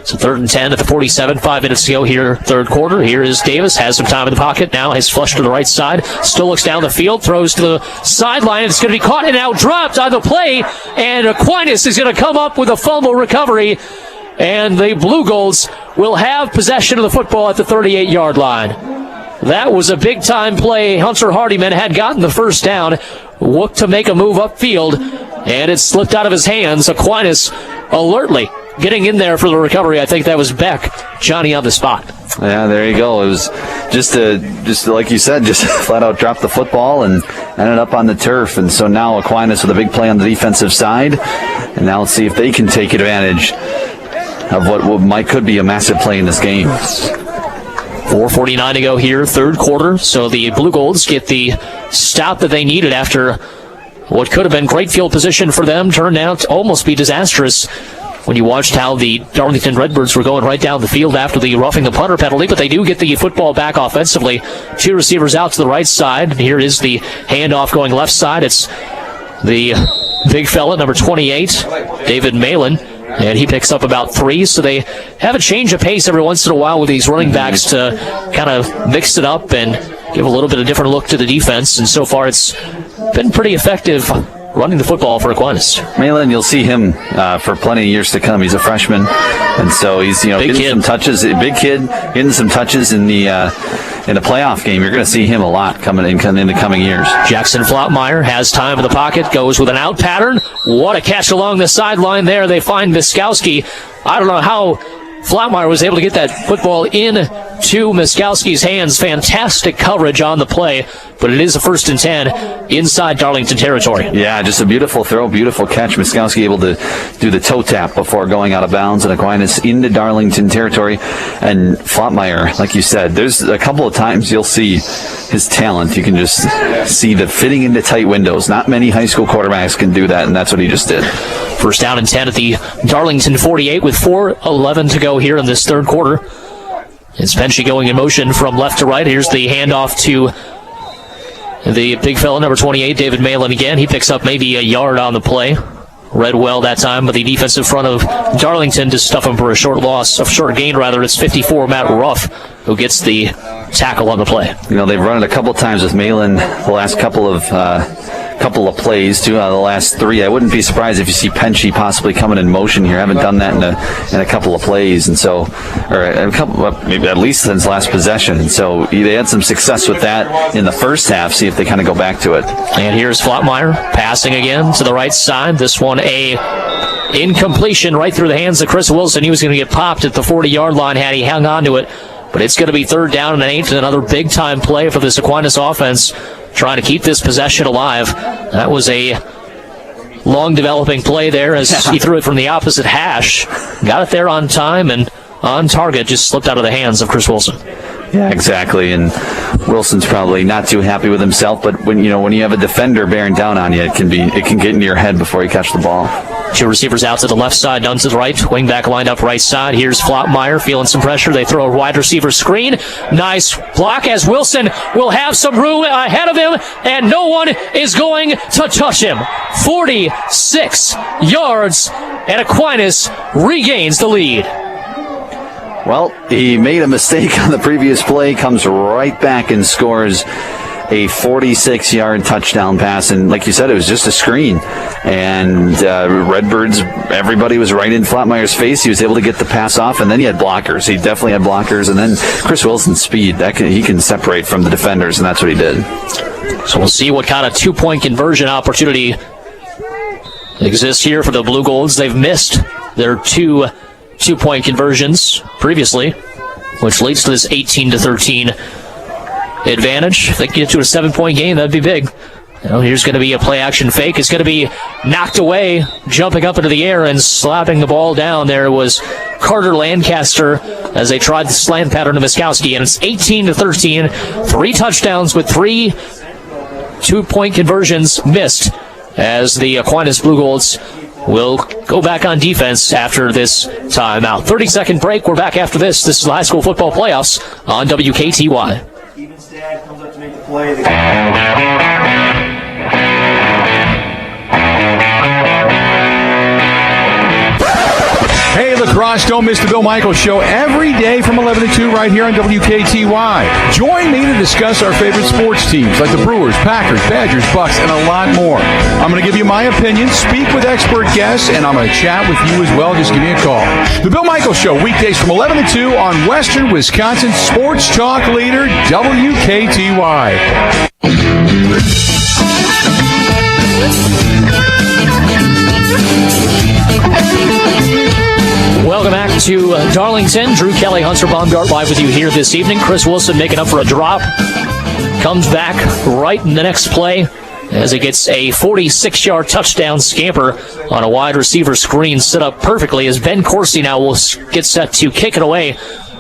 So 3rd and 10 at the 47, 5 minutes to go here, third quarter. Here is Davis, has some time in the pocket, now has flushed to the right side, still looks down the field, throws to the sideline, it's going to be caught and now dropped on the play, and Aquinas is going to come up with a fumble recovery, and the Blugolds will have possession of the football at the 38-yard line. That was a big-time play. Hunter Hardiman had gotten the first down, looked to make a move upfield, and it slipped out of his hands. Aquinas alertly getting in there for the recovery. I think that was Beck, Johnny on the spot. Yeah, there you go. It was just like you said, just flat out dropped the football and ended up on the turf. And so now Aquinas with a big play on the defensive side. And now let's see if they can take advantage of what could be a massive play in this game. 4:49 to go here, third quarter. So the Blugolds get the stop that they needed after what could have been great field position for them turned out to almost be disastrous when you watched how the Darlington Red Birds were going right down the field after the roughing the punter penalty, but they do get the football back offensively. 2 receivers out to the right side. Here is the handoff going left side. It's the big fella, number 28, David Malin, and he picks up about 3, so they have a change of pace every once in a while with these running backs to kind of mix it up and give a little bit of different look to the defense, and so far it's been pretty effective running the football for Aquinas. Malin, you'll see him for plenty of years to come. He's a freshman, and so he's getting some touches. Big kid, getting some touches in the playoff game. You're going to see him a lot coming in the coming years. Jackson Floutmeyer has time in the pocket, goes with an out pattern. What a catch along the sideline there. They find Miskowski. I don't know how Floutmeyer was able to get that football into Miskowski's hands. Fantastic coverage on the play, but it is a 1st and 10 inside Darlington territory. Yeah, just a beautiful throw, beautiful catch. Miskowski able to do the toe tap before going out of bounds, and Aquinas into Darlington territory. And Floutmeyer, like you said, there's a couple of times you'll see his talent. You can just see the fitting into tight windows. Not many high school quarterbacks can do that, and that's what he just did. 1st down and 10 at the Darlington 48 with 4:11 to go here in this third quarter. It's Benchy going in motion from left to right. Here's the handoff to the big fella, number 28, David Malin again. He picks up maybe a yard on the play. Read well that time, but the defensive front of Darlington to stuff him for a short gain rather. It's 54, Matt Ruff, who gets the tackle on the play. They've run it a couple times with Malin the last couple of plays, 2 out of the last 3. I wouldn't be surprised if you see Benchy possibly coming in motion here. I haven't done that in a couple of plays, and so, or a couple, maybe at least since last possession. And so they had some success with that in the first half. See if they kind of go back to it. And here's Floutmeyer passing again to the right side. This one a incompletion right through the hands of Chris Wilson. He was going to get popped at the 40-yard line had he hung on to it. But it's going to be 3rd down and 8, and another big-time play for this Aquinas offense, trying to keep this possession alive. That was a long developing play there as he threw it from the opposite hash. Got it there on time and on target, just slipped out of the hands of Chris Wilson. Yeah, exactly. And Wilson's probably not too happy with himself, but when you have a defender bearing down on you, it can get into your head before you catch the ball. 2 receivers out to the left side, none to the right. Wingback lined up right side. Here's Floutmeyer feeling some pressure. They throw a wide receiver screen. Nice block as Wilson will have some room ahead of him, and no one is going to touch him. 46 yards, and Aquinas regains the lead. Well, he made a mistake on the previous play, comes right back and scores a 46-yard touchdown pass. And like you said, it was just a screen. And Redbirds, everybody was right in Floutmeyer's face. He was able to get the pass off, and then he had blockers. He definitely had blockers. And then Chris Wilson's speed, he can separate from the defenders, and that's what he did. So we'll see what kind of 2-point conversion opportunity exists here for the Blugolds. They've missed their 2-point conversions previously, which leads to this 18-13 advantage. If they get to a 7-point game, that'd be big. Here's going to be a play-action fake. It's going to be knocked away, jumping up into the air and slapping the ball down. There was Carter Lancaster as they tried the slant pattern to Miskowski, and it's 18-13. 3 touchdowns with 3 2-point conversions missed as the Aquinas Blugolds will go back on defense after this timeout. 30-second break. We're back after this. This is the high school football playoffs on WKTY. Steven's dad comes up to make the play. Hey, lacrosse, don't miss the Bill Michaels Show every day from 11 to 2 right here on WKTY. Join me to discuss our favorite sports teams like the Brewers, Packers, Badgers, Bucks, and a lot more. I'm going to give you my opinion, speak with expert guests, and I'm going to chat with you as well. Just give me a call. The Bill Michaels Show, weekdays from 11 to 2 on Western Wisconsin sports talk leader, WKTY. Welcome back to Darlington. Drew Kelly, Hunter Baumgardt live with you here this evening. Chris Wilson making up for a drop. Comes back right in the next play as he gets a 46-yard touchdown scamper on a wide receiver screen set up perfectly as Ben Corsi now will get set to kick it away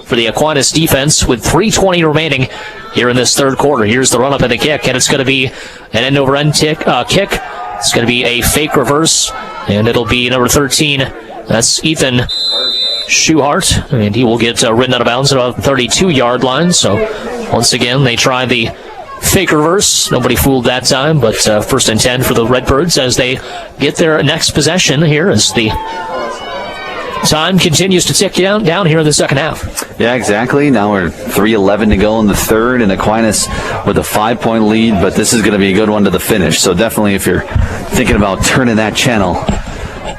for the Aquinas defense with 3:20 remaining here in this third quarter. Here's the run-up and the kick, and it's going to be an end-over-end kick. It's going to be a fake reverse, and it'll be number 13. That's Ethan Schuhart, and he will get ridden out of bounds at about the 32-yard line. So once again, they try the fake reverse. Nobody fooled that time, but first and 10 for the Red Birds as they get their next possession here as the time continues to tick down here in the second half. Yeah, exactly. Now we're 3:11 to go in the third, and Aquinas with a 5-point lead, but this is going to be a good one to the finish. So definitely if you're thinking about turning that channel,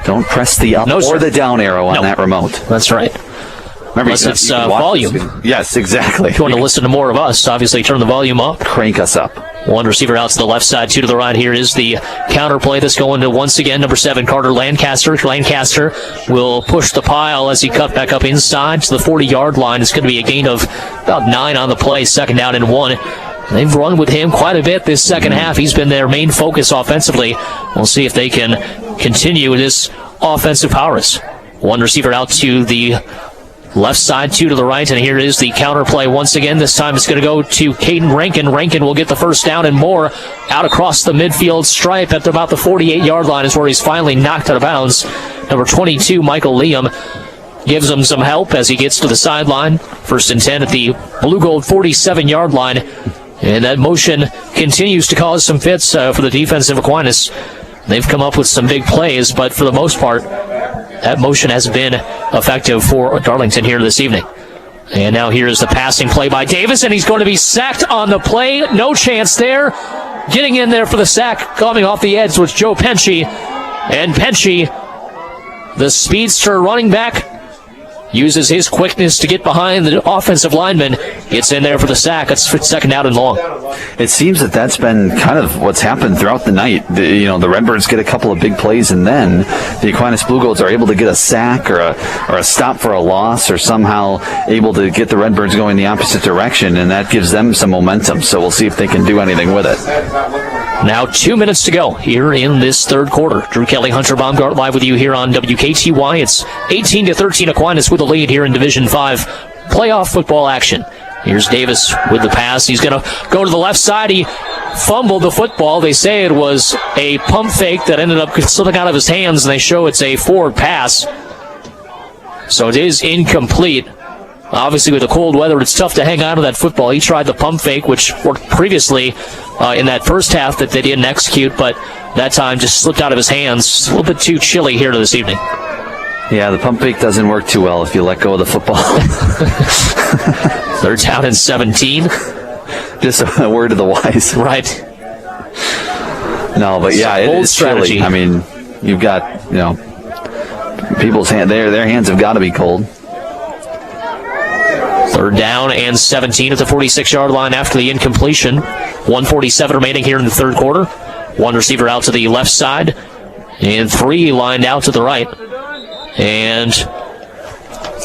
don't press the up or the down arrow on that remote. That's right. Remember, unless it's volume. Yes, exactly. If you want to listen to more of us, obviously turn the volume up. Crank us up. One receiver out to the left side, two to the right. Here is the counter play that's going to, once again, number 7, Carter Lancaster. Lancaster will push the pile as he cut back up inside to the 40-yard line. It's going to be a gain of about 9 on the play, second down and 1. They've run with him quite a bit this second half. He's been their main focus offensively. We'll see if they can continue this offensive prowess. One receiver out to the left side, 2 to the right, and here is the counter play once again. This time it's going to go to Caden Rankin. Rankin will get the first down and more out across the midfield stripe at about the 48-yard line is where he's finally knocked out of bounds. Number 22, Michael Liam, gives him some help as he gets to the sideline. First and 10 at the Blugolds 47-yard line. And that motion continues to cause some fits for the defense of Aquinas. They've come up with some big plays, but for the most part, that motion has been effective for Darlington here this evening. And now here's the passing play by Davis, and he's going to be sacked on the play. No chance there. Getting in there for the sack, coming off the edge was Joe Penchie. And Penchie, the speedster running back, uses his quickness to get behind the offensive lineman. Gets in there for the sack. It's second down and long. It seems that that's been kind of what's happened throughout the night. The Redbirds get a couple of big plays, and then the Aquinas Blugolds are able to get a sack or a stop for a loss, or somehow able to get the Redbirds going the opposite direction, and that gives them some momentum. So we'll see if they can do anything with it. Now 2 minutes to go here in this third quarter. Drew Kelly, Hunter Baumgardt live with you here on WKTY. It's 18-13 Aquinas with the lead here in Division 5 playoff football action. Here's Davis with the pass. He's going to go to the left side. He fumbled the football. They say it was a pump fake that ended up slipping out of his hands, and they show it's a forward pass. So it is incomplete. Obviously, with the cold weather, it's tough to hang on to that football. He tried the pump fake, which worked previously in that first half that they didn't execute, but that time just slipped out of his hands. It's a little bit too chilly here this evening. Yeah, the pump fake doesn't work too well if you let go of the football. Third down and 17. Just a word to the wise. Right. No, but yeah, it is chilly. I mean, you've got, people's hand, their hands have got to be cold. Third down and 17 at the 46-yard line after the incompletion. 1:47 remaining here in the third quarter. One receiver out to the left side, and 3 lined out to the right. And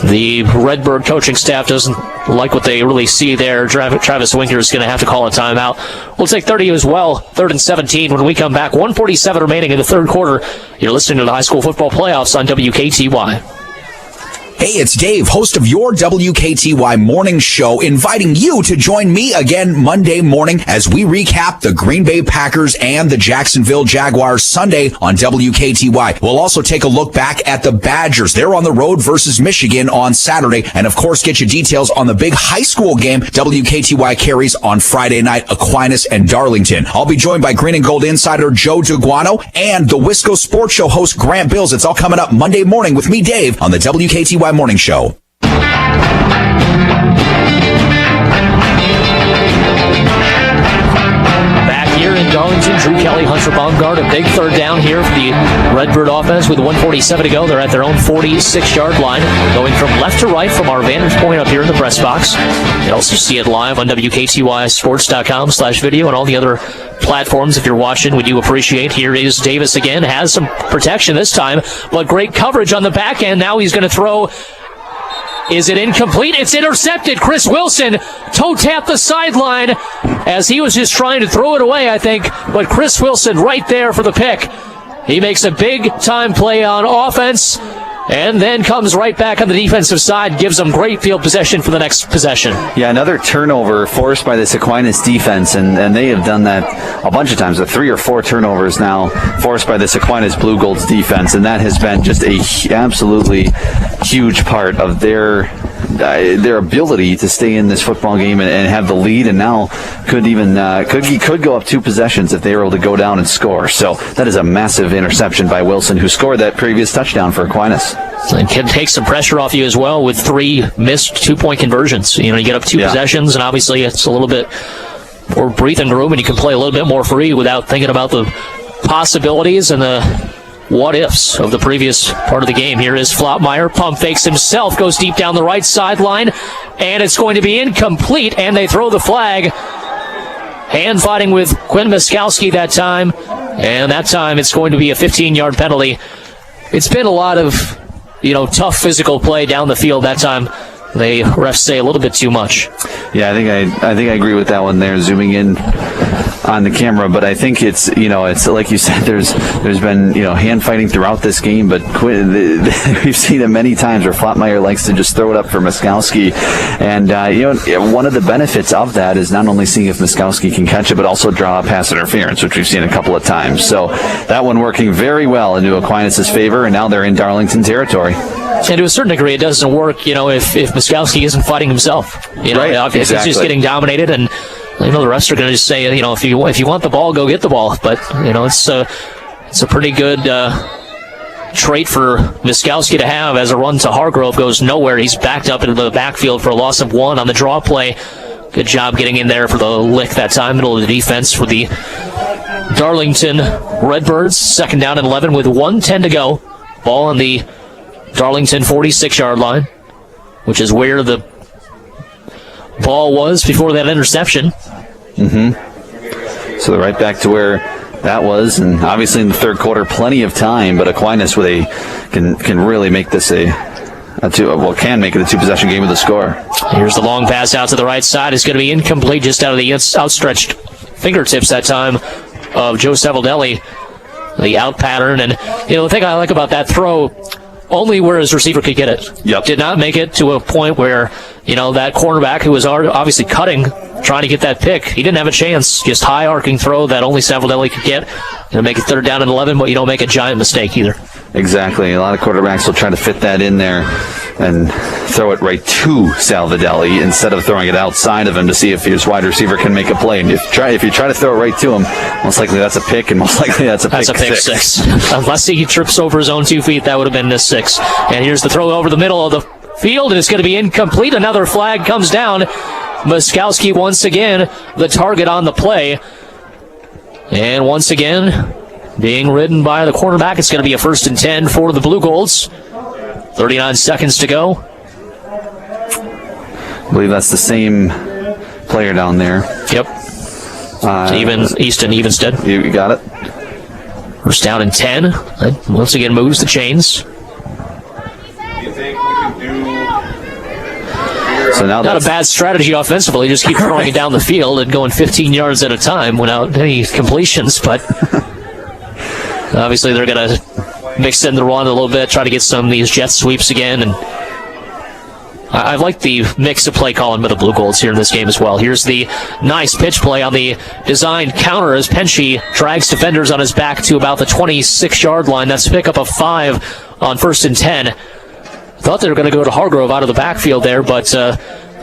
the Redbird coaching staff doesn't like what they really see there. Travis Winker is going to have to call a timeout. We'll take 30 as well. 3rd and 17 when we come back. 1:47 remaining in the third quarter. You're listening to the high school football playoffs on WKTY. Hey, it's Dave, host of your WKTY morning show, inviting you to join me again Monday morning as we recap the Green Bay Packers and the Jacksonville Jaguars Sunday on WKTY. We'll also take a look back at the Badgers. They're on the road versus Michigan on Saturday, and of course get you details on the big high school game WKTY carries on Friday night, Aquinas and Darlington. I'll be joined by Green and Gold insider Joe DeGuano and the Wisco Sports Show host Grant Bills. It's all coming up Monday morning with me, Dave, on the WKTY Morning Show. Back here in Darlington, Drew Kelly, Hunter Baumgardt, a big third down here for the Redbird offense with 1:47 to go. They're at their own 46-yard line, going from left to right from our vantage point up here in the press box. You can also see it live on WKTYsports.com/video and all the other platforms if you're watching. We do appreciate. Here is Davis again, has some protection this time, but great coverage on the back end. Now he's going to throw. Is it incomplete? It's intercepted. Chris Wilson toe tapped the sideline as he was just trying to throw it away, I think. But Chris Wilson right there for the pick. He makes a big-time play on offense and then comes right back on the defensive side, gives them great field possession for the next possession. Yeah, another turnover forced by this Aquinas defense, and they have done that a bunch of times, 3 or 4 turnovers now forced by this Aquinas Blugolds defense, and that has been just a absolutely huge part of their ability to stay in this football game and have the lead, and now could go up 2 possessions if they were able to go down and score. So that is a massive interception by Wilson, who scored that previous touchdown for Aquinas. And can take some pressure off you as well with 3 missed 2-point conversions. You get up 2 possessions, and obviously it's a little bit more breathing room, and you can play a little bit more free without thinking about the possibilities and the what-ifs of the previous part of the game. Here is Floutmeyer, pump fakes himself, goes deep down the right sideline, and it's going to be incomplete, and they throw the flag. Hand fighting with Quinn Miskowski that time, and that time it's going to be a 15-yard penalty. It's been a lot of, tough physical play down the field that time. The refs say a little bit too much. Yeah, I think I agree with that one there, zooming in on the camera, but I think it's like you said, there's been hand fighting throughout this game, but we've seen it many times where Floutmeyer likes to just throw it up for Miskowski, and one of the benefits of that is not only seeing if Miskowski can catch it, but also draw a pass interference, which we've seen a couple of times. So that one working very well into Aquinas' favor, and now they're in Darlington territory. And to a certain degree, it doesn't work, if Miskowski isn't fighting himself. Right, if he's just getting dominated, and the refs are going to just say, if you want the ball, go get the ball. But it's a pretty good trait for Miskowski to have, as a run to Hargrove goes nowhere. He's backed up into the backfield for a loss of 1 on the draw play. Good job getting in there for the lick that time, middle of the defense for the Darlington Red Birds. 2nd down and 11 with 1:10 to go. Ball on the Darlington 46-yard line, which is where the ball was before that interception. So they're right back to where that was, and obviously in the third quarter, plenty of time, but Aquinas can really make this can make it a 2-possession game with a score. Here's the long pass out to the right side. It's going to be incomplete, just out of the outstretched fingertips that time of Joe Savoldelli. The out pattern, and the thing I like about that throw, only where his receiver could get it. Yep. Did not make it to a point where, that cornerback who was obviously cutting, trying to get that pick, he didn't have a chance. Just high arcing throw that only Savoldelli could get. Make it 3rd down and 11, but you don't make a giant mistake either. Exactly. A lot of quarterbacks will try to fit that in there and throw it right to Savoldelli instead of throwing it outside of him to see if his wide receiver can make a play. And if you try to throw it right to him, most likely that's a pick, and most likely that's a pick six. Unless he trips over his own 2 feet, that would have been a 6. And here's the throw over the middle of the field, and it's going to be incomplete. Another flag comes down. Miskowski once again the target on the play. And once again, being ridden by the quarterback. It's going to be a 1st and 10 for the Blugolds. 39 seconds to go. I believe that's the same player down there. Yep. Easton Evenstead. You got it. 1st down and 10. That once again moves the chains. So now not a bad strategy offensively. Just keep throwing it down the field and going 15 yards at a time without any completions. But obviously they're going to mix in the run a little bit, try to get some of these jet sweeps again, and I like the mix of play calling by the Blugolds here in this game as well. Here's the nice pitch play on the designed counter as Penchie drags defenders on his back to about the 26-yard line. That's a pickup of 5 on 1st and 10. Thought they were going to go to Hargrove out of the backfield there, but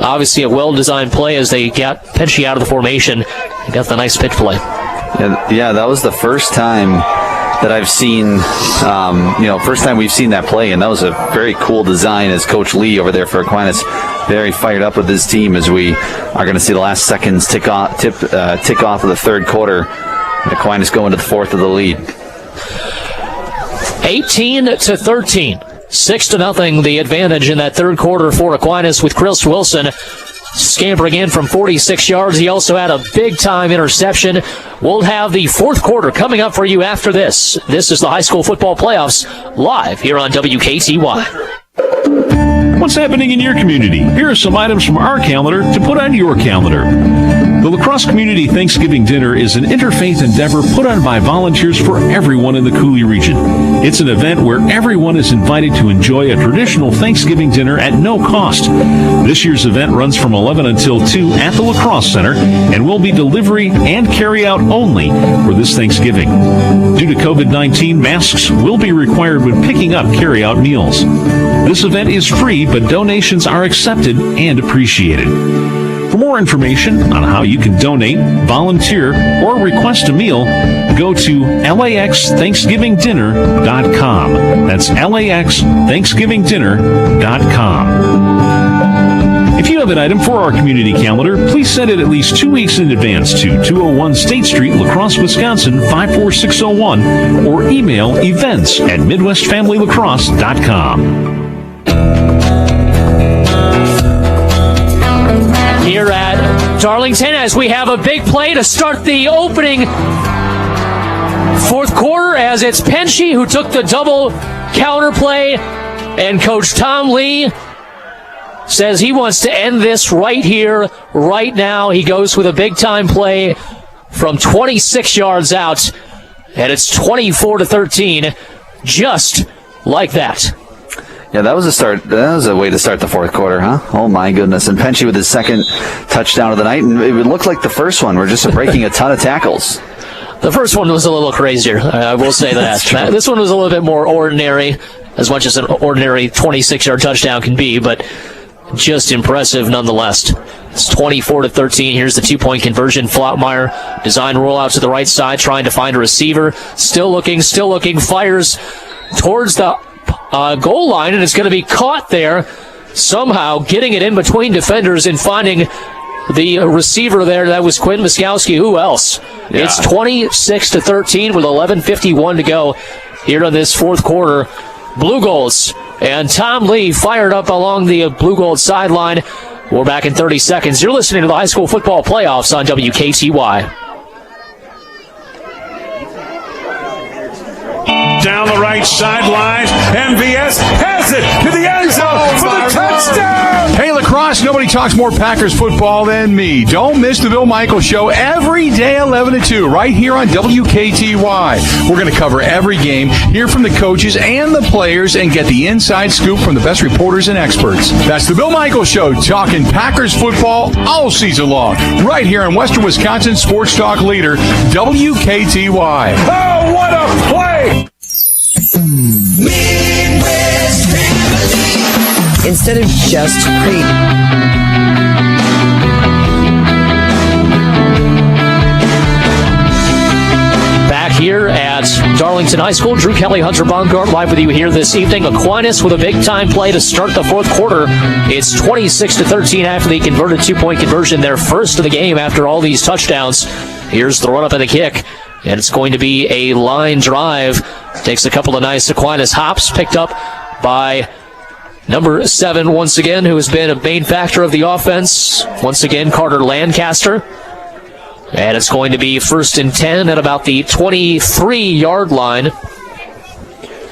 obviously a well-designed play as they got Penchie out of the formation and got the nice pitch play. Yeah, that was the first time that I've seen, first time we've seen that play, and that was a very cool design as Coach Lee over there for Aquinas, very fired up with his team as we are going to see the last seconds tick off of the third quarter. Aquinas going to the fourth of the lead. 18-13. 6-0, the advantage in that third quarter for Aquinas with Chris Wilson scampering in from 46 yards. He also had a big-time interception. We'll have the fourth quarter coming up for you after this. This is the high school football playoffs live here on WKTY. What's happening in your community? Here are some items from our calendar to put on your calendar. The La Crosse Community Thanksgiving Dinner is an interfaith endeavor put on by volunteers for everyone in the Coulee region. It's an event where everyone is invited to enjoy a traditional Thanksgiving dinner at no cost. This year's event runs from 11 until 2 at the La Crosse Center and will be delivery and carry-out only for this Thanksgiving. Due to COVID-19, masks will be required when picking up carry-out meals. This event is free, but donations are accepted and appreciated. For more information on how you can donate, volunteer, or request a meal, go to laxthanksgivingdinner.com. That's laxthanksgivingdinner.com. If you have an item for our community calendar, please send it at least 2 weeks in advance to 201 State Street, La Crosse, Wisconsin, 54601, or email events@midwestfamilylacrosse.com. Here at Darlington, as we have a big play to start the opening fourth quarter, as it's Penchie who took the double counter play, and Coach Tom Lee says he wants to end this right here, right now. He goes with a big-time play from 26 yards out, and it's 24-13, just like that. Yeah, that was a start. That was a way to start the fourth quarter, huh? Oh, my goodness. And Penchie with his second touchdown of the night, and it would look like the first one. We're just breaking a ton of tackles. The first one was a little crazier, I will say that. This one was a little bit more ordinary, as much as an ordinary 26-yard touchdown can be, but just impressive nonetheless. It's 24-13. Here's the two-point conversion. Floutmeyer, design rollout to the right side, trying to find a receiver. Still looking, fires towards the goal line, and it's going to be caught there, somehow getting it in between defenders and finding the receiver there. That was Quinn Miskowski. Who else? Yeah. It's 26-13 with 11:51 to go here in this fourth quarter. Blugolds and Tom Lee fired up along the Blugolds sideline. We're back in 30 seconds. You're listening to the high school football playoffs on WKTY. Down the right sideline, MVS has it to the end zone for the touchdown! Hey, La Crosse, nobody talks more Packers football than me. Don't miss the Bill Michaels Show every day, 11 to 2, right here on WKTY. We're going to cover every game, hear from the coaches and the players, and get the inside scoop from the best reporters and experts. That's the Bill Michaels Show, talking Packers football all season long, right here on Western Wisconsin Sports Talk leader, WKTY. Oh, what a play! Midwest Family. Instead of just creating. Back here at Darlington High School, Drew Kelly, Hunter Baumgardt, live with you here this evening. Aquinas with a big-time play to start the fourth quarter. It's 26-13 after the converted two-point conversion, their first of the game after all these touchdowns. Here's the run-up and the kick. And it's going to be a line drive. Takes a couple of nice Aquinas hops, picked up by number 7 once again, who has been a main factor of the offense. Once again, Carter Lancaster. And it's going to be 1st and 10 at about the 23-yard line,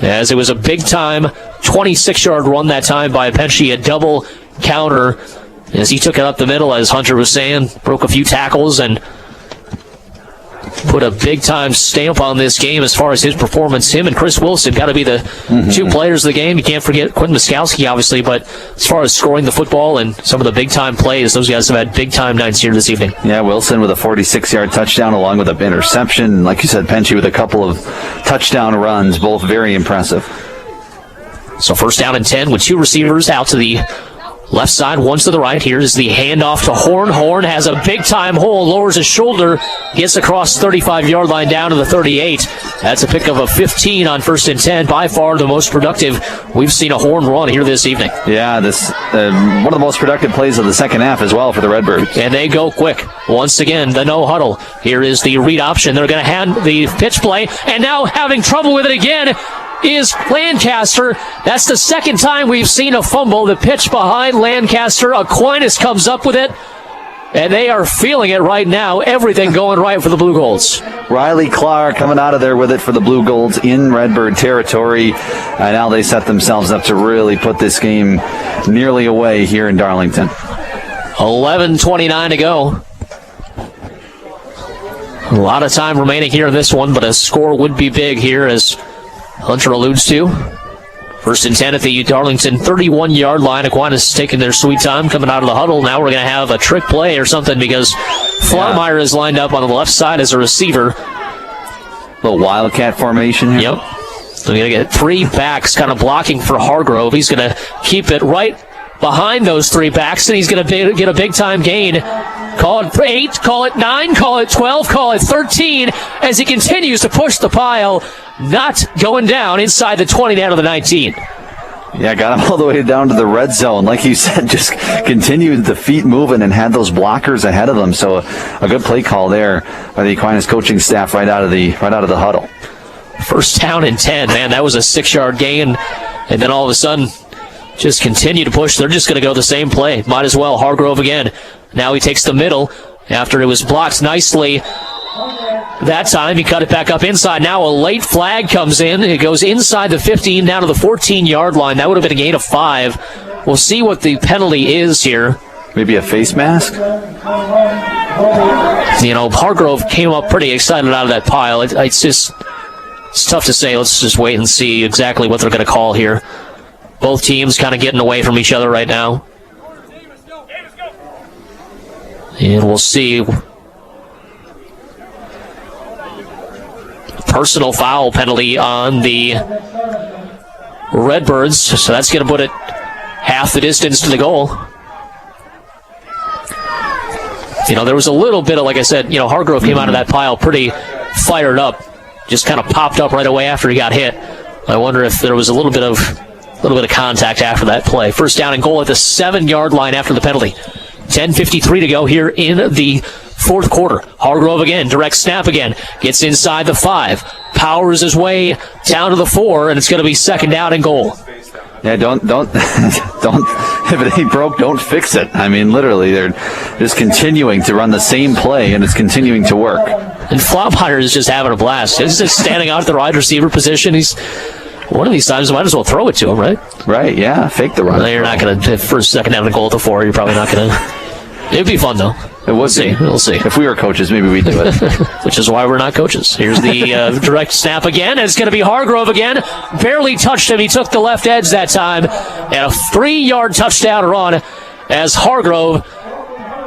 as it was a big-time 26-yard run that time by Penchie, a double counter, as he took it up the middle, as Hunter was saying, broke a few tackles and put a big-time stamp on this game as far as his performance. Him and Chris Wilson got to be the two players of the game. You can't forget Quentin Muskowski, obviously, but as far as scoring the football and some of the big-time plays, those guys have had big-time nights here this evening. Yeah, Wilson with a 46-yard touchdown along with an interception. Like you said, Penchie with a couple of touchdown runs, both very impressive. So first down and 10 with two receivers out to the left side, one to the right. Here's the handoff to Horn. Horn has a big-time hole, lowers his shoulder, gets across the 35-yard line down to the 38. That's a pick of a 15 on first and 10. By far the most productive we've seen a Horn run here this evening. Yeah, this one of the most productive plays of the second half as well for the Redbirds. And they go quick. Once again, the no huddle. Here is the read option. They're going to hand the pitch play, and now having trouble with it again is Lancaster. That's the second time we've seen a fumble. The pitch behind Lancaster. Aquinas comes up with it, and they are feeling it right now. Everything going right for the Blugolds. Riley Clark coming out of there with it for the Blugolds in Redbird territory. And now they set themselves up to really put this game nearly away here in Darlington. 11:29 to go. A lot of time remaining here in this one, but a score would be big here, as Hunter alludes to. First and 10 at the Darlington 31-yard line. Aquinas taking their sweet time coming out of the huddle. Now we're going to have a trick play or something because Flaumeier is lined up on the left side as a receiver. Little wildcat formation here. Yep. So we're going to get three backs kind of blocking for Hargrove. He's going to keep it right behind those three backs, and he's going to get a big-time gain. Call it 8, call it 9, call it 12, call it 13, as he continues to push the pile, not going down inside the 20 down to the 19. Yeah, got him all the way down to the red zone. Like you said, just continued the feet moving and had those blockers ahead of them. So a good play call there by the Aquinas coaching staff right out of the huddle. First down and 10, man, that was a 6-yard gain, and then all of a sudden just continue to push. They're just going to go the same play. Might as well. Hargrove again. Now he takes the middle after it was blocked nicely. That time he cut it back up inside. Now a late flag comes in. It goes inside the 15 down to the 14-yard line. That would have been a gain of 5. We'll see what the penalty is here. Maybe a face mask? You know, Hargrove came up pretty excited out of that pile. It's tough to say. Let's just wait and see exactly what they're going to call here. Both teams kind of getting away from each other right now. And we'll see. Personal foul penalty on the Redbirds. So that's going to put it half the distance to the goal. You know, there was a little bit of, like I said, you know, Hargrove came out of that pile pretty fired up. Just kind of popped up right away after he got hit. I wonder if there was a little bit of contact after that play. First down and goal at the 7-yard line after the penalty. 10:53 to go here in the fourth quarter. Hargrove again, direct snap again. Gets inside the 5. Powers his way down to the 4, and it's going to be second down and goal. Yeah, don't, if it ain't broke, don't fix it. I mean, literally, they're just continuing to run the same play, and it's continuing to work. And Flaumeier is just having a blast. He's just standing out at the wide receiver position. One of these times, might as well throw it to him, right? Right, yeah, fake the run. No, you're not going to, first, second down and goal at the 4, you're probably not going to. It'd be fun, though. It would be. We'll see. If we were coaches, maybe we'd do it. Which is why we're not coaches. Here's the direct snap again. It's going to be Hargrove again. Barely touched him. He took the left edge that time. And a 3-yard touchdown run as Hargrove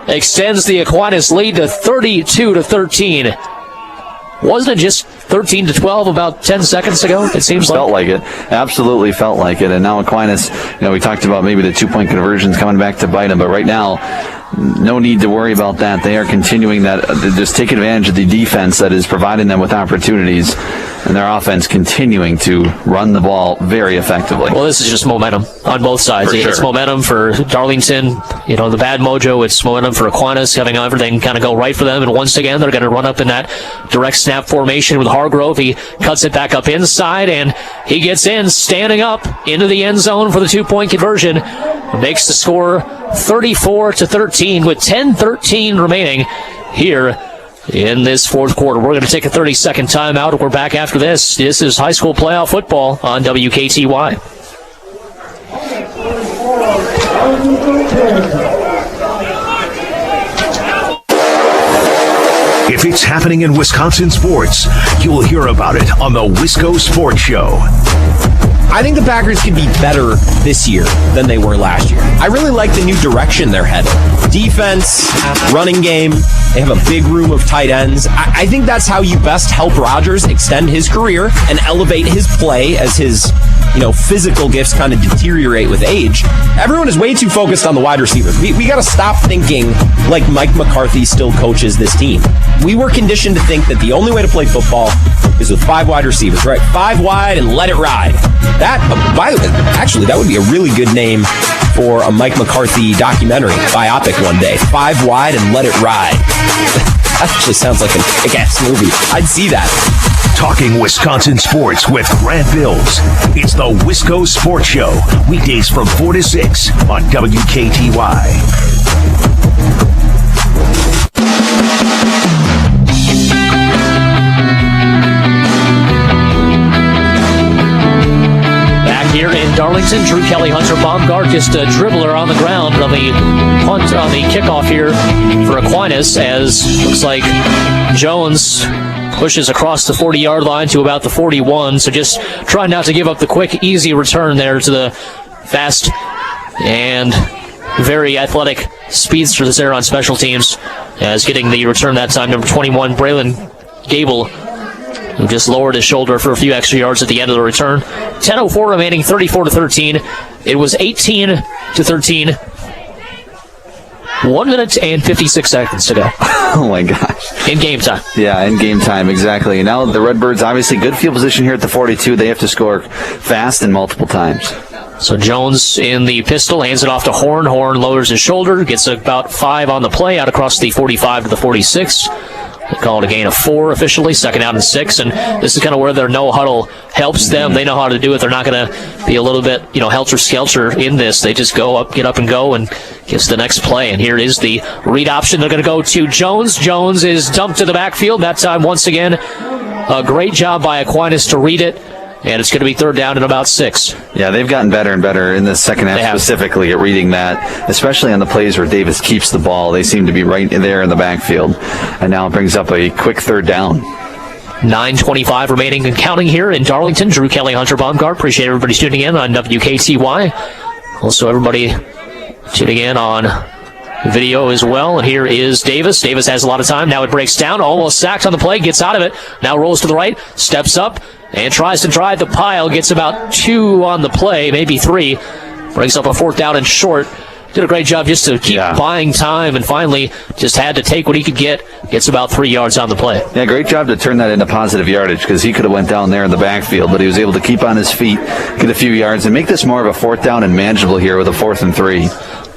extends the Aquinas lead to 32-13. Wasn't it just 13-12 about 10 seconds ago? It seems like. Felt like it. Absolutely felt like it. And now Aquinas, we talked about maybe the 2-point conversions coming back to bite them, but right now, no need to worry about that. They are continuing that, just taking advantage of the defense that is providing them with opportunities, and their offense continuing to run the ball very effectively. Well, this is just momentum on both sides. For sure. It's momentum for Darlington, the bad mojo. It's momentum for Aquinas, having everything kind of go right for them. And once again, they're going to run up in that direct snap formation with Hargrove. He cuts it back up inside, and he gets in, standing up into the end zone for the 2-point conversion. Makes the score 34-13 with 10:13 remaining here in this fourth quarter. We're going to take a 30-second timeout. We're back after this. This is high school playoff football on WKTY. If it's happening in Wisconsin sports, you'll hear about it on the Wisco Sports Show. I think the Packers can be better this year than they were last year. I really like the new direction they're headed. Defense, running game, they have a big room of tight ends. I think that's how you best help Rodgers extend his career and elevate his play as his physical gifts kind of deteriorate with age. Everyone is way too focused on the wide receivers. We got to stop thinking like Mike McCarthy still coaches this team. We were conditioned to think that the only way to play football is with 5 wide receivers, right? 5 wide and let it ride. That, by the way, actually, that would be a really good name for a Mike McCarthy documentary, biopic one day. 5 wide and let it ride. That actually sounds like a kick-ass movie. I'd see that. Talking Wisconsin sports with Grant Bills. It's the Wisco Sports Show. Weekdays from 4 to 6 on WKTY. Here in Darlington, Drew Kelly, Hunter Baumgardt, just a dribbler on the ground on the punt on the kickoff here for Aquinas, as looks like Jones pushes across the 40-yard line to about the 41, so just trying not to give up the quick, easy return there to the fast and very athletic speedsters there on special teams, as getting the return that time, number 21, Braylon Gable, who just lowered his shoulder for a few extra yards at the end of the return. 10:04 remaining, 34-13. It was 18-13. 1 minute and 56 seconds to go. Oh, my gosh. In game time. Yeah, in game time, exactly. And now the Redbirds, obviously, good field position here at the 42. They have to score fast and multiple times. So Jones in the pistol, hands it off to Horn. Horn lowers his shoulder, gets about 5 on the play, out across the 45 to the 46. They call it a gain of 4 officially, 2nd out and 6, and this is kind of where their no-huddle helps them. They know how to do it. They're not going to be a little bit, helter-skelter in this. They just go up, get up and go, and gets the next play. And here is the read option. They're going to go to Jones. Jones is dumped to the backfield. That time, once again, a great job by Aquinas to read it. And it's going to be 3rd down and about 6. Yeah, they've gotten better and better in the second half specifically at reading that, especially on the plays where Davis keeps the ball. They seem to be right there in the backfield. And now it brings up a quick 3rd down. 9:25 remaining and counting here in Darlington. Drew Kelly, Hunter Baumgardt. Appreciate everybody tuning in on WKTY. Also, everybody tuning in on video as well. And here is Davis. Davis has a lot of time. Now it breaks down. Almost sacked on the play. Gets out of it. Now rolls to the right. Steps up. And tries to drive the pile, gets about 2 on the play, maybe 3. Brings up a 4th down and short. Did a great job just to keep buying time, and finally just had to take what he could get. Gets about 3 yards on the play. Yeah, great job to turn that into positive yardage, because he could have went down there in the backfield, but he was able to keep on his feet, get a few yards, and make this more of a 4th down and manageable here with a 4th and 3.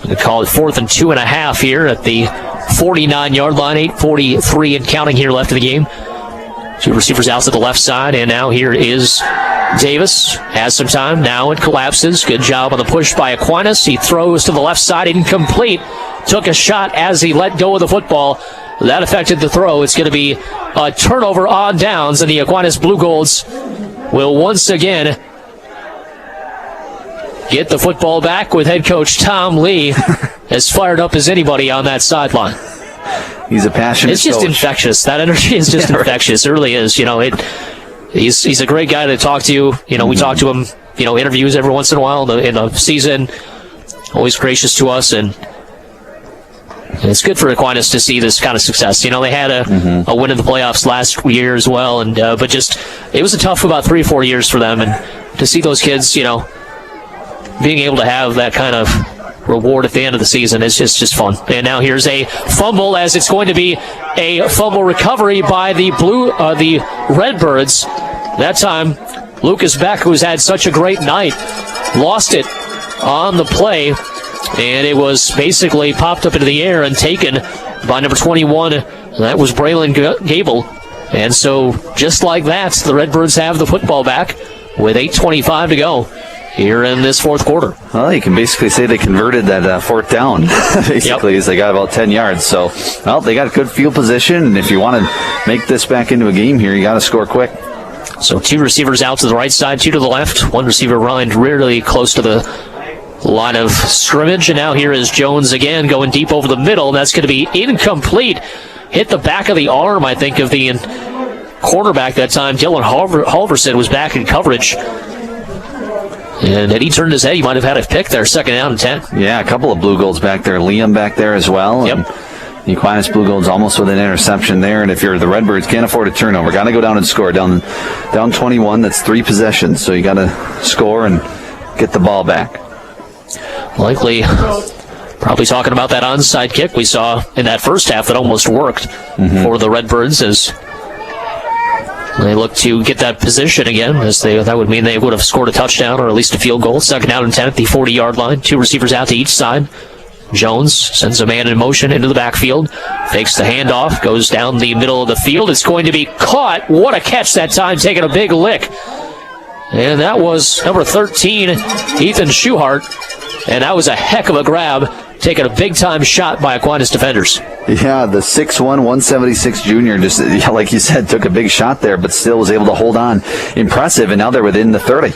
They call it 4th and 2.5 here at the 49-yard line. 8:43 and counting here left of the game. 2 receivers out to the left side, and now here is Davis. Has some time. Now it collapses. Good job on the push by Aquinas. He throws to the left side, incomplete. Took a shot as he let go of the football. That affected the throw. It's going to be a turnover on downs, and the Aquinas Blugolds will once again get the football back with head coach Tom Lee as fired up as anybody on that sideline. He's a passionate It's just coach. Infectious. That energy is just infectious. It really is. He's a great guy to talk to. We talk to him, interviews every once in a while in the season. Always gracious to us, and it's good for Aquinas to see this kind of success. They had a win in the playoffs last year as well, and but just it was a tough about 3 or 4 years for them, and to see those kids, being able to have that kind of reward at the end of the season is just fun. And now here's a fumble, as it's going to be a fumble recovery by the Redbirds. That time, Lucas Beck, who's had such a great night, lost it on the play, and it was basically popped up into the air and taken by number 21. That was Braylon Gable. And so, just like that, the Redbirds have the football back with 8:25 to go here in this 4th quarter. Well, you can basically say they converted that 4th down, basically, as they got about 10 yards. So, well, they got good field position, and if you want to make this back into a game here, you got to score quick. So 2 receivers out to the right side, 2 to the left. 1 receiver lined really close to the line of scrimmage, and now here is Jones again going deep over the middle. That's going to be incomplete. hit the back of the arm, I think, of the cornerback that time. Dylan Halverson was back in coverage. And had he turned his head, he might have had a pick there, 2nd down and 10. Yeah, a couple of Blugolds back there. Liam back there as well. Yep. And Aquinas Blugolds almost with an interception there. And if you're the Redbirds, can't afford a turnover. Got to go down and score. Down 21, that's 3 possessions. So you got to score and get the ball back. Likely, probably talking about that onside kick we saw in that first half that almost worked for the Redbirds as they look to get that position again, as that would mean they would have scored a touchdown or at least a field goal. 2nd down and 10 at the 40-yard line. 2 receivers out to each side. Jones sends a man in motion into the backfield, fakes the handoff, goes down the middle of the field. It's going to be caught. What a catch that time, taking a big lick. And that was number 13, Ethan Schuhart. And that was a heck of a grab, taking a big-time shot by Aquinas defenders. Yeah, the 6'1", 176 junior, just like you said, took a big shot there, but still was able to hold on. Impressive, and now they're within the 30.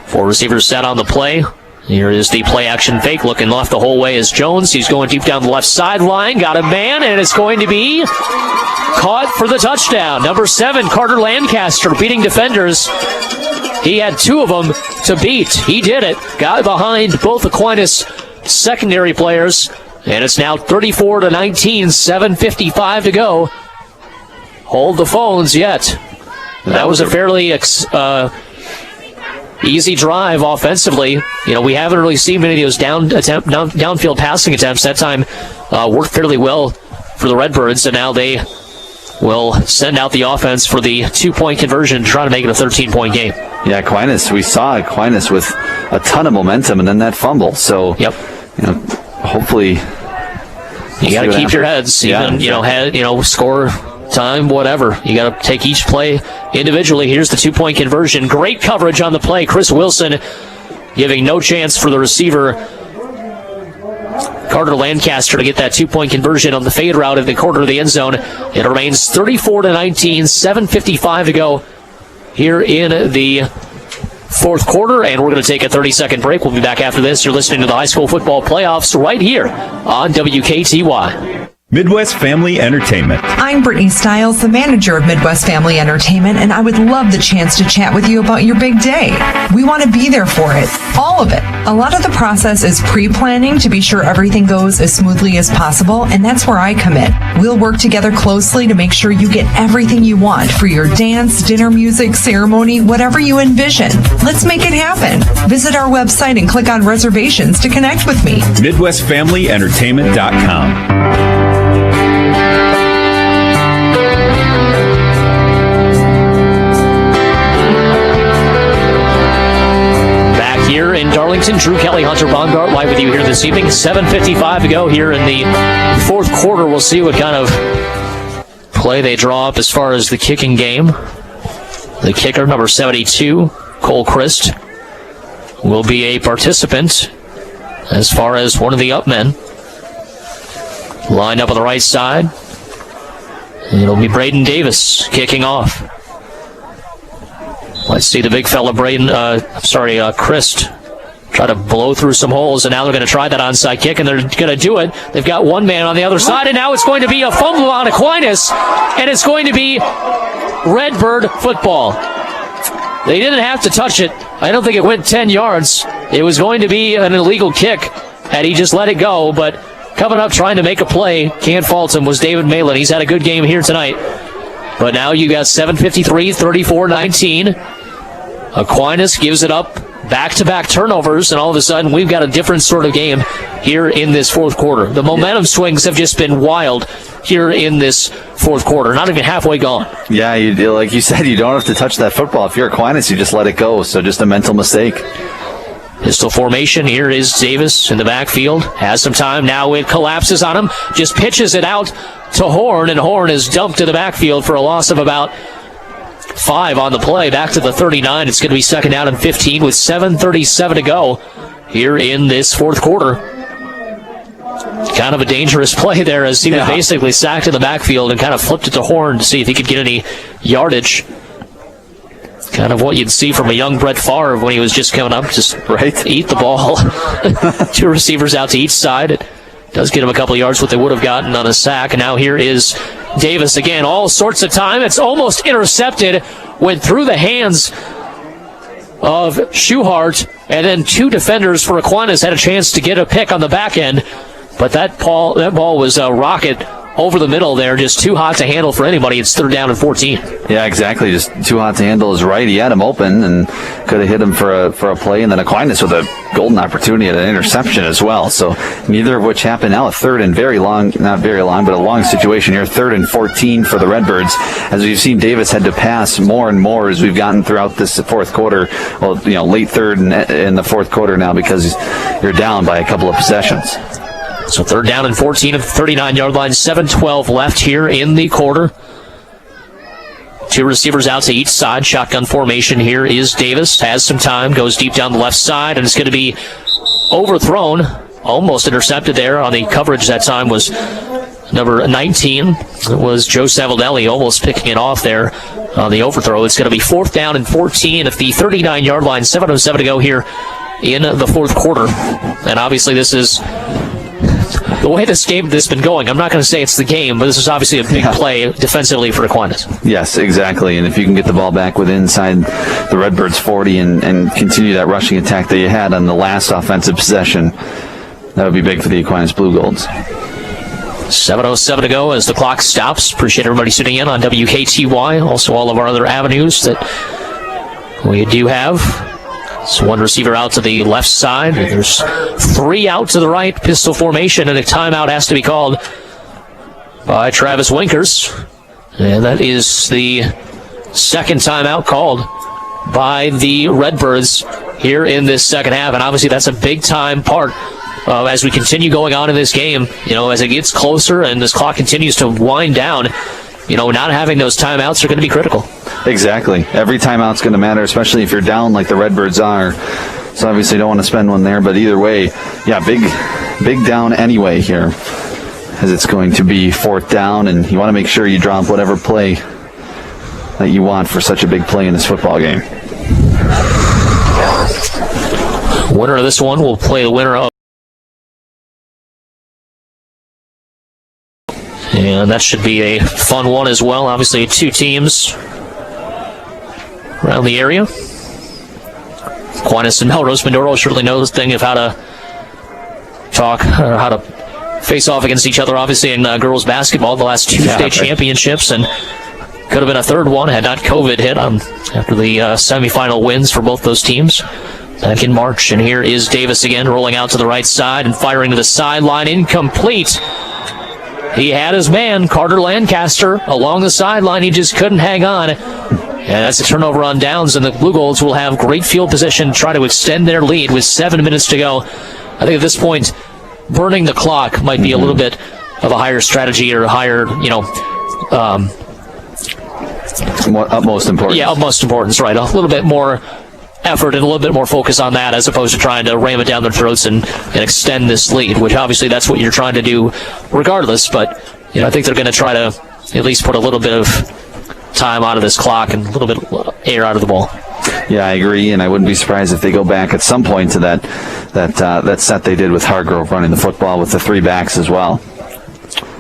4 receivers set on the play. Here is the play-action fake, looking left the whole way is Jones. He's going deep down the left sideline, got a man, and it's going to be caught for the touchdown. Number 7, Carter Lancaster, beating defenders. He had 2 of them to beat. He did it. Got behind both Aquinas secondary players, and it's now 34-19, 7:55 to go. Hold the phones yet. That was a fairly easy drive offensively. You know, we haven't really seen many of those downfield passing attempts. That time worked fairly well for the Redbirds, and now they will send out the offense for the 2-point conversion to try to make it a 13-point game. Yeah, Aquinas. We saw Aquinas with a ton of momentum, and then that fumble. So, hopefully, you got to keep your heads. Even score time, whatever. You got to take each play individually. Here's the 2-point conversion. Great coverage on the play. Chris Wilson giving no chance for the receiver Carter Lancaster to get that 2-point conversion on the fade route in the corner of the end zone. It remains 34-19, 7:55 to go here in the fourth quarter, and we're going to take a 30-second break. We'll be back after this. You're listening to the high school football playoffs right here on WKTY. Midwest Family Entertainment. I'm Brittany Stiles, the manager of Midwest Family Entertainment, and I would love the chance to chat with you about your big day. We want to be there for it, all of it. A lot of the process is pre-planning to be sure everything goes as smoothly as possible, and that's where I come in. We'll work together closely to make sure you get everything you want for your dance, dinner, music, ceremony, whatever you envision. Let's make it happen. Visit our website and click on reservations to connect with me. MidwestFamilyEntertainment.com. Here in Darlington, Drew Kelly, Hunter Baumgardt, live with you here this evening. 7:55 to go here in the fourth quarter. We'll see what kind of play they draw up as far as the kicking game. The kicker, number 72, Cole Christ, will be a participant as far as one of the up men. Lined up on the right side. It'll be Braden Davis kicking off. Let's see the big fella, Christ, try to blow through some holes, and now they're going to try that onside kick, and they're going to do it. They've got one man on the other side, and now it's going to be a fumble on Aquinas, and it's going to be Redbird football. They didn't have to touch it. I don't think it went 10 yards. It was going to be an illegal kick had he just let it go, but coming up trying to make a play, can't fault him, was David Malin. He's had a good game here tonight. But now you got 7:53, 34-19. Aquinas gives it up, back-to-back turnovers, and all of a sudden we've got a different sort of game here in this fourth quarter. The momentum swings have just been wild here in this fourth quarter, not even halfway gone. Yeah, like you said, you don't have to touch that football. If you're Aquinas, you just let it go, so just a mental mistake. Pistol formation. Here is Davis in the backfield. Has some time. Now it collapses on him. Just pitches it out to Horn, and Horn is dumped to the backfield for a loss of about 5 on the play. Back to the 39. It's going to be second down and 15 with 7:37 to go here in this fourth quarter. Kind of a dangerous play there as he was basically sacked in the backfield and kind of flipped it to Horn to see if he could get any yardage. Kind of what you'd see from a young Brett Favre when he was just coming up, just eat the ball. 2 receivers out to each side. Does get him a couple of yards what they would have gotten on a sack. And now here is Davis again. All sorts of time. It's almost intercepted. Went through the hands of Schuhart. And then two defenders for Aquinas had a chance to get a pick on the back end. But that ball was a rocket over the middle there, just too hot to handle for anybody. It's 3rd down and 14. Yeah, exactly. Just too hot to handle is right. He had him open and could have hit him for a play, and then Aquinas with a golden opportunity at an interception as well. So neither of which happened. Now a 3rd and not very long, but a long situation here. 3rd and 14 for the Redbirds. As we've seen, Davis had to pass more and more as we've gotten throughout this fourth quarter. Well, late 3rd and in the fourth quarter now, because you're down by a couple of possessions. So 3rd down and 14 at the 39-yard line. 7:12 left here in the quarter. Two receivers out to each side. Shotgun formation here is Davis. Has some time. Goes deep down the left side, and it's going to be overthrown. Almost intercepted there on the coverage that time was number 19. It was Joe Savoldelli almost picking it off there on the overthrow. It's going to be 4th down and 14 at the 39-yard line. 7:07 to go here in the fourth quarter. And obviously this is the way this game has been going. I'm not going to say it's the game, but this is obviously a big play defensively for Aquinas. Yes, exactly. And if you can get the ball back within inside the Redbirds 40 and continue that rushing attack that you had on the last offensive possession, that would be big for the Aquinas Blugolds. 7:07 to go as the clock stops. Appreciate everybody tuning in on WKTY. Also all of our other avenues that we do have. So one receiver out to the left side. There's 3 out to the right. Pistol formation, and a timeout has to be called by Travis Winkers. And that is the second timeout called by the Redbirds here in this second half. And obviously that's a big-time part as we continue going on in this game. As it gets closer and this clock continues to wind down, not having those timeouts are going to be critical. Exactly. Every timeout's going to matter, especially if you're down like the Redbirds are. So obviously you don't want to spend one there, but either way, yeah, big down anyway here, as it's going to be 4th down, and you want to make sure you drop whatever play that you want for such a big play in this football game. Winner of this one will play the winner of. And that should be a fun one as well. Obviously, two teams around the area. Aquinas and Melrose Mindoro surely know the thing of how to talk, or how to face off against each other, obviously, in girls basketball, the last 2 state championships, and could have been a third one had not COVID hit after the semifinal wins for both those teams back in March. And here is Davis again, rolling out to the right side and firing to the sideline. Incomplete. He had his man, Carter Lancaster, along the sideline. He just couldn't hang on. And that's a turnover on downs, and the Blugolds will have great field position, try to extend their lead with 7 minutes to go. I think at this point, burning the clock might be a little bit of a higher strategy, or a higher, utmost importance. Yeah, utmost importance, right. A little bit more effort and a little bit more focus on that, as opposed to trying to ram it down their throats and extend this lead, which obviously that's what you're trying to do regardless. But I think they're going to try to at least put a little bit of time out of this clock and a little bit of air out of the ball. Yeah, I agree, and I wouldn't be surprised if they go back at some point to that set they did with Hargrove running the football with the 3 backs as well.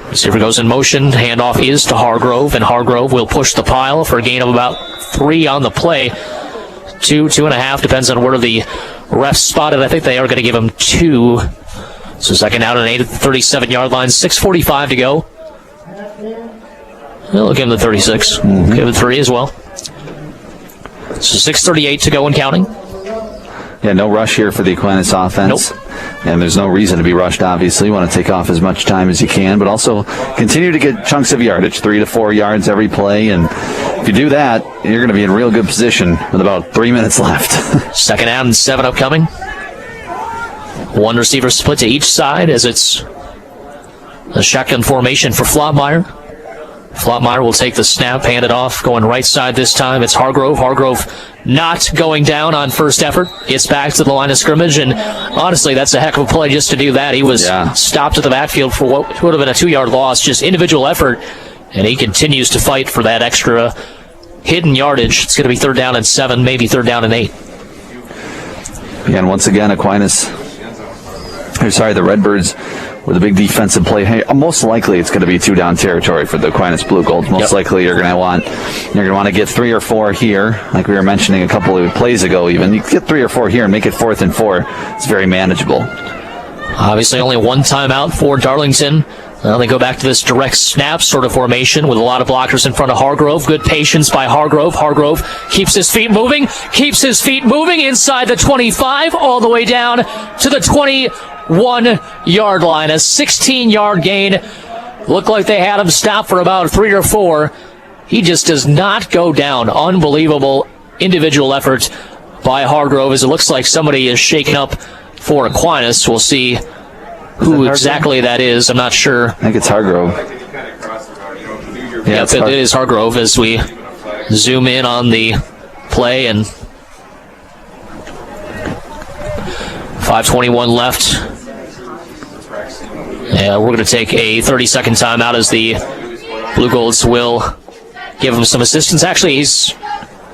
Receiver goes in motion. Handoff is to Hargrove, and Hargrove will push the pile for a gain of about 3 on the play. 2.5, depends on where the refs spotted. I think they are going to give him 2. So second out and 8 at the 37-yard line. 6:45 to go. They'll give him the 36. Give him 3 as well. So 6:38 to go and counting. Yeah, no rush here for the Aquinas offense. Nope. And there's no reason to be rushed, obviously. You want to take off as much time as you can, but also continue to get chunks of yardage, 3 to 4 yards every play. And if you do that, you're going to be in real good position with about 3 minutes left. Second down and 7 upcoming. One receiver split to each side as it's a shotgun formation for Flotmeyer. Flotmeyer will take the snap, hand it off, going right side this time. It's Hargrove. Hargrove not going down on first effort. Gets back to the line of scrimmage, and honestly, that's a heck of a play just to do that. He was stopped at the backfield for what would have been a 2-yard loss, just individual effort, and he continues to fight for that extra hidden yardage. It's going to be 3rd down and 7, maybe 3rd down and 8. And once again, the Redbirds with a big defensive play. Hey, most likely it's going to be 2-down territory for the Aquinas Blugolds. Most likely you're going to want to get 3 or 4 here, like we were mentioning a couple of plays ago. Even you get 3 or 4 here and make it 4th and 4. It's very manageable. Obviously, only one timeout for Darlington. They go back to this direct snap sort of formation with a lot of blockers in front of Hargrove. Good patience by Hargrove. Hargrove keeps his feet moving inside the 25, all the way down to the 21-yard line. A 16-yard gain. Looked like they had him stopped for about 3 or 4. He just does not go down. Unbelievable individual effort by Hargrove, as it looks like somebody is shaken up for Aquinas. We'll see who exactly that is. I'm not sure. I think it's Hargrove. Yeah, it is Hargrove as we zoom in on the play, and 5:21 left. Yeah, we're going to take a 30-second timeout as the Blugolds will give him some assistance. Actually,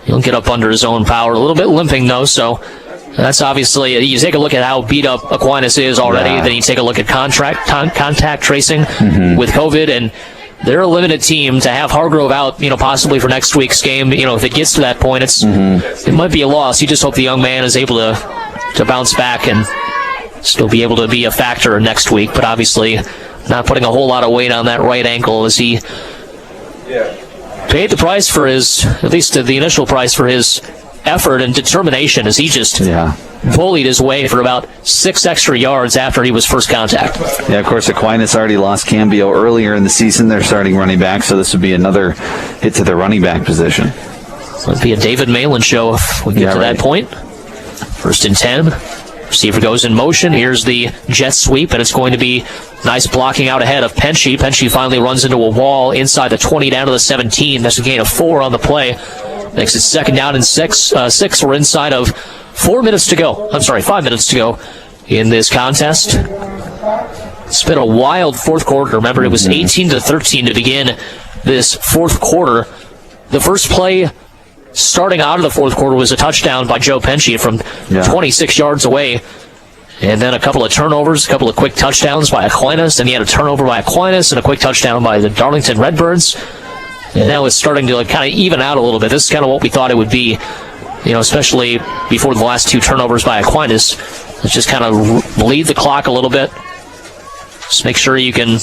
he'll get up under his own power. A little bit limping, though, so that's obviously, you take a look at how beat up Aquinas is already, then you take a look at contact tracing with COVID, and they're a limited team. To have Hargrove out, possibly for next week's game, if it gets to that point, it might be a loss. You just hope the young man is able to bounce back and still be able to be a factor next week, but obviously not putting a whole lot of weight on that right ankle as he paid the price for at least the initial price for his effort and determination, as he just bullied his way for about 6 extra yards after he was first contact. Yeah, of course, Aquinas already lost Cambio earlier in the season. They're starting running back, so this would be another hit to the running back position. So it'd be a David Malin show if we get to that point. 1st and 10. Receiver goes in motion. Here's the jet sweep, and it's going to be nice blocking out ahead of Penchie. Penchie finally runs into a wall inside the 20 down to the 17. That's a gain of 4 on the play. Makes it 2nd down and 6. We're inside of 5 minutes to go in this contest. It's been a wild fourth quarter. Remember, it was 18-13 to begin this fourth quarter. The first play starting out of the fourth quarter was a touchdown by Joe Penchie from 26 yards away. And then a couple of turnovers, a couple of quick touchdowns by Aquinas. Then he had a turnover by Aquinas and a quick touchdown by the Darlington Red Birds. And now it's starting to kind of even out a little bit. This is kind of what we thought it would be, especially before the last 2 turnovers by Aquinas. Let's just kind of bleed the clock a little bit. Just make sure you can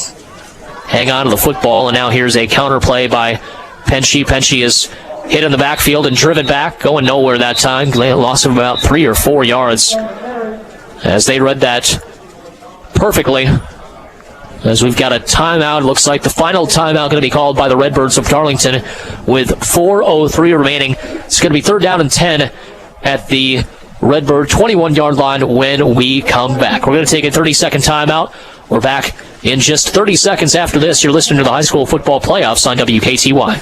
hang on to the football. And now here's a counter play by Penchie. Penchie is hit in the backfield and driven back, going nowhere that time. Loss of about 3 or 4 yards. As they read that perfectly. As we've got a timeout, looks like the final timeout going to be called by the Redbirds of Darlington with 4:03 remaining. It's going to be 3rd down and 10 at the Redbird 21-yard line when we come back. We're going to take a 30-second timeout. We're back in just 30 seconds after this. You're listening to the high school football playoffs on WKTY.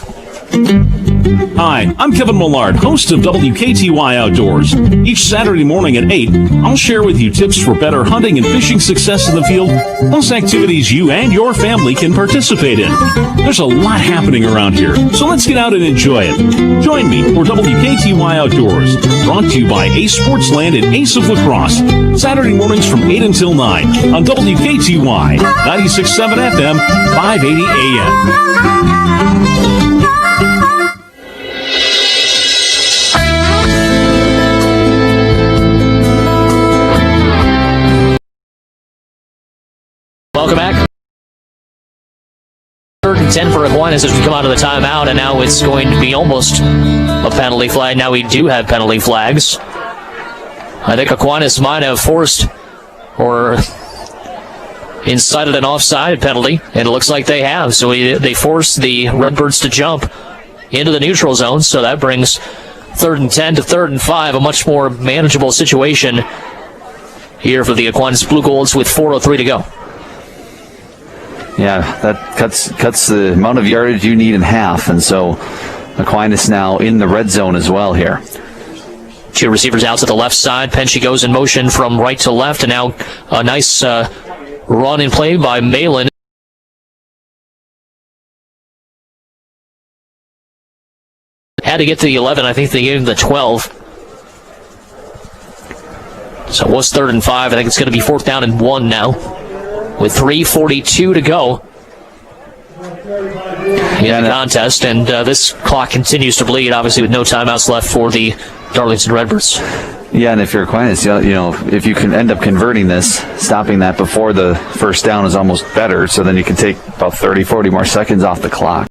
Hi, I'm Kevin Millard, host of WKTY Outdoors. Each Saturday morning at 8, I'll share with you tips for better hunting and fishing success in the field, plus activities you and your family can participate in. There's a lot happening around here, so let's get out and enjoy it. Join me for WKTY Outdoors, brought to you by Ace Sportsland and Ace of Lacrosse, Saturday mornings from 8 until 9 on WKTY, 96.7 FM, 580 AM. Welcome back. 3rd and 10 for Aquinas as we come out of the timeout, and now it's going to be almost a penalty flag. Now we do have penalty flags. I think Aquinas might have forced or incited an offside penalty, and it looks like they have. So they force the Redbirds to jump into the neutral zone, so that brings 3rd and 10 to 3rd and 5, a much more manageable situation here for the Aquinas Blugolds with 4:03 to go. Yeah, that cuts the amount of yardage you need in half, and so Aquinas now in the red zone as well here. 2 receivers out to the left side. Penchie goes in motion from right to left, and now a nice run and play by Malin. Had to get to the 11. I think they gave him the 12. So it was 3rd and 5. I think it's going to be 4th down and 1 now. with 3:42 to go in the contest, and this clock continues to bleed, obviously, with no timeouts left for the Darlington Red Birds. Yeah, and if you're Aquinas, if you can end up converting this, stopping that before the first down is almost better, so then you can take about 30, 40 more seconds off the clock.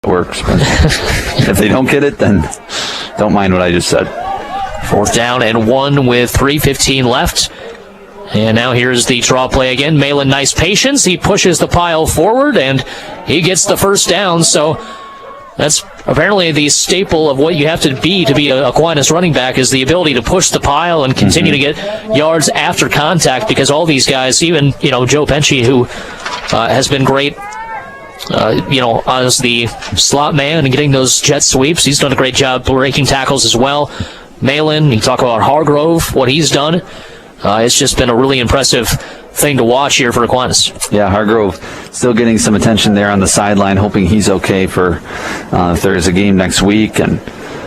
It works. But if they don't get it, then don't mind what I just said. 4th down and 1 with 3:15 left. And now here's the draw play again. Malin, nice patience. He pushes the pile forward, and he gets the first down. So that's apparently the staple of what you have to be a Aquinas running back, is the ability to push the pile and continue to get yards after contact, because all these guys, even, Joe Penchie, who has been great, as the slot man and getting those jet sweeps. He's done a great job breaking tackles as well. Malin, you talk about Hargrove, what he's done. It's just been a really impressive thing to watch here for Aquinas. Yeah, Hargrove still getting some attention there on the sideline, hoping he's okay for if there's a game next week. And,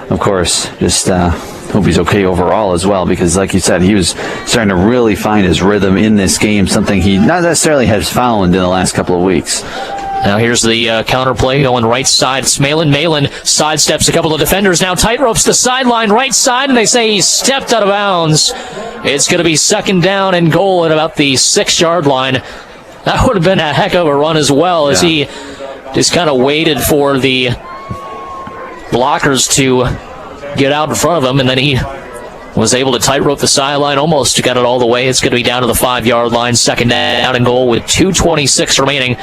of course, just hope he's okay overall as well, because, like you said, he was starting to really find his rhythm in this game, something he not necessarily has found in the last couple of weeks. Now here's the counter play going right side. It's Malin. Malin sidesteps a couple of defenders. Now tight ropes the sideline right side, and they say he stepped out of bounds. It's going to be 2nd down and goal at about the 6-yard line. That would have been a heck of a run as well, as he just kind of waited for the blockers to get out in front of him, and then he was able to tight rope the sideline, almost got it all the way. It's going to be down to the 5-yard line, 2nd down and goal with 2:26 remaining.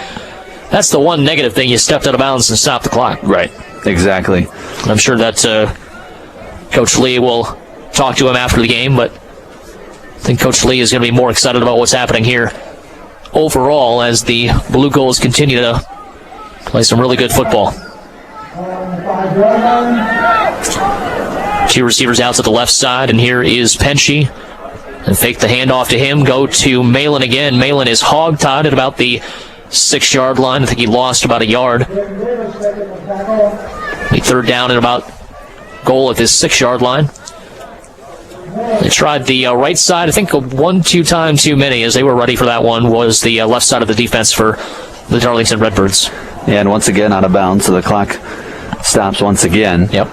That's the one negative thing. You stepped out of bounds and stopped the clock. Right, exactly. I'm sure that Coach Lee will talk to him after the game, but I think Coach Lee is going to be more excited about what's happening here overall as the Blugolds continue to play some really good football. 2 receivers out to the left side, and here is Penchie. And fake the handoff to him, go to Malin again. Malin is hog-tied at about the 6-yard line. I think he lost about a yard. The 3rd down and about goal at this 6-yard line. They tried the right side. I think 1-2 times too many, as they were ready for that one, was the left side of the defense for the Darlington Red Birds. Yeah, and once again out of bounds, so the clock stops once again. Yep.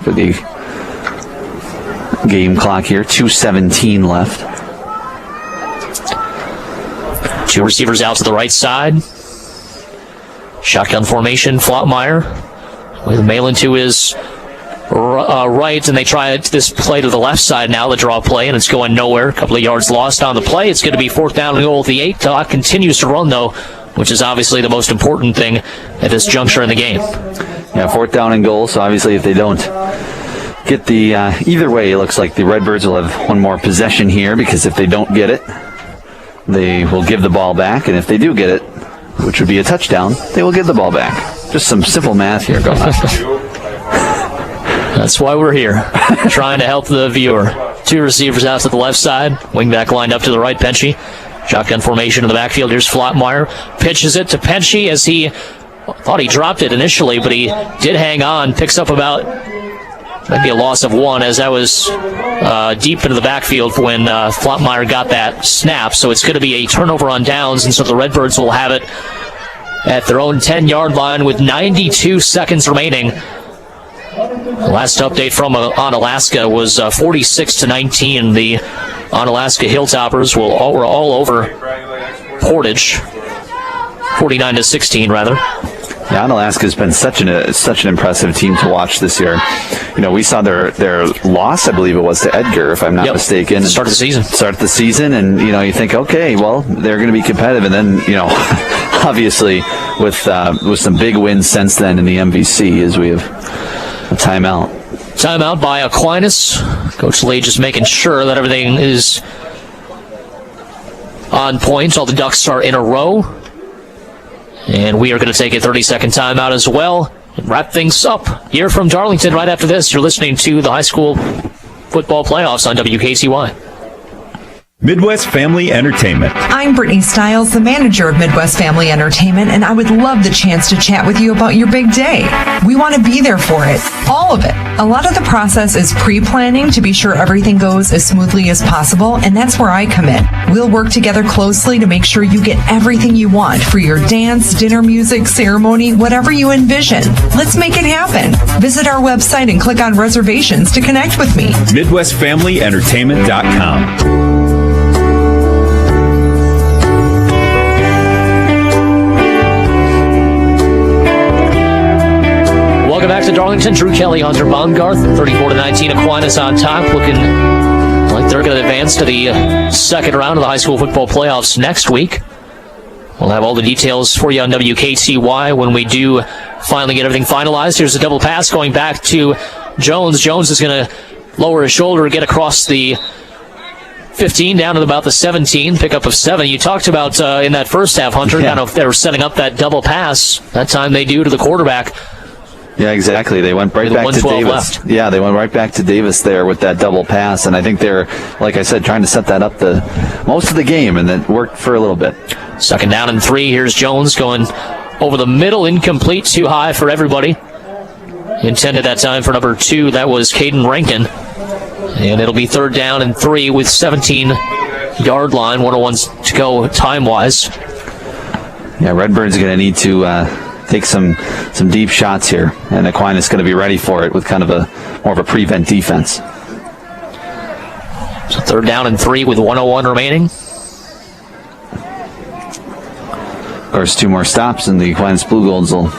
For the game clock here, 2:17 left. 2 receivers out to the right side. Shotgun formation, Flottmeyer with Malin to his right, and they try this play to the left side now, the draw play, and it's going nowhere. A couple of yards lost on the play. It's going to be 4th down and goal at the 8. Clock continues to run, though, which is obviously the most important thing at this juncture in the game. Yeah, 4th down and goal, so obviously if they don't get the either way, it looks like the Redbirds will have one more possession here, because if they don't get it, they will give the ball back, and if they do get it, which would be a touchdown, they will give the ball back. Just some simple math here going on. That's why we're here, trying to help the viewer. 2 receivers out to the left side, wingback lined up to the right, Penchie. Shotgun formation in the backfield. Here's Flottmeyer, pitches it to Penchie as he thought he dropped it initially, but he did hang on, picks up about maybe a loss of 1, as that was deep into the backfield when Flottmeyer got that snap. So it's going to be a turnover on downs, and so the Redbirds will have it at their own 10-yard line with 92 seconds remaining. The last update from Onalaska was 46-19. The Onalaska Hilltoppers were all over Portage, 49-16 rather. Yeah, Onalaska's been such an impressive team to watch this year. You know, we saw their loss, I believe it was, to Edgar, if I'm not mistaken. Start of the season, and you think, okay, well, they're going to be competitive, and then obviously with some big wins since then in the MVC, as we have a timeout. Timeout by Aquinas. Coach Lee just making sure that everything is on point. All the ducks are in a row. And we are going to take a 30-second timeout as well and wrap things up here from Darlington right after this. You're listening to the high school football playoffs on WKTY. Midwest Family Entertainment. I'm Brittany Stiles, the manager of Midwest Family Entertainment, and I would love the chance to chat with you about your big day. We want to be there for it, all of it. A lot of the process is pre-planning to be sure everything goes as smoothly as possible, and that's where I come in. We'll work together closely to make sure you get everything you want for your dance, dinner, music, ceremony, whatever you envision. Let's make it happen. Visit our website and click on reservations to connect with me. MidwestFamilyEntertainment.com. Welcome back to Darlington. Drew Kelly, Hunter Baumgardt, 34-19. Aquinas on top, looking like they're going to advance to the second round of the high school football playoffs next week. We'll have all the details for you on WKTY when we do finally get everything finalized. Here's a double pass going back to Jones. Jones is going to lower his shoulder, get across the 15 down to about the 17, pickup of 7. You talked about in that first half, Hunter, kind of they were setting up that double pass. That time they do to the quarterback. Yeah, exactly. They went right back to Davis. Left. Yeah, they went right back to Davis there with that double pass, and I think they're, like I said, trying to set that up the most of the game, and it worked for a little bit. Second down and 3. Here's Jones going over the middle, incomplete, too high for everybody. Intended that time for number 2. That was Caden Rankin, and it'll be third down and 3 with 17-yard line. 101 to go time-wise. Yeah, Redbirds are going to need to take some deep shots here, and Aquinas is going to be ready for it with kind of more of a prevent defense. So third down and 3 with 101 remaining. Of course, 2 more stops, and the Aquinas Blugolds will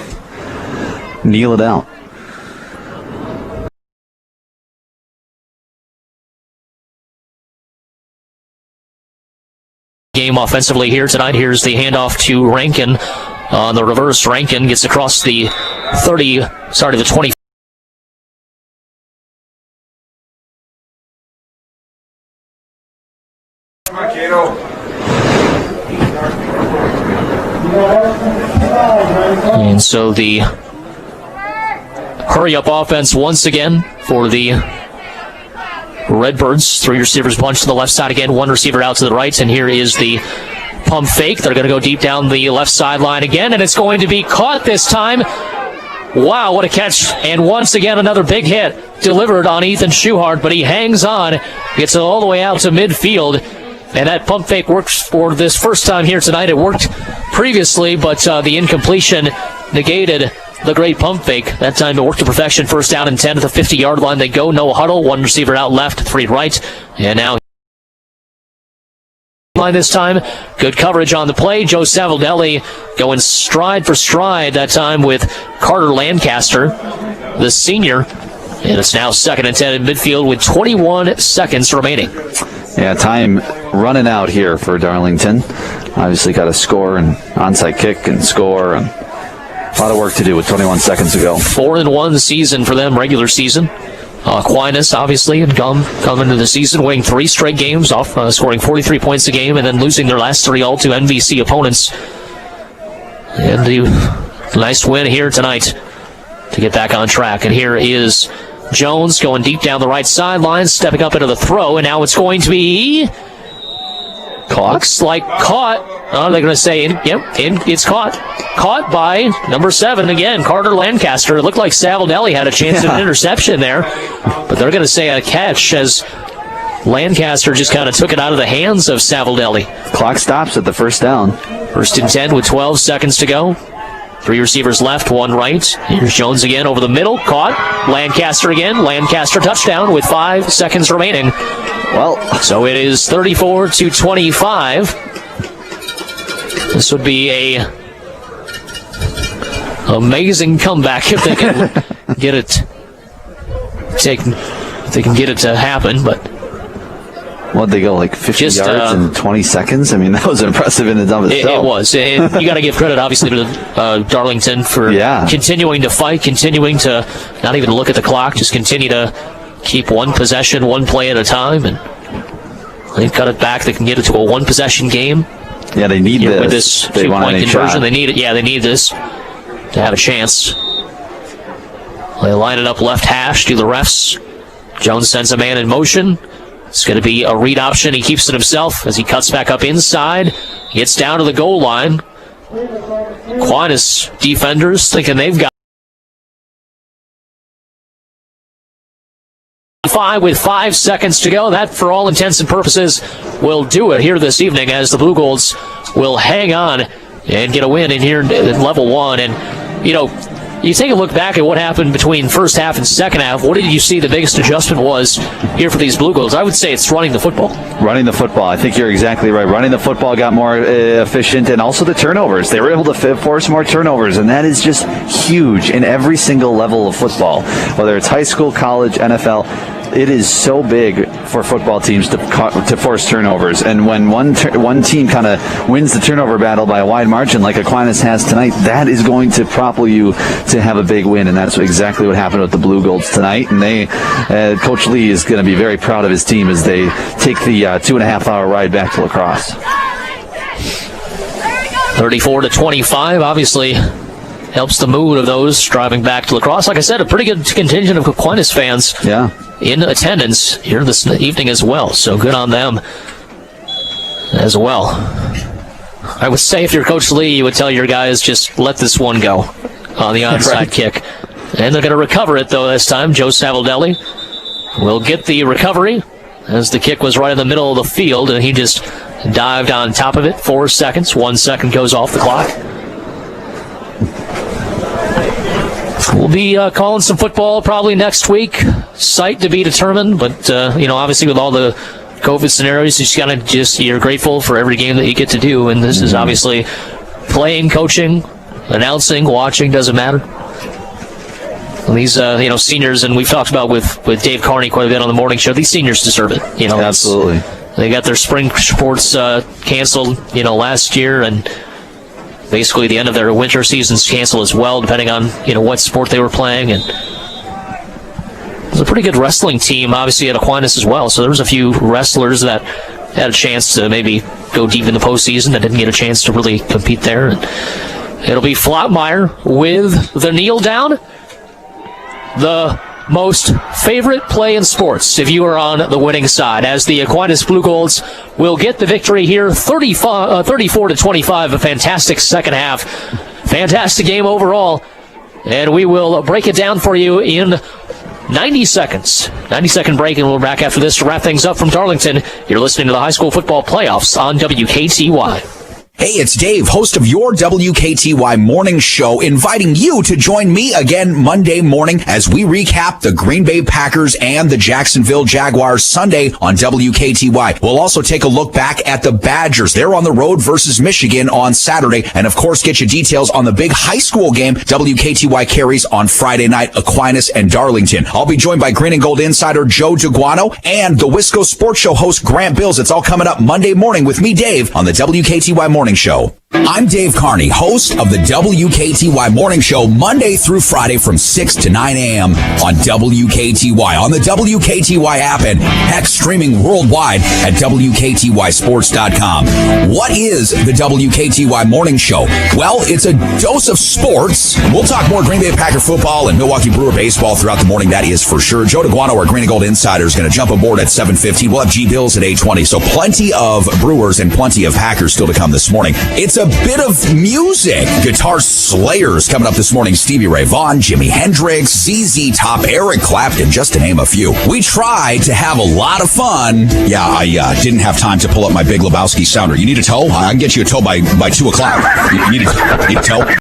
kneel it out. Game offensively here tonight. Here's the handoff to Rankin. On the reverse, Rankin gets across the the 20. And so the hurry-up offense once again for the Redbirds. 3 receivers bunch to the left side again, 1 receiver out to the right, and here is the pump fake. They're going to go deep down the left sideline again, and it's going to be caught this time. Wow, what a catch. And once again, another big hit delivered on Ethan Schuhart, but he hangs on, gets it all the way out to midfield, and that pump fake works for this first time here tonight. It worked previously, but the incompletion negated the great pump fake. That time it worked to perfection. First down and 10 at the 50-yard line. They go, no huddle, 1 receiver out left, 3 right, and now line this time. Good coverage on the play. Joe Savaldelli going stride for stride that time with Carter Lancaster, the senior. And it's now second and 10 in midfield with 21 seconds remaining. Yeah, time running out here for Darlington. Obviously got to score and onside kick and score, and a lot of work to do with 21 seconds to go. 4-1 season for them, regular season. Aquinas, obviously, had come into the season, winning 3 straight games, off scoring 43 points a game, and then losing their last 3 all to NVC opponents. And a nice win here tonight to get back on track. And here is Jones going deep down the right sideline, stepping up into the throw, and now it's going to be looks like caught. Oh, they're going to say, it's caught. Caught by number 7 again, Carter Lancaster. It looked like Savaldelli had a chance at an interception there, but they're going to say a catch as Lancaster just kind of took it out of the hands of Savaldelli. Clock stops at the first down. First and 10 with 12 seconds to go. 3 receivers left, 1 right. Here's Jones again over the middle. Caught. Lancaster again. Lancaster touchdown with 5 seconds remaining. Well, so it is 34-25. This would be a amazing comeback if they can get it if they can get it to happen, but what'd they go, like 50 yards in 20 seconds? I mean, that was impressive in and of itself. It was. And you got to give credit, obviously, to Darlington for continuing to fight, continuing to not even look at the clock, just continue to keep one possession, one play at a time, and they've cut it back. They can get it to a one-possession game. Yeah, they need this. With this two-point conversion, they need it. Yeah, they need this to have a chance. They line it up left hash to the refs. Jones sends a man in motion. It's going to be a read option. He keeps it himself as he cuts back up inside. Gets down to the goal line. Aquinas defenders thinking they've got 5 with 5 seconds to go. That, for all intents and purposes, will do it here this evening as the Blugolds will hang on and get a win in here at level 1. And, you take a look back at what happened between first half and second half. What did you see the biggest adjustment was here for these Blugolds? I would say it's running the football. Running the football. I think you're exactly right. Running the football got more efficient, and also the turnovers. They were able to force more turnovers, and that is just huge in every single level of football, whether it's high school, college, NFL. It is so big for football teams to force turnovers, and when one team kind of wins the turnover battle by a wide margin like Aquinas has tonight, that is going to propel you to have a big win, and that's exactly what happened with the Blugolds tonight. And Coach Lee is going to be very proud of his team as they take the 2.5-hour ride back to La Crosse. 34-25, obviously helps the mood of those driving back to La Crosse. Like I said, a pretty good contingent of Aquinas fans in attendance here this evening as well, so good on them as well. I would say if you're Coach Lee, you would tell your guys, just let this one go on the onside kick. And they're going to recover it, though, this time. Joe Savaldelli will get the recovery as the kick was right in the middle of the field, and he just dived on top of it. 4 seconds. 1 second goes off the clock. We'll be calling some football probably next week. Site to be determined, but, obviously with all the COVID scenarios, you're grateful for every game that you get to do, and this is obviously playing, coaching, announcing, watching, doesn't matter. And these, seniors, and we've talked about with Dave Carney quite a bit on the morning show, these seniors deserve it. Absolutely. They got their spring sports canceled, last year, and basically the end of their winter season's canceled as well, depending on, what sport they were playing. And it was a pretty good wrestling team, obviously, at Aquinas as well. So there was a few wrestlers that had a chance to maybe go deep in the postseason that didn't get a chance to really compete there. And it'll be Floutmeyer with the kneel down. The most favorite play in sports if you are on the winning side, as the Aquinas Blugolds will get the victory here, 34-25, a fantastic second half. Fantastic game overall, and we will break it down for you in 90 seconds. 90-second break, and we'll be back after this to wrap things up from Darlington. You're listening to the High School Football Playoffs on WKTY. Hey, it's Dave, host of your WKTY morning show, inviting you to join me again Monday morning as we recap the Green Bay Packers and the Jacksonville Jaguars Sunday on WKTY. We'll also take a look back at the Badgers. They're on the road versus Michigan on Saturday, and of course get you details on the big high school game WKTY carries on Friday night, Aquinas and Darlington. I'll be joined by Green and Gold insider Joe DeGuano and the Wisco Sports Show host Grant Bills. It's all coming up Monday morning with me, Dave, on the WKTY Morning Show. I'm Dave Carney, host of the WKTY Morning Show, Monday through Friday from 6 to 9 a.m. on WKTY, on the WKTY app, and heck, streaming worldwide at WKTYsports.com. What is the WKTY Morning Show? Well, it's a dose of sports. We'll talk more Green Bay Packer football and Milwaukee Brewer baseball throughout the morning, that is for sure. Joe DeGuano, our Green and Gold insider, is going to jump aboard at 7:15. We'll have G. Bills at 8:20, so plenty of Brewers and plenty of Packers still to come this morning. It's a bit of music. Guitar Slayers coming up this morning. Stevie Ray Vaughan, Jimi Hendrix, ZZ Top, Eric Clapton, just to name a few. We tried to have a lot of fun. Yeah, I didn't have time to pull up my Big Lebowski sounder. You need a tow? I can get you a tow by 2 o'clock. You need a tow?